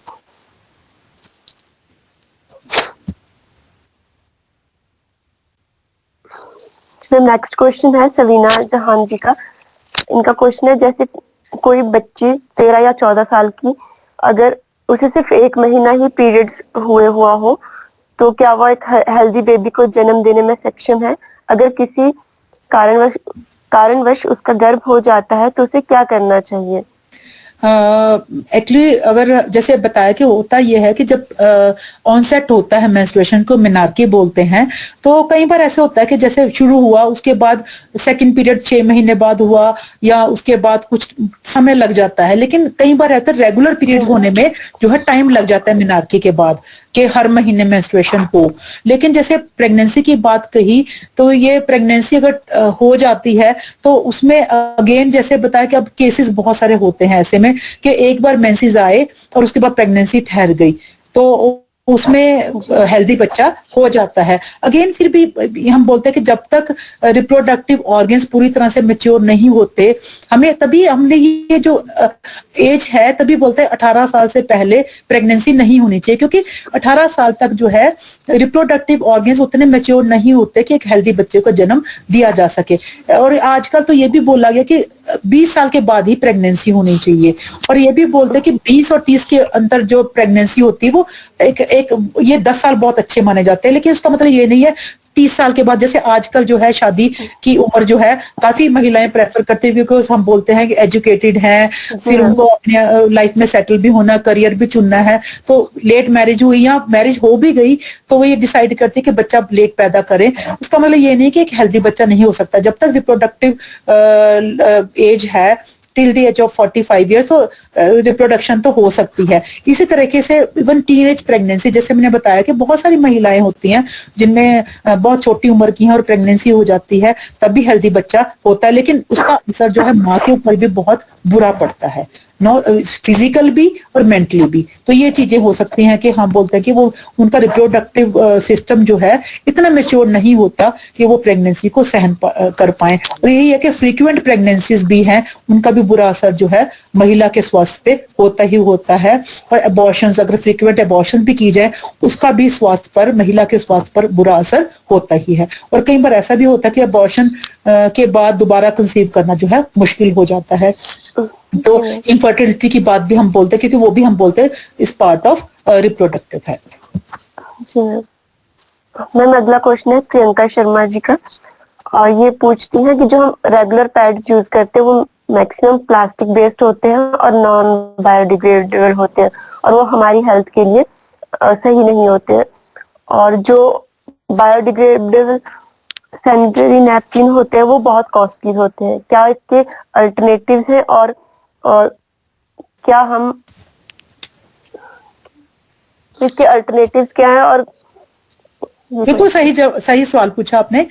नेक्स्ट क्वेश्चन है सवीना जहान जी का। इनका क्वेश्चन है, जैसे कोई बच्ची 13 या 14 साल की, अगर उसे सिर्फ 1 महीना ही पीरियड्स हुआ हो, तो क्या वो एक हेल्दी बेबी को जन्म देने में सक्षम है? अगर किसी कारणवश उसका गर्भ हो जाता है तो उसे क्या करना चाहिए? एक्चुअली अगर जैसे बताया कि होता यह है कि जब ऑनसेट होता है मेंस्ट्रुएशन को मेनार्की बोलते हैं, तो कई बार ऐसे होता है कि जैसे शुरू हुआ उसके बाद सेकंड पीरियड 6 महीने बाद हुआ, या उसके बाद कुछ समय लग जाता है। लेकिन कई बार ऐसा रेगुलर पीरियड होने में जो है टाइम लग जाता है मेनार्की के बाद, कि हर महीने मेंस्ट्रुएशन हो। लेकिन जैसे प्रेगनेंसी की बात कही, तो ये प्रेगनेंसी अगर हो जाती है तो उसमें अगेन जैसे बताया कि अब केसेस बहुत सारे होते हैं ऐसे में कि एक बार मेंसेस आए और उसके बाद प्रेगनेंसी ठहर गई, तो उसमें हेल्दी बच्चा हो जाता है। अगेन फिर भी हम बोलते हैं कि जब तक रिप्रोडक्टिव ऑर्गन्स पूरी तरह से मैच्योर नहीं होते, तभी हमने ये जो एज है, तभी बोलते हैं 18 साल से पहले प्रेगनेंसी नहीं होनी चाहिए, क्योंकि 18 साल तक जो है रिप्रोडक्टिव ऑर्गन्स उतने मैच्योर नहीं होते कि एक हेल्दी बच्चे को जन्म दिया जा सके। और आजकल तो ये भी बोला गया कि 20 साल के बाद ही प्रेगनेंसी होनी चाहिए, और ये भी बोलते हैं कि 20 और 30 के अंदर जो प्रेगनेंसी होती है वो ये 10 साल बहुत अच्छे माने जाते हैं। लेकिन इसका मतलब ये नहीं है 30 साल के बाद, जैसे आजकल जो है शादी की उम्र जो है काफी महिलाएं प्रेफर करती है, क्योंकि हम बोलते हैं कि एजुकेटेड हैं, फिर उनको अपने लाइफ में सेटल भी होना, करियर भी चुनना है, तो लेट मैरिज हुई या मैरिज हो भी गई तो वो ये डिसाइड करती है कि बच्चा लेट पैदा करें। उसका मतलब ये नहीं कि एक हेल्दी बच्चा नहीं हो सकता। जब तक रिप्रोडक्टिव एज है till the age of 45 years, तो रिप्रोडक्शन तो हो सकती है। इसी तरीके से इवन टीनेज प्रेगनेंसी, जैसे मैंने बताया कि बहुत सारी महिलाएं होती हैं जिनमें बहुत छोटी उम्र की हैं और प्रेगनेंसी हो जाती है, तब भी हेल्दी बच्चा होता है। लेकिन उसका असर जो है माँ के ऊपर भी बहुत बुरा पड़ता है, फिजिकल भी और मेंटली भी। तो ये चीजें हो सकती हैं कि हम बोलते हैं कि वो उनका रिप्रोडक्टिव सिस्टम जो है इतना मैच्योर नहीं होता कि वो प्रेगनेंसी को सहन कर पाए। और यही है कि फ्रीक्वेंट प्रेगनेंसीज भी हैं, उनका भी बुरा असर जो है महिला के स्वास्थ्य पे होता ही होता है। और अबॉर्शंस, अगर फ्रीक्वेंट अबॉर्शन भी की जाए, उसका भी स्वास्थ्य पर, महिला के स्वास्थ्य पर बुरा असर होता ही है। और कई बार ऐसा भी होता है कि अबॉर्शन के बाद दोबारा कंसीव करना जो है मुश्किल हो जाता है। तो इनफर्टिलिटी की बात भी हम बोलते हैं, क्योंकि वो भी हम बोलते हैं इस पार्ट ऑफ रिप्रोडक्टिव हेल्थ। जी मैम, अगला क्वेश्चन है प्रियंका शर्मा जी का, और ये पूछती हैं कि जो हम रेगुलर पैड्स यूज करते हैं वो मैक्सिमम प्लास्टिक बेस्ड होते हैं और नॉन बायोडिग्रेडेबल होते हैं, और वो हमारी हेल्थ के लिए सही नहीं होते हैं। और जो बायोडिग्रेडेबल सैनिटरी नैपकिन होते हैं वो बहुत कॉस्टली होते हैं, क्या इसके अल्टरनेटिव्स हैं और क्या हम इसके अल्टरनेटिव्स क्या है? और बिल्कुल सही सवाल पूछा आपने।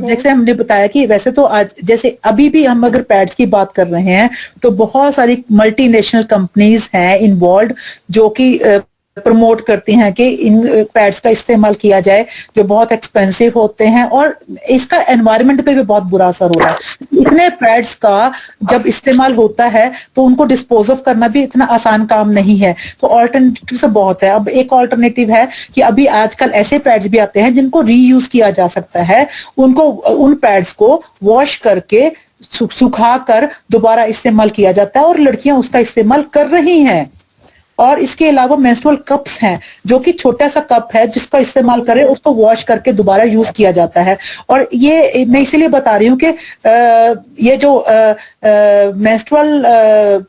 जैसे हमने बताया कि वैसे तो आज जैसे अभी भी हम अगर पैड्स की बात कर रहे हैं तो बहुत सारी मल्टीनेशनल कंपनीज हैं इन्वॉल्व जो कि प्रमोट करती हैं कि इन पैड्स का इस्तेमाल किया जाए जो बहुत एक्सपेंसिव होते हैं और इसका एनवायरनमेंट पे भी बहुत बुरा असर हो रहा है। इतने पैड्स का जब इस्तेमाल होता है तो उनको डिस्पोज ऑफ करना भी इतना आसान काम नहीं है, तो ऑल्टरनेटिव से बहुत है। अब एक ऑल्टरनेटिव है कि अभी आजकल ऐसे पैड्स भी आते हैं जिनको रीयूज किया जा सकता है, उनको उन पैड्स को वॉश करके सुखा कर दोबारा इस्तेमाल किया जाता है और लड़कियां उसका इस्तेमाल कर रही हैं। और इसके अलावा मेंस्ट्रुअल कप्स हैं जो कि छोटा सा कप है जिसका इस्तेमाल करें उसको वॉश करके दोबारा यूज किया जाता है। और ये मैं इसीलिए बता रही हूँ कि ये जो मेंस्ट्रुअल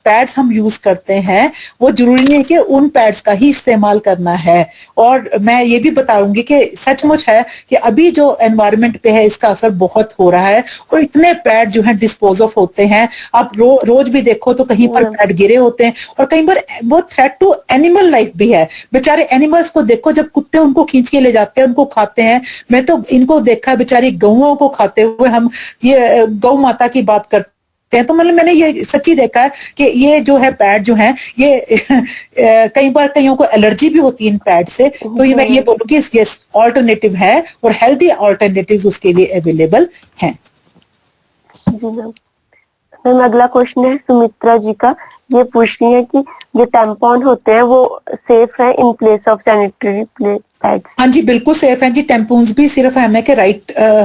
पैड्स हम यूज करते हैं वो जरूरी नहीं है कि उन पैड्स का ही इस्तेमाल करना है। और मैं ये भी बताऊंगी कि सचमुच है कि अभी जो एनवायरनमेंट पे है इसका असर बहुत हो रहा है और इतने पैड जो है डिस्पोज ऑफ होते हैं। आप रोज भी देखो तो कहीं पर पैड गिरे होते हैं और कहीं पर वो थ्रेट टू एनिमल लाइफ भी है। बेचारे एनिमल्स को देखो, जब कुत्ते उनको खींच के ले जाते हैं उनको खाते हैं। मैं तो इनको देखा है बेचारी गौओं को खाते हुए। हम ये गौ माता की बात करते हैं तो मतलब मैंने ये सच्ची देखा है कि ये जो है पैड जो है ये कई बार कईयों को एलर्जी भी होती है इन पैड से। तो ये मैं ये बोलूंगी ये ऑल्टरनेटिव है और हेल्दी ऑल्टरनेटिव्स उसके लिए अवेलेबल हैं। जी मैम, अगला क्वेश्चन है सुमित्रा जी का। ये पूछ रही है कि जो टैम्पॉन होते हैं वो सेफ है in place of sanitary pads? हाँ जी, बिल्कुल सेफ है जी। टैम्पून्स भी सिर्फ हमें के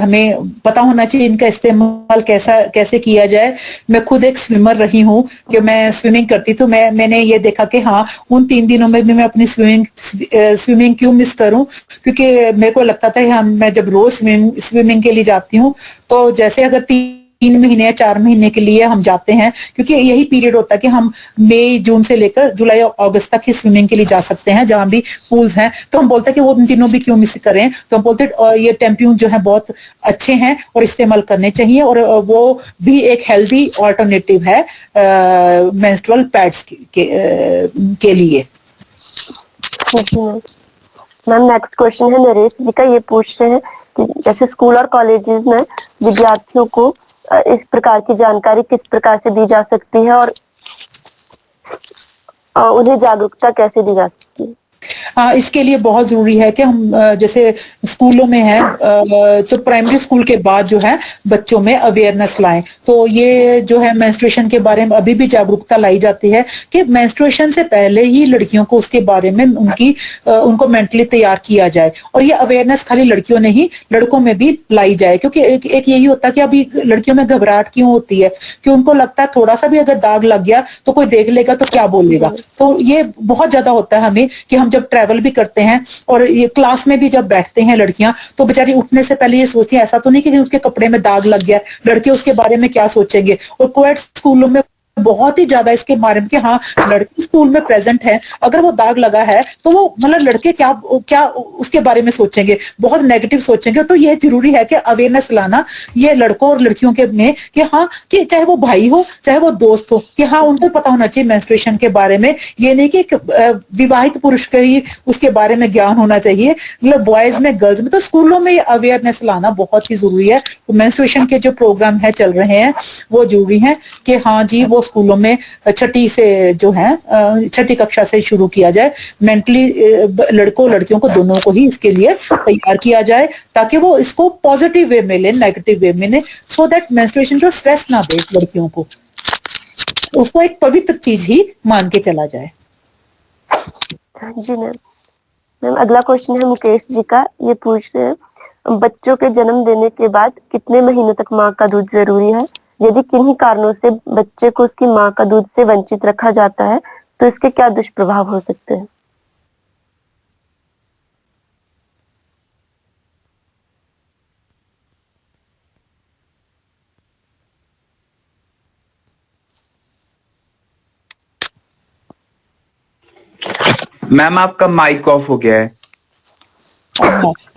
हमें पता होना चाहिए इनका इस्तेमाल कैसे किया जाए। मैं खुद एक स्विमर रही हूँ कि मैं स्विमिंग करती तो मैंने ये देखा कि हाँ उन 3 दिनों में भी मैं अपनी स्विमिंग क्यों मिस करूं, क्योंकि मेरे को लगता था हाँ मैं जब रोज स्विमिंग के लिए जाती हूँ तो जैसे अगर 3 महीने या 4 महीने के लिए हम जाते हैं, क्योंकि यही पीरियड होता है कि हम मई जून से लेकर जुलाई अगस्त तक ही स्विमिंग के लिए जा सकते हैं जहां भी पूल्स हैं। तो हम बोलते हैं कि वो उन दिनों भी क्यों मिस करें। तो हम बोलते हैं ये टैम्पून जो है बहुत अच्छे हैं और इस्तेमाल करने चाहिए और वो भी एक हेल्दी ऑल्टरनेटिव है मेंस्ट्रुअल पैड्स के लिए। मैम नेक्स्ट क्वेश्चन है नरेश जी का। ये पूछ रहे हैं कि जैसे स्कूल और कॉलेजेस में विद्यार्थियों को इस प्रकार की जानकारी किस प्रकार से दी जा सकती है और उन्हें जागरूकता कैसे दी जा सकती है? इसके लिए बहुत जरूरी है कि हम जैसे स्कूलों में है तो प्राइमरी स्कूल के बाद जो है बच्चों में अवेयरनेस लाएं। तो ये जो है मेंस्ट्रुएशन के बारे में अभी भी जागरूकता लाई जाती है कि मेंस्ट्रुएशन से पहले ही लड़कियों को उसके बारे में उनको मेंटली तैयार किया जाए। और ये अवेयरनेस खाली लड़कियों ने ही लड़कों में भी लाई जाए, क्योंकि एक यही होता है कि अभी लड़कियों में घबराहट क्यों होती है कि उनको लगता है थोड़ा सा भी अगर दाग लग गया तो कोई देख लेगा तो क्या बोलेगा। तो ये बहुत ज्यादा होता है हमें कि हम जब ट्रैवल भी करते हैं और ये क्लास में भी जब बैठते हैं लड़कियां तो बेचारी उठने से पहले ये सोचती हैं ऐसा तो नहीं कि उसके कपड़े में दाग लग गया, लड़के उसके बारे में क्या सोचेंगे। और कोएड स्कूलों में बहुत ही ज्यादा इसके बारे में कि हाँ लड़की स्कूल में प्रेजेंट है, अगर वो दाग लगा है तो वो मतलब लड़के क्या उसके बारे में सोचेंगे, बहुत नेगेटिव सोचेंगे। तो ये जरूरी है कि अवेयरनेस लाना ये लड़कों और लड़कियों के में कि हाँ कि चाहे वो भाई हो चाहे वो दोस्त हो कि हाँ उनको पता होना चाहिए मेंस्ट्रुएशन के बारे में। ये नहीं कि विवाहित पुरुष का ही उसके बारे में ज्ञान होना चाहिए, मतलब बॉयज में गर्ल्स में। तो स्कूलों में अवेयरनेस लाना बहुत ही जरूरी है। तो मेंस्ट्रुएशन के जो प्रोग्राम है चल रहे हैं वो जरूरी है कि हाँ जी वो स्कूलों में छठी से जो है छठी कक्षा से शुरू किया जाए। मेंटली लड़कों लड़कियों को दोनों को ही इसके लिए तैयार किया जाए ताकि वो इसको पॉजिटिव वे में ले, नेगेटिव वे में ले, सो दैट मेंस्ट्रुएशन जो स्ट्रेस ना दे लड़कियों को, उसको एक पवित्र चीज ही मान के चला जाए। जी मैम, अगला क्वेश्चन है मुकेश जी का। ये पूछ रहे हैं बच्चों के जन्म देने के बाद कितने महीनों तक माँ का दूध जरूरी है? यदि किन्हीं कारणों से बच्चे को उसकी माँ का दूध से वंचित रखा जाता है तो इसके क्या दुष्प्रभाव हो सकते हैं? मैम आपका माइक ऑफ हो गया है।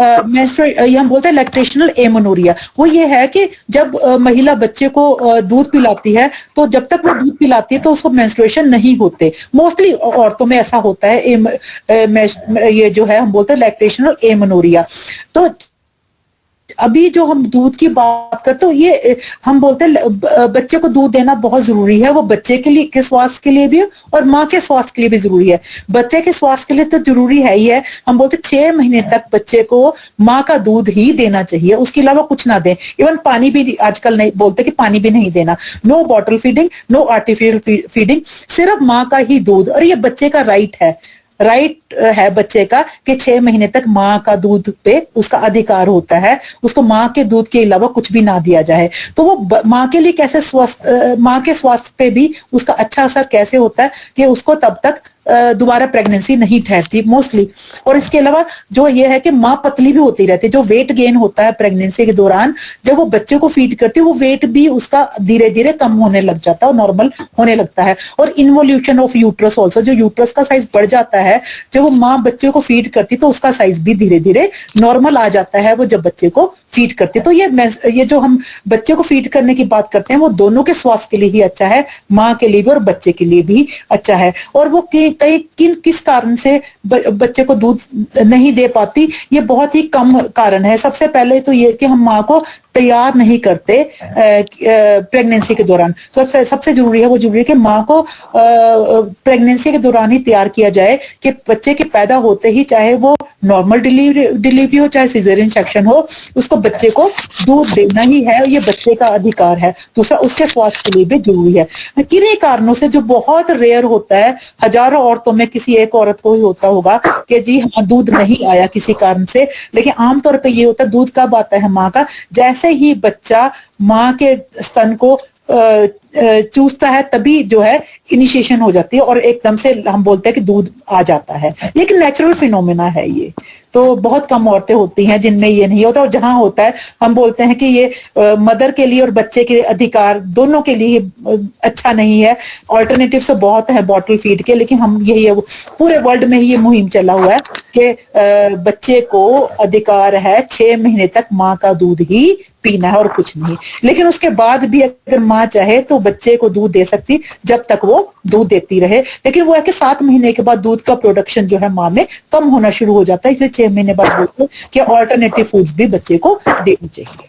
ये हम बोलते हैं लैक्टेशनल एमोनोरिया। वो ये है कि जब महिला बच्चे को दूध पिलाती है तो जब तक वो दूध पिलाती है तो उसको मेंस्ट्रुएशन नहीं होते। मोस्टली औरतों में ऐसा होता है। ये जो है हम बोलते हैं लैक्टेशनल एमोनोरिया। तो अभी जो हम दूध की बात करते हैं, ये हम बोलते हैं बच्चे को दूध देना बहुत जरूरी है। वो बच्चे के लिए के स्वास्थ्य के लिए भी और माँ के स्वास्थ्य के लिए भी जरूरी है। बच्चे के स्वास्थ्य के लिए तो जरूरी है ही है। हम बोलते 6 महीने तक बच्चे को माँ का दूध ही देना चाहिए, उसके अलावा कुछ ना दें। इवन पानी भी आजकल नहीं बोलते कि पानी भी नहीं देना। No bottle feeding, no artificial feeding, सिर्फ माँ का ही दूध। और ये बच्चे का राइट है बच्चे का कि 6 महीने तक माँ का दूध पे उसका अधिकार होता है। उसको माँ के दूध के अलावा कुछ भी ना दिया जाए। तो वो माँ के लिए कैसे माँ के स्वास्थ्य पे भी उसका अच्छा असर कैसे होता है कि उसको तब तक दोबारा प्रेगनेंसी नहीं ठहरती मोस्टली। और इसके अलावा जो ये है कि माँ पतली भी होती रहती है। जो वेट गेन होता है प्रेगनेंसी के दौरान, जब वो बच्चे को फीड करती है, वो वेट भी उसका धीरे धीरे कम होने लग जाता है और नॉर्मल होने लगता है। और इन्वोल्यूशन ऑफ यूट्रस ऑल्सो, जो यूट्रस का साइज बढ़ जाता है जब वो माँ बच्चे को फीड करती तो उसका साइज भी धीरे धीरे नॉर्मल आ जाता है वो जब बच्चे को फीड करती। तो ये जो हम बच्चे को फीड करने की बात करते हैं वो दोनों के स्वास्थ्य के लिए ही अच्छा है, माँ के लिए भी और बच्चे के लिए भी अच्छा है। और वो किस कारण से बच्चे को दूध नहीं दे पाती, ये बहुत ही कम कारण है। सबसे पहले तो ये कि हम माँ को तैयार नहीं करते प्रेगनेंसी के दौरान। सबसे जरूरी है, वो जरूरी है कि माँ को प्रेगनेंसी के दौरान ही तैयार किया जाए कि बच्चे के पैदा होते ही, चाहे वो नॉर्मल डिलीवरी हो चाहे सिजेरियन सेक्शन हो, उसको बच्चे को दूध देना ही है। ये बच्चे का अधिकार है। दूसरा, उसके स्वास्थ्य के लिए भी जरूरी है। किन्हीं कारणों से जो बहुत रेयर होता है, हजारों औरतों में किसी एक औरत को ही होता होगा कि जी हाँ दूध नहीं आया किसी कारण से, लेकिन आमतौर पर ये होता है दूध कब आता है माँ का, जैसे ही बच्चा माँ के स्तन को चूसता है तभी जो है इनिशिएशन हो जाती है और एकदम से हम बोलते हैं कि दूध आ जाता है। ये एक नेचुरल फिनोमेना है। ये तो बहुत कम औरतें होती हैं जिनमें ये नहीं होता, और जहां होता है हम बोलते हैं कि ये मदर के लिए और बच्चे के अधिकार दोनों के लिए अच्छा नहीं है। ऑल्टरनेटिव तो बहुत है बॉटल फीड के, लेकिन हम यही पूरे वर्ल्ड में ही ये मुहिम चला हुआ है कि बच्चे को अधिकार है 6 महीने तक माँ का दूध ही पीना है और कुछ नहीं। लेकिन उसके बाद भी अगर माँ चाहे तो बच्चे को दूध दे सकती जब तक वो दूध देती रहे। लेकिन वो है कि 7 महीने के बाद दूध का प्रोडक्शन जो है माँ में कम होना शुरू हो जाता है, इसलिए 6 महीने बाद बोलते हैं कि ऑल्टरनेटिव फूड्स भी बच्चे को देनी चाहिए।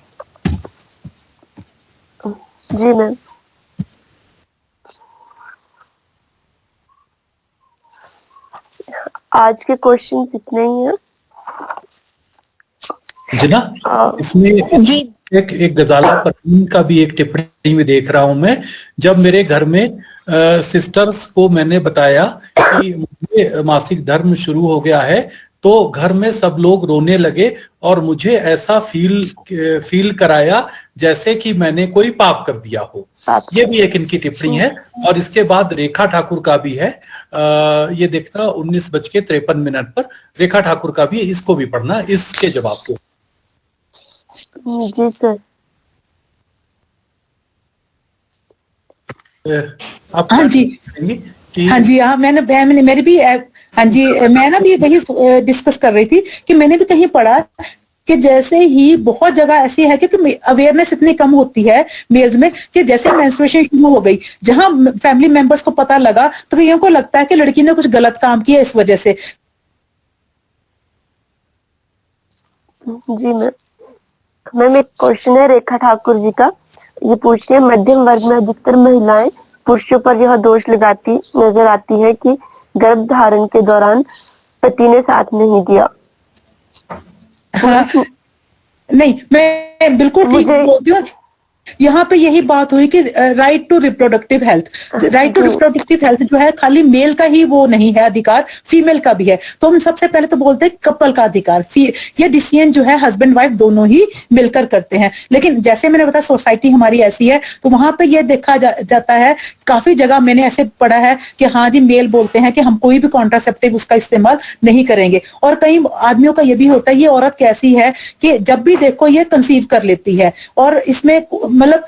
जी मैम। आज के क्वेश्चन इतने ही हैं। जिना, इसमें जी एक गजाला परवीन का भी एक टिप्पणी में देख रहा हूं मैं। जब मेरे घर में सिस्टर्स को मैंने बताया कि मुझे मासिक धर्म शुरू हो गया है तो घर में सब लोग रोने लगे और मुझे ऐसा फील कराया जैसे कि मैंने कोई पाप कर दिया हो। ये भी एक इनकी टिप्पणी है। और इसके बाद रेखा ठाकुर का भी है, ये देखना 19:53 पर रेखा ठाकुर का भी, इसको भी पढ़ना इसके जवाब को। जी सर। आप हाँ जी, हाँ जी, हाँ मैंने मेरी भी हाँ जी, मैं ना भी वही डिस्कस कर रही थी कि मैंने भी कहीं पढ़ा कि जैसे ही बहुत जगह ऐसी है कि अवेयरनेस इतनी कम होती है मेल्स में कि जैसे मेंस्ट्रुएशन शुरू हो गई, जहां फैमिली मेंबर्स को पता लगा तो कईयों को लगता है कि लड़की ने कुछ गलत काम किया इस वजह से। जी मैम, एक क्वेश्चन है रेखा ठाकुर जी का। ये पूछ रही है, मध्यम वर्ग में अधिकतर महिलाएं पुरुषों पर यह दोष लगाती नजर आती है कि गर्भ धारण के दौरान पति ने साथ नहीं दिया। हाँ, नहीं, मैं बिल्कुल ठीक बोलती हूँ। यहाँ पे यही बात हुई कि right to reproductive health, right to reproductive health जो है खाली मेल का ही वो नहीं है अधिकार, फीमेल का भी है। तो हम सबसे पहले तो बोलते हैं कपल का अधिकार। ये डिसीजन जो है हस्बैंड वाइफ दोनों ही मिलकर करते हैं। लेकिन जैसे मैंने बताया सोसाइटी हमारी ऐसी है तो वहां पे ये देखा जाता है, काफी जगह मैंने ऐसे पढ़ा है कि हाँ जी मेल बोलते हैं कि हम कोई भी कॉन्ट्रासेप्टिव उसका इस्तेमाल नहीं करेंगे। और कई आदमियों का ये भी होता है, ये औरत कैसी है कि जब भी देखो ये कंसीव कर लेती है और इसमें मतलब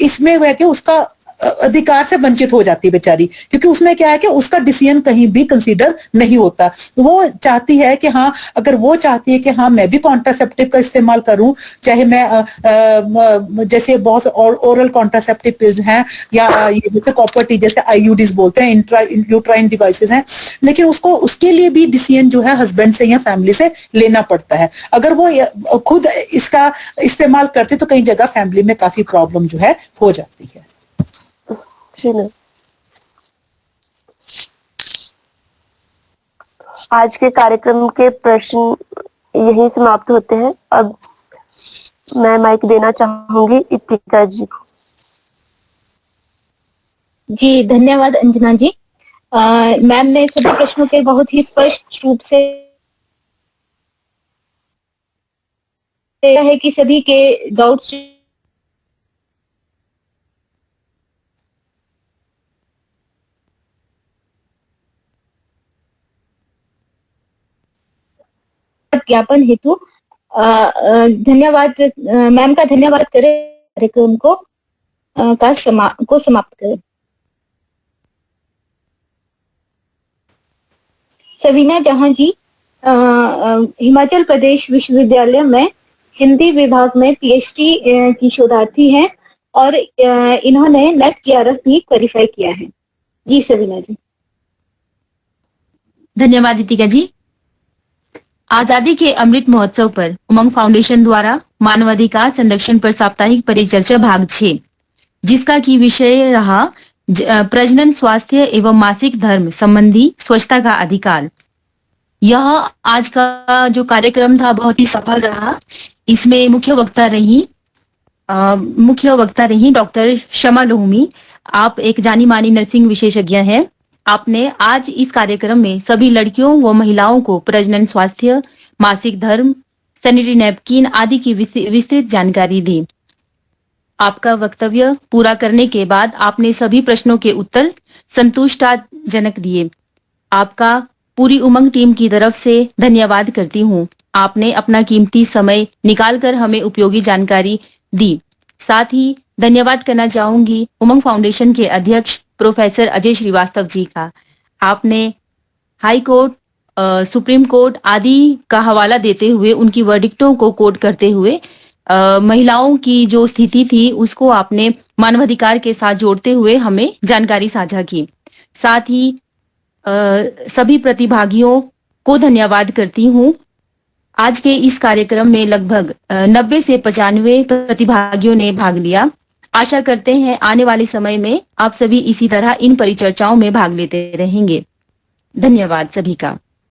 इसमें वह कि उसका अधिकार से वंचित हो जाती है बेचारी, क्योंकि उसमें क्या है कि उसका डिसीजन कहीं भी कंसीडर नहीं होता। वो चाहती है कि हाँ, अगर वो चाहती है कि हाँ मैं भी कॉन्ट्रासेप्टिव का इस्तेमाल करूं, चाहे मैं जैसे बहुत ओरल कॉन्ट्रासेप्टिव पिल्स हैं या ये जैसे कॉपर टी जैसे आईयूडीज बोलते हैं, यूट्राइन डिवाइसेस हैं, लेकिन उसको उसके लिए भी डिसीजन जो है हस्बैंड से या फैमिली से लेना पड़ता है। अगर वो खुद इसका इस्तेमाल करते तो कई जगह फैमिली में काफी प्रॉब्लम जो है हो जाती है। जी मैम, आज के कार्यक्रम के प्रश्न यहीं समाप्त होते हैं। अब मैं माइक देना चाहूंगी इतिका जी को। जी धन्यवाद अंजना जी। मैम ने सभी प्रश्नों के बहुत ही स्पष्ट रूप से है कि सभी के डाउट्स ज्ञापन हेतु धन्यवाद, मैम का धन्यवाद करें, कार्यक्रम को समाप्त करें। सवीना जहां जी हिमाचल प्रदेश विश्वविद्यालय में हिंदी विभाग में पीएचडी की शोधार्थी हैं और इन्होंने नेट जेआरएफ भी क्वालिफाई किया है। जी सवीना जी। धन्यवाद इतिका जी। आजादी के अमृत महोत्सव पर उमंग फाउंडेशन द्वारा मानवाधिकार संरक्षण पर साप्ताहिक परिचर्चा भाग 6, जिसका की विषय रहा प्रजनन स्वास्थ्य एवं मासिक धर्म संबंधी स्वच्छता का अधिकार। यह आज का जो कार्यक्रम था बहुत ही सफल रहा। इसमें मुख्य वक्ता रही डॉक्टर शमा लोहमी। आप एक जानी मानी नर्सिंग विशेषज्ञ हैं। आपने आज इस कार्यक्रम में सभी लड़कियों व महिलाओं को प्रजनन स्वास्थ्य, मासिक धर्म, सैनिटरी नैपकिन आदि की विस्तृत जानकारी दी। आपका वक्तव्य पूरा करने के बाद आपने सभी प्रश्नों के उत्तर संतुष्टिजनक दिए। आपका पूरी उमंग टीम की तरफ से धन्यवाद करती हूँ। आपने अपना कीमती समय निकालकर हमें उपयोगी जानकारी दी। साथ ही धन्यवाद करना चाहूंगी उमंग फाउंडेशन के अध्यक्ष प्रोफेसर अजय श्रीवास्तव जी का। आपने हाई कोर्ट, सुप्रीम कोर्ट आदि का हवाला देते हुए उनकी वर्डिक्टों को कोट करते हुए महिलाओं की जो स्थिति थी उसको आपने मानवाधिकार के साथ जोड़ते हुए हमें जानकारी साझा की। साथ ही सभी प्रतिभागियों को धन्यवाद करती हूँ। आज के इस कार्यक्रम में लगभग 90 से 95 प्रतिभागियों ने भाग लिया। आशा करते हैं आने वाले समय में आप सभी इसी तरह इन परिचर्चाओं में भाग लेते रहेंगे। धन्यवाद सभी का।